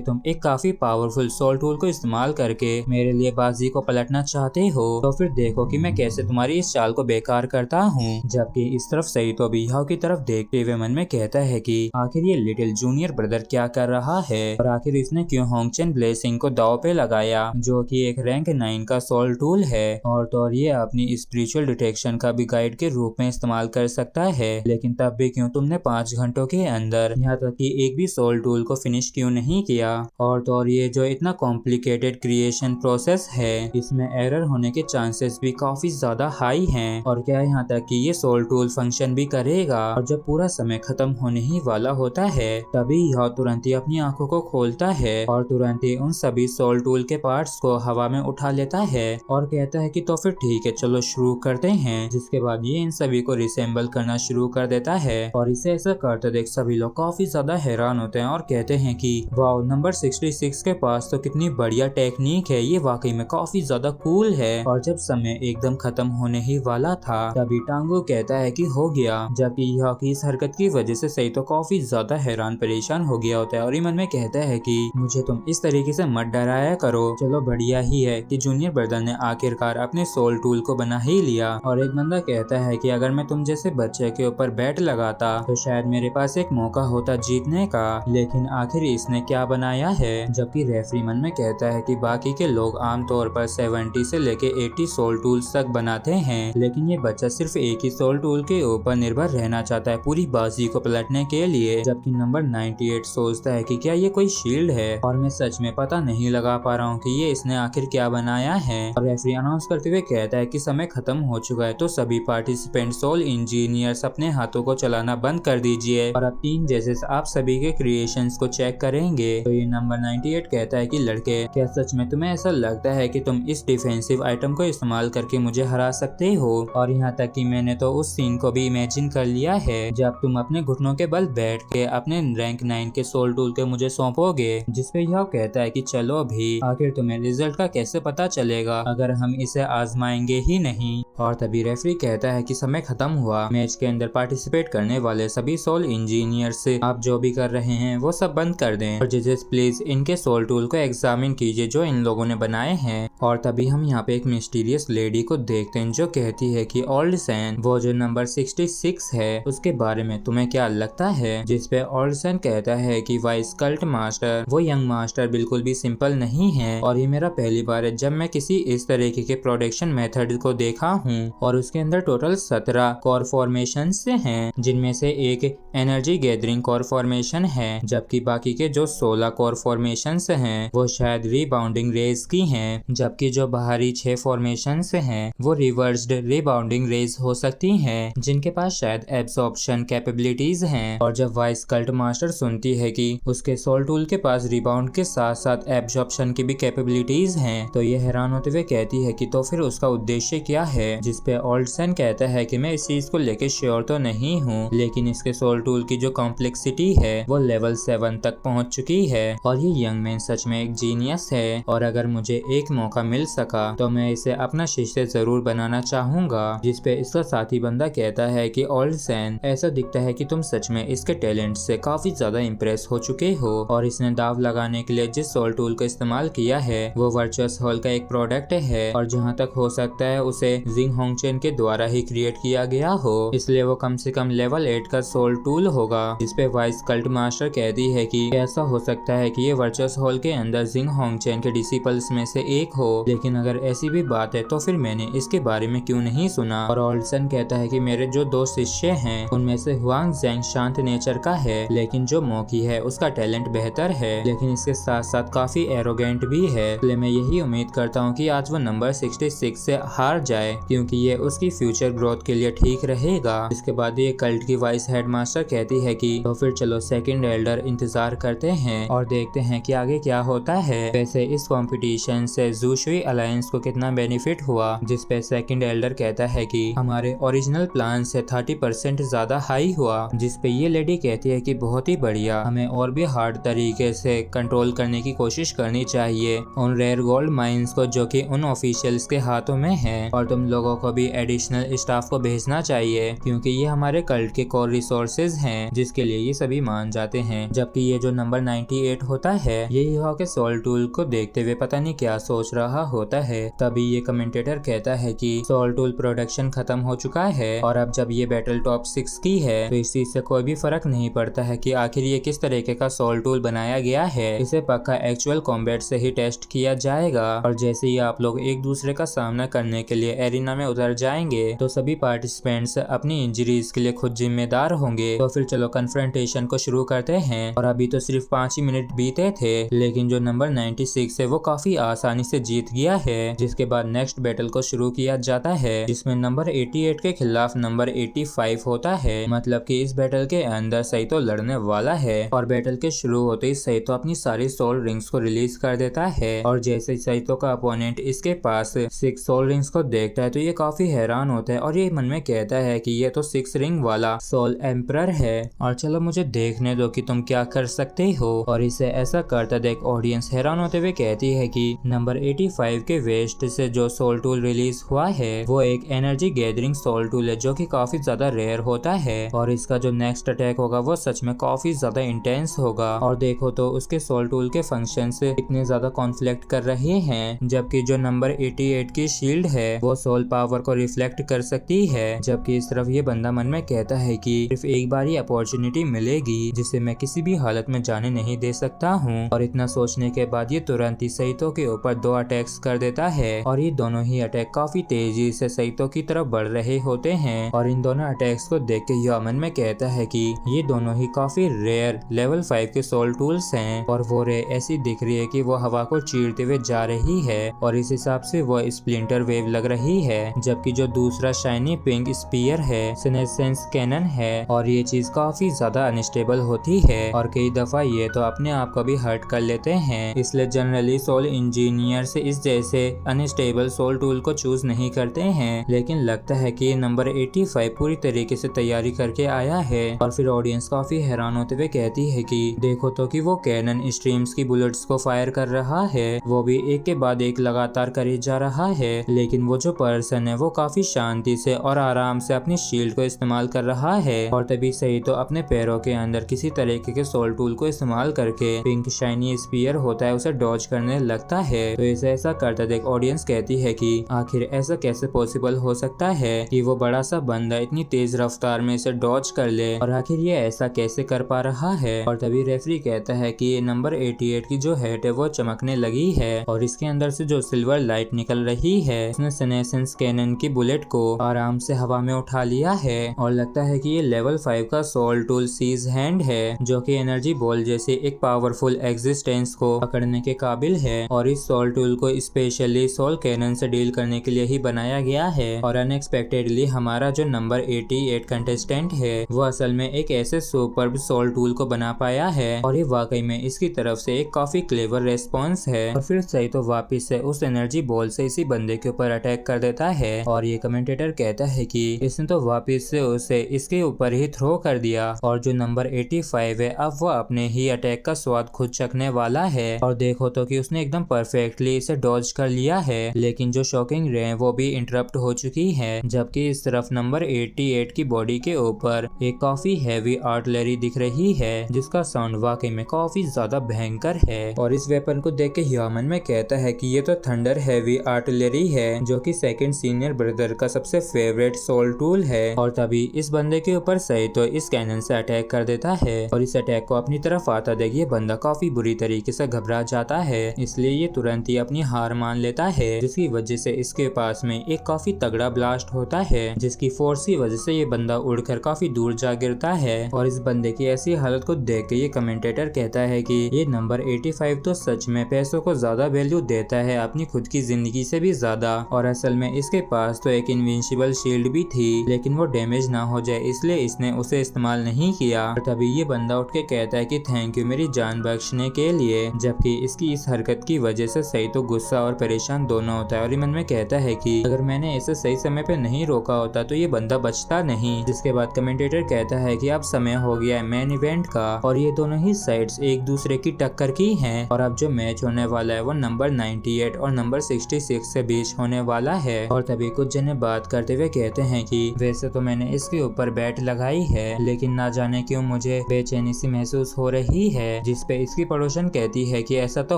तुम एक काफी पावरफुल सोल टूल को इस्तेमाल करके मेरे लिए बाजी को पलटना चाहते हो, तो फिर देखो कि मैं कैसे तुम्हारी इस चाल को बेकार करता हूँ। जबकि इस तरफ सही तो भी याओ की तरफ देखते हुए मन में कहता है कि आखिर ये लिटिल जूनियर ब्रदर क्या कर रहा है, और आखिर इसने क्यों होंगचेन ब्लेसिंग को दाव पे लगाया, जो कि एक रैंक 9 का सोल टूल है और तो और ये अपनी स्पिरिचुअल डिटेक्शन का भी गाइड के रूप में इस्तेमाल कर सकता है। लेकिन तब भी क्यों तुमने 5 घंटों के अंदर यहाँ तक कि एक भी सोल टूल को फिनिश क्यों नहीं किया। और तो और ये जो इतना कॉम्प्लिकेटेड क्रिएशन प्रोसेस है इसमें एरर होने के चांसेस भी काफी ज्यादा हाई हैं। और क्या यहाँ तक कि ये सोल टूल फंक्शन भी करेगा और जब पूरा समय खत्म होने ही वाला होता है तभी यह तुरंत ही अपनी आंखों को खोलता है और तुरंत ही उन सभी सोल टूल के पार्ट्स को हवा में उठा लेता है और कहता है कि तो फिर ठीक है चलो शुरू करते हैं। जिसके बाद ये इन सभी को रिसेंबल करना शुरू कर देता है और इसे ऐसा करते देख सभी लोग काफी ज्यादा हैरान होते हैं और कहते हैं कि वाओ नंबर 66 के पास तो कितनी बढ़िया टेक्निक है, ये वाकई में काफी ज्यादा कूल है। और जब समय एकदम खत्म होने ही वाला था तभी टांगो कहता है कि हो गया, जबकि यह की इस हरकत की वजह से सही तो काफी ज्यादा हैरान परेशान हो गया होता है और मन में कहता है कि मुझे तुम इस तरीके से मत डराया करो। चलो बढ़िया ही है कि जूनियर ब्रदर ने आखिरकार अपने सोल टूल को बना ही लिया। और एक बंदा कहता है कि अगर मैं तुम जैसे बच्चे के ऊपर बैट लगाता तो शायद मेरे पास एक मौका होता जीतने का, लेकिन आखिर इसने क्या बनाया है। जबकि रेफरी मन में कहता है कि बाकी के लोग आमतौर पर 70 से लेके 80 सोल टूल्स तक बनाते हैं, लेकिन ये बच्चा सिर्फ एक ही सोल टूल के ऊपर निर्भर रहना चाहता है पूरी बाजी को पलटने के लिए। जबकि नंबर 98 सोचता है कि क्या ये कोई शील्ड है और मैं सच में पता नहीं लगा पा रहा हूँ कि ये इसने आखिर क्या बनाया है। और रेफरी अनाउंस करते हुए कहता है कि समय खत्म हो चुका है तो सभी पार्टिसिपेंट सोल इंजीनियर्स अपने हाथों को चलाना बंद कर दीजिए और अब 3 जजेस आप सभी के क्रिएशंस को चेक करेंगे। तो ये नंबर 98 कहता है कि लड़के क्या सच में तुम्हें ऐसा लगता है कि तुम इस डिफेंसिव आइटम को इस्तेमाल करके मुझे हरा सकते हो। और यहाँ तक कि मैंने तो उस सीन को भी इमेजिन कर लिया है जब तुम अपने घुटनों के बल बैठ के अपने रैंक 9 के सोल टूल के मुझे सौंपोगे। जिसपे यह कहता है कि चलो भी, आखिर तुम्हें रिजल्ट का कैसे पता चलेगा अगर हम इसे आजमाएंगे ही नहीं। और तभी रेफरी कहता है कि समय खत्म हुआ, मैच के अंदर पार्टिसिपेट करने वाले सभी सोल इंजीनियर से आप जो भी कर रहे हैं वो सब बंद कर दें और जजेस प्लीज इनके सोल टूल को एग्जामिन कीजिए जो इन लोगों ने बनाए हैं। और तभी हम यहाँ पे एक मिस्टीरियस लेडी को देखते हैं जो कहती है कि ओल्ड सैन वो जो नंबर 66 है उसके बारे में तुम्हें क्या लगता है। जिसपे ओल्ड सैन कहता है कि वाइस कल्ट मास्टर वो यंग मास्टर बिल्कुल भी सिंपल नहीं है और ये मेरा पहली बार है जब मैं किसी इस तरीके के प्रोडक्शन मेथड को देखा हूँ। और उसके अंदर टोटल 17 कोर फॉर्मेशन हैं जिनमें से एक एनर्जी गैदरिंग कोर फॉर्मेशन है, जबकि बाकी के जो 16 कोर फॉर्मेशन हैं वो शायद रिबाउंडिंग रेज की हैं, जबकि जो बाहरी 6 फॉर्मेशन हैं वो रिवर्स्ड रिबाउंडिंग रेज हो सकती हैं जिनके पास शायद एब्सॉर्प्शन कैपेबिलिटीज हैं। और जब वाइस कल्ट मास्टर सुनती है कि उसके सोल टूल के पास रिबाउंड के साथ साथ एब्सॉर्प्शन की भी कैपेबिलिटीज हैं तो ये हैरान होते हुए कहती है कि तो फिर उसका उद्देश्य क्या है। जिसपे ओल्डसन कहता है कि मैं इस चीज को लेके श्योर तो नहीं हूँ, लेकिन इसके सोल टूल की जो कॉम्प्लेक्सिटी है वो लेवल 7 तक पहुँच चुकी है और ये यंग मैन सच में एक जीनियस है और अगर मुझे एक मौका मिल सका तो मैं इसे अपना शिष्य जरूर बनाना चाहूंगा। जिसपे इसका साथी बंदा कहता है कि ओल्डसन ऐसा दिखता है कि तुम सच में इसके टैलेंट से काफी ज्यादा इम्प्रेस हो चुके हो और इसने दाव लगाने के लिए जिस सोल टूल का इस्तेमाल किया है वो वर्चुअस हॉल का एक प्रोडक्ट है और जहाँ तक हो सकता है उसे जिंग होंगचेन के द्वारा ही क्रिएट किया गया हो, इसलिए वो कम से कम लेवल 8 का सोल टूल होगा। जिसपे वाइस कल्ट मास्टर कहती है कि ऐसा हो सकता है कि ये वर्चुअस हॉल के अंदर जिंग होंगचेन के डिसिपल्स में से एक हो, लेकिन अगर ऐसी भी बात है तो फिर मैंने इसके बारे में क्यों नहीं सुना। और ओल्डसन कहता है कि मेरे जो 2 शिष्य हैं उनमें से हुआंग ज़ेंग शांत नेचर का है, लेकिन जो मोकी है उसका टैलेंट बेहतर है, लेकिन इसके साथ साथ काफी एरोगेंट भी है। इसलिए मैं यही उम्मीद करता हूँ कि आज वो नंबर 66 से हार जाए क्योंकि ये उसकी फ्यूचर ग्रोथ के लिए ठीक रहेगा। इसके बाद ये कल्ट की वाइस हेडमास्टर कहती है कि तो फिर चलो सेकंड एल्डर इंतजार करते हैं और देखते हैं कि आगे क्या होता है। वैसे इस कंपटीशन से जूशुई अलायंस को कितना बेनिफिट हुआ। जिसपे सेकंड एल्डर कहता है कि हमारे ओरिजिनल प्लान से 30% ज्यादा हाई हुआ। जिसपे ये लेडी कहती है कि बहुत ही बढ़िया, हमें और भी हार्ड तरीके से कंट्रोल करने की कोशिश करनी चाहिए उन रेयर गोल्ड माइंस को जो कि उन ऑफिशियल्स के हाथों में है और तुम लोगों को भी एडिशनल स्टाफ को भेजना चाहिए क्योंकि ये हमारे कल्ट के कोर रिसोर्सेज हैं जिसके लिए ये सभी मान जाते हैं। जबकि ये जो नंबर 98 होता है ये यहाँ के सोल टूल को देखते हुए पता नहीं क्या सोच रहा होता है। तभी ये कमेंटेटर कहता है कि सोल टूल प्रोडक्शन खत्म हो चुका है और अब जब ये बैटल टॉप 6 की है तो इस चीज से कोई भी फर्क नहीं पड़ता है कि आखिर ये किस तरीके का सोल टूल बनाया गया है। इसे पक्का एक्चुअल कॉम्बैट से ही टेस्ट किया जाएगा। और जैसे ही आप लोग एक दूसरे का सामना करने के लिए एरिना में उतर जाएंगे तो सभी पार्टिसिपेंट्स अपनी इंजरीज के लिए खुद जिम्मेदार होंगे। तो फिर चलो कन्फ्रंटेशन को शुरू करते हैं। और अभी तो सिर्फ 5 ही मिनट बीते थे, लेकिन जो नंबर 96 है वो काफी आसानी से जीत गया है। जिसके बाद नेक्स्ट बैटल को शुरू किया जाता है, जिसमें नंबर 88 के खिलाफ नंबर 85 होता है। मतलब कि इस बैटल के अंदर सैतो लड़ने वाला है। और बैटल के शुरू होते ही सैतो अपनी सारी सोल रिंग्स को रिलीज कर देता है। और जैसे सैतो का अपोनेंट इसके पास 6 सोल रिंग्स को देखता है तो ये काफी हैरान होता है और ये मन में कहता है कि ये तो 6 रिंग वाला सोल एम्परर है, और चलो मुझे देखने दो कि तुम क्या कर सकते हो। और इसे ऐसा करता देख ऑडियंस हैरान होते हुए कहती है कि नंबर 85 के वेस्ट से जो सोल टूल रिलीज हुआ है वो एक एनर्जी गैदरिंग सोल टूल है, जो कि काफी ज्यादा रेयर होता है। और इसका जो नेक्स्ट अटैक होगा वो सच में काफी ज्यादा इंटेंस होगा। और देखो तो उसके सोल टूल के फंक्शन से इतने ज्यादा कॉन्फ्लिक्ट कर रहे हैं, जबकि जो नंबर 88 की शील्ड है वो सोल पावर को रिफ्लेक्ट कर सकती है। जबकि इस तरफ ये बंदा मन में कहता है कि सिर्फ एक बार ही अपॉर्चुनिटी मिलेगी जिसे मैं किसी भी हालत में जाने नहीं दे सकता हूँ। और इतना सोचने के बाद ये तुरंत ही सैतो के ऊपर 2 अटैक्स कर देता है। और ये दोनों ही अटैक काफी तेजी से सैतो की तरफ बढ़ रहे होते हैं। और इन दोनों अटैक्स को देख के यह मन में कहता है कि ये दोनों ही काफी रेयर लेवल 5 के सोल टूल्स हैं। और वो रे ऐसी दिख रही है कि वो हवा को चीरते हुए जा रही है और इस हिसाब से वो स्प्लिंटर वेव लग रही है। जबकि जो दूसरा शाइनी पिंक स्पीयर है सेनेसेंस कैनन है, और ये चीज काफी ज्यादा अनस्टेबल होती है और कई दफा ये तो अपने आप को भी हर्ट कर लेते हैं। इसलिए जनरली सोल इंजीनियर से इस जैसे अनस्टेबल सोल टूल को चूज नहीं करते हैं। लेकिन लगता है कि ये नंबर 85 पूरी तरीके से तैयारी करके आया है। और फिर ऑडियंस काफी हैरान होते हुए कहती है कि देखो तो कि वो कैनन स्ट्रीम्स की बुलेट्स को फायर कर रहा है, वो भी एक के बाद एक लगातार करे जा रहा है। लेकिन वो जो पर्सन है वो काफी शांति से और आराम से अपनी शील्ड को इस्तेमाल कर रहा है। और तभी सही तो अपने पैरों के अंदर किसी तरीके के सोल टूल को इस्तेमाल करके पिंक शाइनी स्पीयर होता है उसे डॉज करने लगता है। तो इसे ऐसा करता देख ऑडियंस कहती है कि आखिर ऐसा कैसे पॉसिबल हो सकता है कि वो बड़ा सा बंदा इतनी तेज रफ्तार में इसे डॉज कर ले, और आखिर ये ऐसा कैसे कर पा रहा है। और तभी रेफरी कहता है कि ये नंबर 88 की जो हेड है वो चमकने लगी है और इसके अंदर से जो सिल्वर लाइट निकल रही है उसने सेनेसेंस कैनन की बुलेट को आराम से हवा में उठा लिया है। और लगता है कि ये लेवल 5 का सोल टूल सीज हैंड है, जो कि एनर्जी बॉल जैसे एक पावरफुल एग्जिस्टेंस को पकड़ने के काबिल है। और इस सोल टूल को स्पेशली सोल कैनन से डील करने के लिए ही बनाया गया है। और अनएक्सपेक्टेडली हमारा जो नंबर 88 कंटेस्टेंट है वो असल में एक ऐसे सुपर्ब सोल टूल को बना पाया है, और ये वाकई में इसकी तरफ से एक काफी क्लेवर रेस्पॉन्स है। और फिर सही तो वापिस से उस एनर्जी बॉल से इसी बंदे के ऊपर अटैक कर देता है। और ये कमेंटेटर कहता है कि इसने तो वापिस से उसे इसके ऊपर ही थ्रो कर दिया, और जो नंबर 85 है अब वो अपने ही अटैक का स्वाद खुद चखने वाला है। और देखो तो कि उसने एकदम परफेक्टली इसे डॉज कर लिया है, लेकिन जो शॉकिंग रे है वो भी इंटरप्ट हो चुकी है। जबकि इस तरफ नंबर 88 की बॉडी के ऊपर एक काफी हैवी आर्टिलरी दिख रही है, जिसका साउंड वाकई में काफी ज्यादा भयंकर है। और इस वेपन को देख के ह्यूमन में कहता है कि ये तो थंडर हैवी आर्टिलरी है, जो कि सेकंड सीनियर ब्रदर का सबसे फेवरेट सोल टूल है। और तभी इस बंदे के ऊपर सही तो इस कैनन से अटैक कर देता है, और इस अटैक को अपनी तरफ आता देख ये बंदा काफी बुरी तरीके से घबरा जाता है। इसलिए ये तुरंत ही अपनी हार मान लेता है, जिसकी वजह से इसके पास में एक काफी तगड़ा ब्लास्ट होता है, जिसकी फोर्स की वजह से ये बंदा उड़कर काफी दूर जा गिरता है। और इस बंदे की ऐसी हालत को देख के ये कमेंटेटर कहता है कि ये नंबर 85 तो सच में पैसों को ज्यादा वैल्यू देता है अपनी खुद की जिंदगी से भी ज्यादा। और असल में इसके पास तो एक इनविंसिबल शील्ड भी थी, लेकिन वो डैमेज ना हो जाए इसलिए इसने उसे इस्तेमाल नहीं किया। और तभी ये बंदा उठ के कहता है कि थैंक यू मेरी जान बख्शने के लिए। जबकि इसकी इस हरकत की वजह से सही तो गुस्सा और परेशान दोनों होता है, और ये मन में कहता है कि अगर मैंने इसे सही समय पे नहीं रोका होता तो ये बंदा बचता नहीं। जिसके बाद कमेंटेटर कहता है कि अब समय हो गया है मेन इवेंट का, और ये दोनों ही साइड्स एक दूसरे की टक्कर की हैं। और अब जो मैच होने वाला है वो नंबर 98 और नंबर 66 से बीच होने वाला है। और तभी कुछ जने बात करते हुए कहते हैं कि वैसे तो मैंने इसके ऊपर बैट लगाई है, लेकिन ना जाने क्यों मुझे बेचैनी सी महसूस हो रही है। जिसपे इसकी पड़ोसन कहती है कि ऐसा तो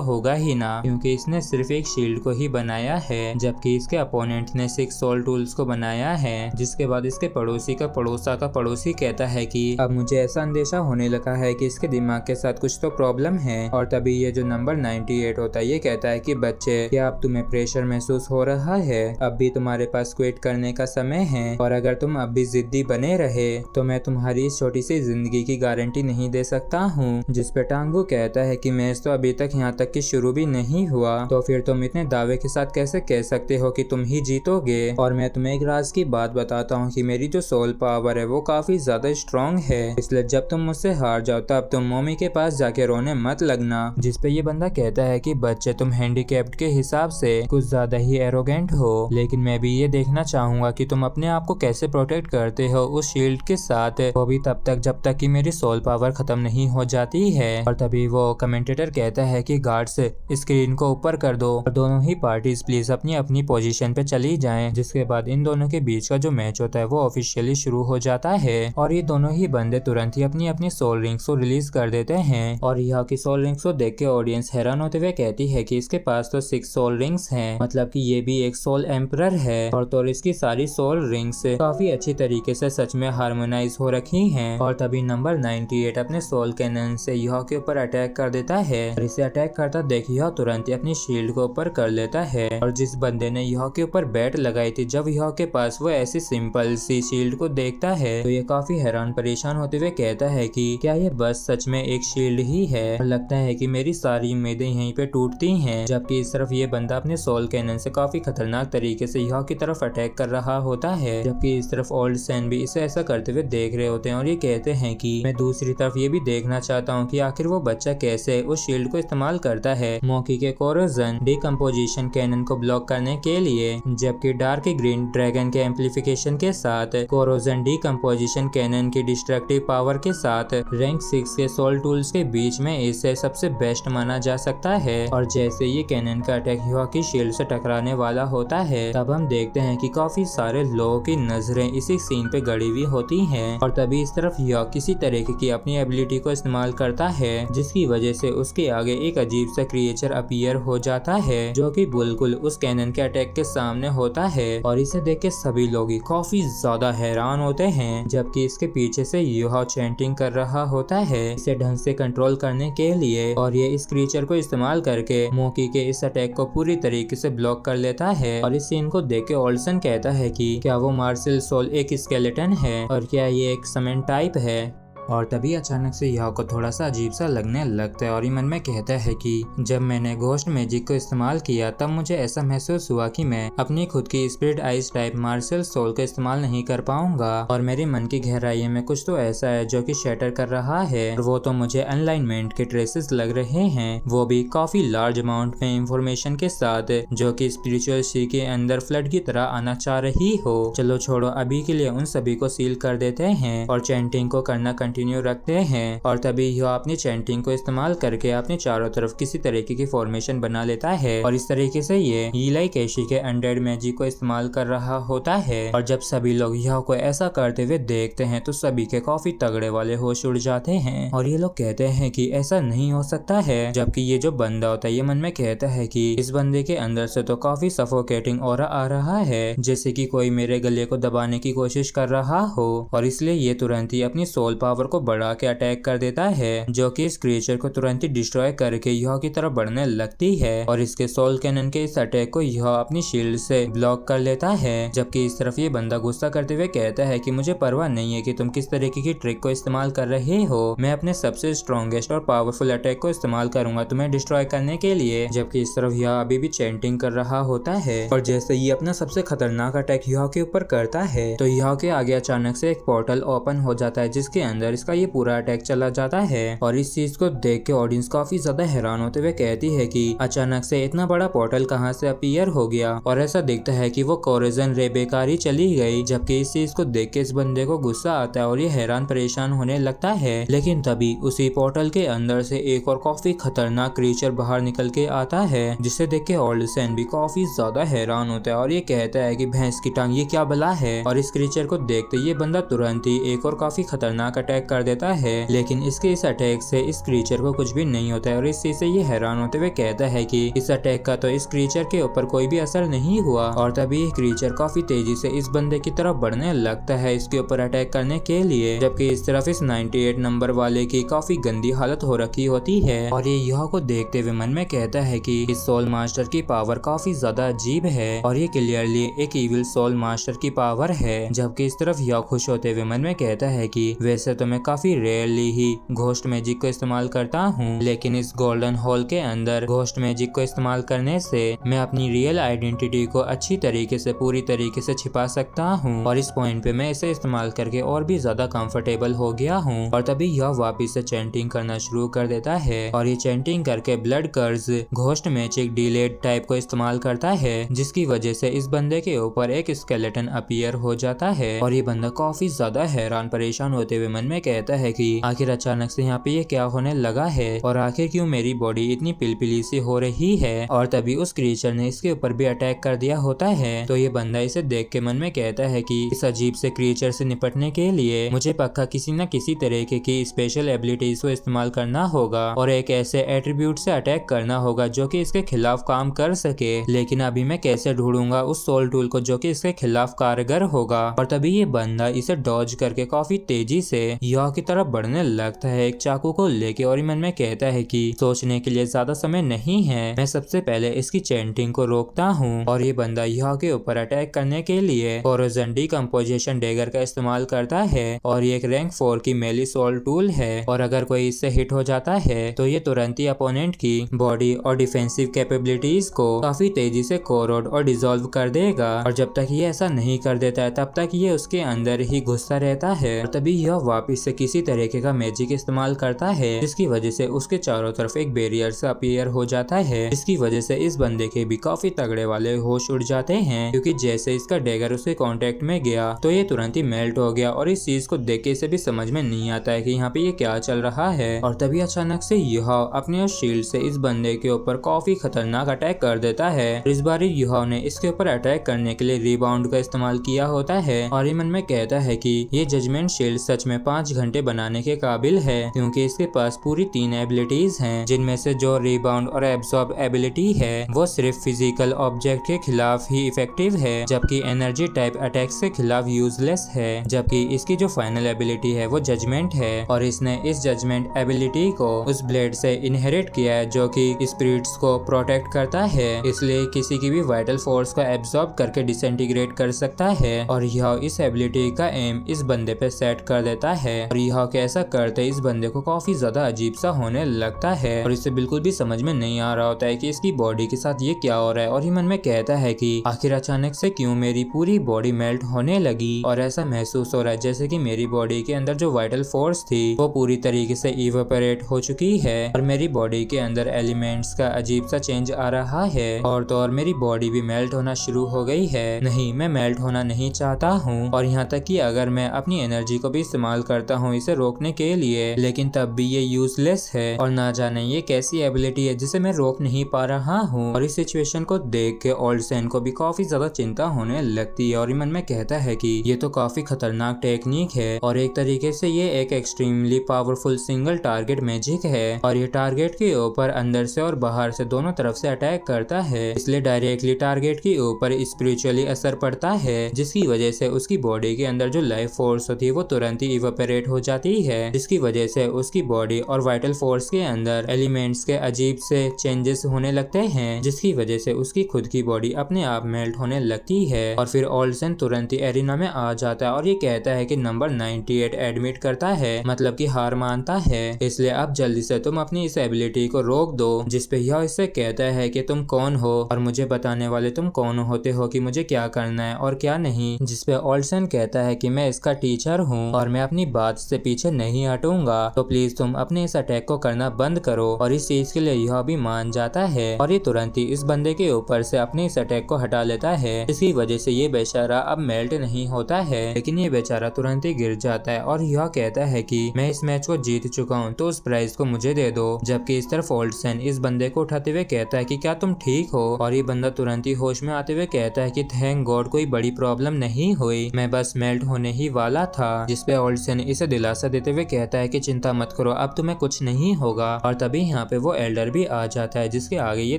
होगा ही ना, क्योंकि इसने सिर्फ एक शील्ड को ही बनाया है, जबकि इसके अपोनेंट ने 6 सोल टूल्स को बनाया है। जिसके बाद इसके पड़ोसी का पड़ोसी कहता है कि अब मुझे ऐसा अंदेशा होने लगा है कि इसके दिमाग के साथ कुछ तो प्रॉब्लम है। और तभी ये जो नंबर 98 होता है ये ये कहता है कि बच्चे, क्या अब तुम्हें प्रेशर महसूस हो रहा है? अब भी तुम्हारे पास क्विट करने का समय है, और अगर तुम अब भी जिद्दी बने रहे तो मैं तुम्हारी इस छोटी सी जिंदगी की गारंटी नहीं दे सकता हूँ। जिस पे टांगू कहता है कि मैच तो अभी तक यहाँ तक कि शुरू भी नहीं हुआ, तो फिर तुम इतने दावे के साथ कैसे कह सकते हो कि तुम ही जीतोगे? और मैं तुम्हें एक राज की बात बताता हूँ कि मेरी जो सोल पावर है वो काफी ज्यादा स्ट्रॉन्ग है, इसलिए जब तुम मुझसे हार जाओ तब तुम मम्मी के पास जाके रोने मत लगना। जिस पे ये बंदा कहता है कि बच्चे, तुम हैंडीकैप्ड के हिसाब से कुछ ज्यादा ही एरोगेंट हो, लेकिन मैं भी ये देखना चाहूंगा कि तुम अपने आप को कैसे प्रोटेक्ट करते हो उस शील्ड के साथ, वो भी तब तक जब तक कि मेरी सोल पावर खत्म नहीं हो जाती है। और तभी वो कमेंटेटर कहता है कि गार्ड्स, स्क्रीन को ऊपर कर दो और दोनों ही पार्टीज प्लीज अपनी अपनी पोजीशन पे चली जाएं। जिसके बाद इन दोनों के बीच का जो मैच होता है वो ऑफिशियली शुरू हो जाता है, और ये दोनों ही बंदे तुरंत ही अपनी अपनी सोल रिंग्स को रिलीज कर देते हैं। और यहाँ की सोल रिंग्स को देख के ऑडियंस हैरान होते हुए कहती है कि इसके पास तो 6 सोल रिंग्स हैं, मतलब कि ये भी एक सोल एम्परर है। और तो इसकी सारी सोल रिंग्स काफी अच्छी तरीके से सच में हार्मोनाइज हो रखी हैं। और तभी नंबर 98 अपने सोल कैनन से यह के ऊपर अटैक कर देता है, और इसे अटैक करता देख यह तुरंत ही अपनी शील्ड को ऊपर कर लेता है। और जिस बंदे ने यह के ऊपर बैट लगाई थी, जब यह के पास वो ऐसी सिंपल सी शील्ड को देखता है तो ये काफी हैरान परेशान होते हुए कहता है कि क्या ये बस सच में एक शील्ड ही है? और लगता है कि मेरी सारी उम्मीदें यहीं पे टूटती हैं। जबकि इस तरफ ये बंदा अपने सोल कैनन से काफी खतरनाक तरीके से यह की तरफ अटैक कर रहा होता है, जबकि इस तरफ ओल्ड सैन भी इसे ऐसा करते हुए देख रहे होते हैं। और ये कहते हैं कि मैं दूसरी तरफ ये भी देखना चाहता हूँ कि आखिर वो बच्चा कैसे उस शील्ड को इस्तेमाल करता है मॉकी के कोरोजन डिकम्पोजिशन कैनन को ब्लॉक करने के लिए, जबकि डार्क ग्रीन ड्रैगन के एम्पलीफिकेशन के साथ कोरोजन डिकम्पोजिशन कैनन की डिस्ट्रक्टिव पावर के साथ रैंक 6 के सोल टूल्स के बीच में इसे सबसे बेस्ट माना जा सकता है। और जैसे ये कैनन का अटैक युवा की शील्ड से टकराने वाला होता है, तब हम देखते हैं कि काफी सारे लोगों की नजरें इसी सीन पे गड़ी हुई होती हैं। और तभी इस तरफ युवा किसी तरीके की अपनी एबिलिटी को इस्तेमाल करता है, जिसकी वजह से उसके आगे एक अजीब सा क्रिएचर अपीयर हो जाता है, जो कि बिल्कुल उस कैनन के अटैक के सामने होता है। और इसे देख के सभी लोग काफी ज्यादा हैरान होते हैं, जबकि इसके पीछे से युवा चैंटिंग कर रहा होता है इसे ढंग से कंट्रोल करने के लिए। और ये इस क्रिएचर को इस्तेमाल करके मोकी के इस अटैक को पूरी तरीके से ब्लॉक कर लेता है। और इस सीन को देख के ओल्सन कहता है कि क्या वो मार्शल सोल एक स्केलेटन है, और क्या ये एक समेन टाइप है? और तभी अचानक से यह को थोड़ा सा अजीब सा लगने लगता है, और ये मन में कहता है कि जब मैंने घोस्ट मैजिक को इस्तेमाल किया तब मुझे ऐसा महसूस हुआ कि मैं अपनी खुद की spirit eyes type martial soul का इस्तेमाल नहीं कर पाऊंगा, और मेरे मन की गहराई में कुछ तो ऐसा है जो कि शैटर कर रहा है, और वो तो मुझे अनलाइनमेंट के ट्रेसेस लग रहे हैं, वो भी काफी लार्ज अमाउंट में इंफॉर्मेशन के साथ, जो कि स्पिरिचुअल सी के अंदर फ्लड की तरह आना चाह रही हो। चलो छोड़ो, अभी के लिए उन सभी को सील कर देते हैं और चैंटिंग को करना कंटिन्यू रखते हैं। और तभी यह अपनी चैंटिंग को इस्तेमाल करके अपने चारों तरफ किसी तरीके की फॉर्मेशन बना लेता है, और इस तरीके से ये ईलाई केशी के अनडेड मैजिक को इस्तेमाल कर रहा होता है। और जब सभी लोग यह को ऐसा करते हुए देखते हैं तो सभी के काफी तगड़े वाले होश उड़ जाते हैं, और ये लोग कहते हैं कि ऐसा नहीं हो सकता है। जबकि ये जो बंदा होता है ये मन में कहता है कि इस बंदे के अंदर से तो काफी सफोकेटिंग ऑरा आ रहा है, जैसे कि कोई मेरे गले को दबाने की कोशिश कर रहा हो। और इसलिए ये तुरंत ही अपनी सोल पावर को बढ़ा के अटैक कर देता है, जो कि इस क्रिएचर को तुरंत ही डिस्ट्रॉय करके यह की तरफ बढ़ने लगती है। और इसके सोल कैनन के इस अटैक को यह अपनी शील्ड से ब्लॉक कर लेता है। जबकि इस तरफ ये बंदा गुस्सा करते हुए कहता है कि मुझे परवाह नहीं है कि तुम किस तरीके की ट्रिक को इस्तेमाल कर रहे हो, मैं अपने सबसे स्ट्रॉन्गेस्ट और पावरफुल अटैक को इस्तेमाल करूंगा तुम्हें डिस्ट्रॉय करने के लिए। जबकि इस तरफ यह अभी भी चैंटिंग कर रहा होता है, और जैसे ये अपना सबसे खतरनाक अटैक यह के ऊपर करता है तो यह के आगे अचानक से एक पोर्टल ओपन हो जाता है, जिसके अंदर इसका ये पूरा अटैक चला जाता है। और इस चीज को देख के ऑडियंस काफी ज्यादा हैरान होते हुए कहती है कि अचानक से इतना बड़ा पोर्टल कहां से अपीयर हो गया, और ऐसा दिखता है कि वो कोरोजन रे बेकार ही चली गई। जबकि इस चीज को देख के इस बंदे को गुस्सा आता है और ये हैरान परेशान होने लगता है। लेकिन तभी उसी पोर्टल के अंदर से एक और काफी खतरनाक क्रीचर बाहर निकल के आता है, जिसे देख के ओल्ड सैन भी काफी ज्यादा हैरान होता है, और ये कहता है कि भैंस की टांग ये क्या बला है। और इस क्रीचर को देखते ये बंदा तुरंत ही एक और काफी खतरनाक अटैक अटैक कर देता है, लेकिन इसके इस अटैक से इस क्रीचर को कुछ भी नहीं होता है और इस चीज से ये हैरान होते हुए कहता है कि इस अटैक का तो इस क्रीचर के ऊपर कोई भी असर नहीं हुआ। और तभी ये क्रीचर काफी तेजी से इस बंदे की तरफ बढ़ने लगता है इसके ऊपर अटैक करने के लिए, जबकि इस तरफ इस 98 नंबर वाले की काफी गंदी हालत हो रखी होती है। और ये यह को देखते हुए मन में कहता है कि इस सोल मास्टर की पावर काफी ज्यादा अजीब है और ये क्लियरली एक इविल सोल मास्टर की पावर है। जबकि इस तरफ यह खुश होते हुए मन में कहता है कि वैसे तो मैं काफी रेयरली ही घोस्ट मैजिक को इस्तेमाल करता हूँ, लेकिन इस गोल्डन हॉल के अंदर घोस्ट मैजिक को इस्तेमाल करने से मैं अपनी रियल आइडेंटिटी को अच्छी तरीके से पूरी तरीके से छिपा सकता हूँ और इस पॉइंट पे मैं इसे इस्तेमाल करके और भी ज्यादा कंफर्टेबल हो गया हूँ। और तभी यह वापिस से चैंटिंग करना शुरू कर देता है और ये चैंटिंग करके ब्लड कर्ज घोस्ट मैजिक डिलेड टाइप को इस्तेमाल करता है, जिसकी वजह से इस बंदे के ऊपर एक स्केलेटन अपीयर हो जाता है। और ये बंदा काफी ज्यादा हैरान परेशान होते हुए मन में कहता है कि आखिर अचानक से यहाँ पे ये क्या होने लगा है और आखिर क्यों मेरी बॉडी इतनी पिलपिली सी हो रही है। और तभी उस क्रीचर ने इसके ऊपर भी अटैक कर दिया होता है। तो ये बंदा इसे देख के मन में कहता है कि इस अजीब से क्रीचर से निपटने के लिए मुझे पक्का किसी न किसी तरीके की स्पेशल एबिलिटीज को इस्तेमाल करना होगा और एक ऐसे एट्रीब्यूट से अटैक करना होगा जो कि इसके खिलाफ काम कर सके। लेकिन अभी मैं कैसे ढूंढूंगा उस सोल टूल को जो कि इसके खिलाफ कारगर होगा। और तभी ये बंदा इसे डॉज करके काफी तेजी से यह की तरफ बढ़ने लगता है एक चाकू को लेके और मन में कहता है कि सोचने के लिए ज्यादा समय नहीं है, मैं सबसे पहले इसकी चैंटिंग को रोकता हूँ। और ये बंदा यह के ऊपर अटैक करने के लिए कोरोजन डिकम्पोजिशन डेगर का इस्तेमाल करता है और ये एक रैंक 4 की मेली सोल टूल है और अगर कोई इससे हिट हो जाता है तो ये तुरंत ही अपोनेंट की बॉडी और डिफेंसिव कैपेबिलिटीज को काफी तेजी से कोरोड और डिसॉल्व कर देगा। और जब तक ये ऐसा नहीं कर देता है तब तक ये उसके अंदर ही घुसता रहता है। और तभी यह वापस से किसी तरीके का मैजिक इस्तेमाल करता है जिसकी वजह से उसके चारों तरफ एक बैरियर से अपीयर हो जाता है, जिसकी वजह से इस बंदे के भी काफी तगड़े वाले होश उड़ जाते हैं, क्योंकि जैसे इसका डेगर उसके कांटेक्ट में गया तो ये तुरंत ही मेल्ट हो गया। और इस चीज को देख के इसे भी समझ में नहीं आता है कि यहाँ पे ये क्या चल रहा है। और तभी अचानक से यह अपने शील्ड से इस बंदे के ऊपर काफी खतरनाक अटैक कर देता है। इस बार युहा ने इसके ऊपर अटैक करने के लिए रिबाउंड का इस्तेमाल किया होता है और ये मन में कहता है कि ये जजमेंट शील्ड सच में 5 घंटे बनाने के काबिल है, क्योंकि इसके पास पूरी 3 एबिलिटीज हैं, जिनमें से जो रिबाउंड और एब्सॉर्ब एबिलिटी है वो सिर्फ फिजिकल ऑब्जेक्ट के खिलाफ ही इफेक्टिव है, जबकि एनर्जी टाइप अटैक्स के खिलाफ यूजलेस है। जबकि इसकी जो फाइनल एबिलिटी है वो जजमेंट है और इसने इस जजमेंट एबिलिटी को उस ब्लेड से इनहेरिट किया है जो कि स्पिरिट्स को प्रोटेक्ट करता है, इसलिए किसी की भी वाइटल फोर्स को एब्सॉर्ब करके डिसइंटीग्रेट कर सकता है। और यह इस एबिलिटी का एम इस बंदे पे सेट कर देता है और यह कैसा करते इस बंदे को काफी ज्यादा अजीब सा होने लगता है और इसे बिल्कुल भी समझ में नहीं आ रहा होता है कि इसकी बॉडी के साथ ये क्या हो रहा है। और ये मन में कहता है कि आखिर अचानक से क्यों मेरी पूरी बॉडी मेल्ट होने लगी और ऐसा महसूस हो रहा है जैसे कि मेरी बॉडी के अंदर जो वाइटल फोर्स थी वो पूरी तरीके से इवेपोरेट हो चुकी है और मेरी बॉडी के अंदर एलिमेंट्स का अजीब सा चेंज आ रहा है और तो और मेरी बॉडी भी मेल्ट होना शुरू हो गई है। नहीं, मैं मेल्ट होना नहीं चाहता हूँ और यहाँ तक कि अगर मैं अपनी एनर्जी को भी इस्तेमाल करता हूँ इसे रोकने के लिए, लेकिन तब भी ये यूजलेस है और ना जाने ये कैसी एबिलिटी है जिसे मैं रोक नहीं पा रहा हूँ। और इस सिचुएशन को देख के ओल्डसेन को भी काफी ज्यादा चिंता होने लगती है और मन में कहता है कि ये तो काफी खतरनाक टेक्निक है और एक तरीके से ये एक extremely powerful single target magic है और ये टारगेट के ऊपर अंदर से और बाहर से दोनों तरफ से अटैक करता है, इसलिए डायरेक्टली टारगेट के ऊपर स्पिरिचुअली असर पड़ता है, जिसकी वजह से उसकी बॉडी के अंदर जो लाइफ फोर्स होती है वो तुरंत ही इवेपोरेट हो जाती है, जिसकी वजह से उसकी बॉडी और वाइटल फोर्स के अंदर एलिमेंट्स के अजीब से चेंजेस होने लगते हैं, जिसकी वजह से उसकी खुद की बॉडी अपने आप मेल्ट होने लगती है। और फिर ओल्डसेन तुरंत ही एरिना में आ जाता है और ये कहता है कि नंबर 98 एडमिट करता है, मतलब कि हार मानता है, इसलिए अब जल्दी से तुम अपनी इस एबिलिटी को रोक दो। जिसपे यह इससे कहता है कि तुम कौन हो और मुझे बताने वाले तुम कौन होते हो कि मुझे क्या करना है और क्या नहीं। जिसपे ओल्डसेन कहता है कि मैं इसका टीचर हूँ और मैं अपनी बात से पीछे नहीं हटूंगा, तो प्लीज तुम अपने इस अटैक को करना बंद करो। और इस चीज के लिए यह भी मान जाता है और ये तुरंत ही इस बंदे के ऊपर से अपने इस अटैक को हटा लेता है, इसकी वजह से ये बेचारा अब मेल्ट नहीं होता है, लेकिन ये बेचारा तुरंत ही गिर जाता है और यह कहता है कि मैं इस मैच को जीत चुका हूँ तो उस प्राइज को मुझे दे दो। जबकि इस तरफ ओल्डसेन इस बंदे को उठाते हुए कहता है कि क्या तुम ठीक हो, और ये बंदा तुरंत ही होश में आते हुए कहता है कि थैंक गॉड कोई बड़ी प्रॉब्लम नहीं हुई, मैं बस मेल्ट होने ही वाला था। जिसपे ओल्डसेन इसे दिलासा देते हुए कहता है कि चिंता मत करो, अब तुम्हें कुछ नहीं होगा। और तभी यहाँ पे वो एल्डर भी आ जाता है, जिसके आगे ये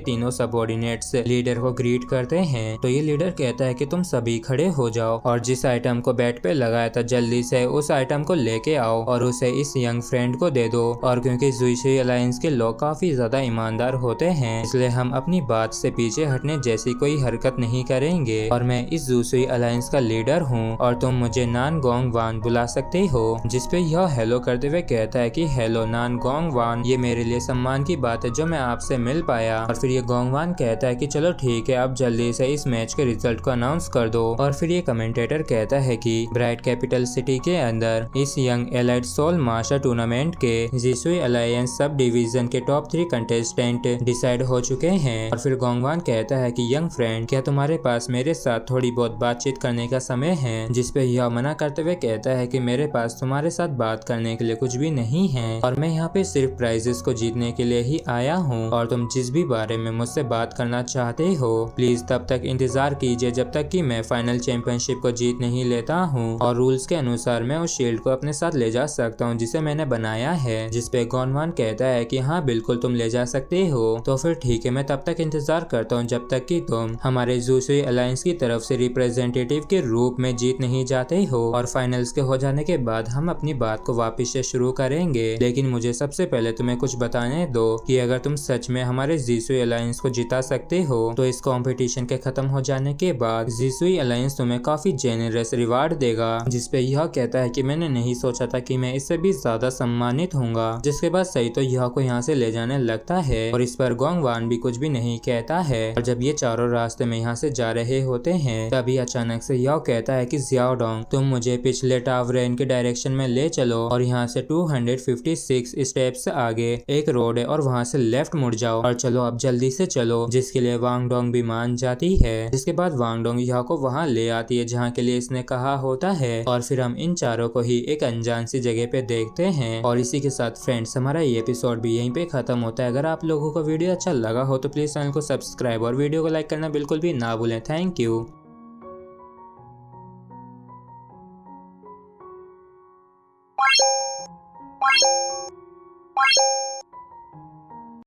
तीनों सबऑर्डिनेट्स लीडर को ग्रीट करते हैं। तो ये लीडर कहता है कि तुम सभी खड़े हो जाओ और जिस आइटम को बेड पे लगाया था जल्दी से उस आइटम को लेके आओ और उसे इस यंग फ्रेंड को दे दो। और क्योंकि ज़ुईशुई अलायंस के लोग काफी ज्यादा ईमानदार होते हैं, इसलिए हम अपनी बात से पीछे हटने जैसी कोई हरकत नहीं करेंगे। और मैं इस ज़ुईशुई अलायंस का लीडर हूँ और तुम मुझे नान गोंग वान बुला सकते हो। जिसपे यह हेलो करते हुए कहता है कि हेलो नान गोंग वान, ये मेरे लिए सम्मान की बात है जो मैं आपसे मिल पाया। और फिर ये गोंग वान कहता है कि चलो ठीक है, अब जल्दी से इस मैच के रिजल्ट को अनाउंस कर दो। और फिर ये कमेंटेटर कहता है कि ब्राइट कैपिटल सिटी के अंदर इस young elite soul master tournament के ज़ुईशुई अलायंस सब डिवीजन के टॉप 3 कंटेस्टेंट डिसाइड हो चुके हैं। और फिर गोंग वान कहता है कि यंग फ्रेंड, क्या तुम्हारे पास मेरे साथ थोड़ी बहुत बातचीत करने का समय है? जिसपे यह मना करते हुए कहता है कि मेरे पास तुम्हारे साथ बात करने के लिए कुछ भी नहीं है और मैं यहाँ पे सिर्फ प्राइजेस को जीतने के लिए ही आया हूँ। और तुम जिस भी बारे में मुझसे बात करना चाहते हो प्लीज तब तक इंतजार कीजिए जब तक कि मैं फाइनल चैंपियनशिप को जीत नहीं लेता हूँ। और रूल्स के अनुसार मैं उस शील्ड को अपने साथ ले जा सकता हूँ जिसे मैंने बनाया है। जिसपे गोंग वान कहता है कि हाँ बिल्कुल तुम ले जा सकते हो। तो फिर ठीक है, मैं तब तक इंतजार करता हूँ जब तक कि तुम हमारे ज़ुईशुई अलायंस की तरफ से रिप्रेजेंटेटिव के रूप में जीत नहीं जाते हो। और फाइनल्स के हो जाने के बाद हम अपनी बात को वापस से शुरू करेंगे। लेकिन मुझे सबसे पहले तुम्हें कुछ बताने दो कि अगर तुम सच में हमारे ज़ुईशुई अलायंस को जिता सकते हो तो इस कंपटीशन के खत्म हो जाने के बाद ज़ुईशुई अलायंस तुम्हें काफी जेनरस रिवार्ड देगा। जिसपे यह कहता है कि मैंने नहीं सोचा था कि मैं इससे भी ज्यादा सम्मानित होऊंगा। जिसके बाद सही तो यह को यहाँ से ले जाने लगता है और इस पर गोंग वान भी कुछ भी नहीं कहता है। और जब ये चारों रास्ते में यहाँ से जा रहे होते हैं तभी अचानक से यह कहता है कि ज़ियाओ डोंग, तुम मुझे पिछले टावरेन के डायरेक्शन में ले चलो और यहाँ से 256 स्टेप्स आगे एक रोड है और वहाँ से लेफ्ट मुड़ जाओ और चलो अब जल्दी से चलो। जिसके लिए वांग डोंग भी मान जाती है। जिसके बाद वांग डोंग यह को वहाँ ले आती है जहाँ के लिए इसने कहा होता है। और फिर हम इन चारों को ही एक अनजान सी जगह पे देखते हैं। और इसी के साथ फ्रेंड्स हमारा ये एपिसोड भी यहीं पे खत्म होता है। अगर आप लोगों को वीडियो अच्छा लगा हो तो प्लीज चैनल को सब्सक्राइब और वीडियो को लाइक करना बिल्कुल भी ना भूलें। Thank you.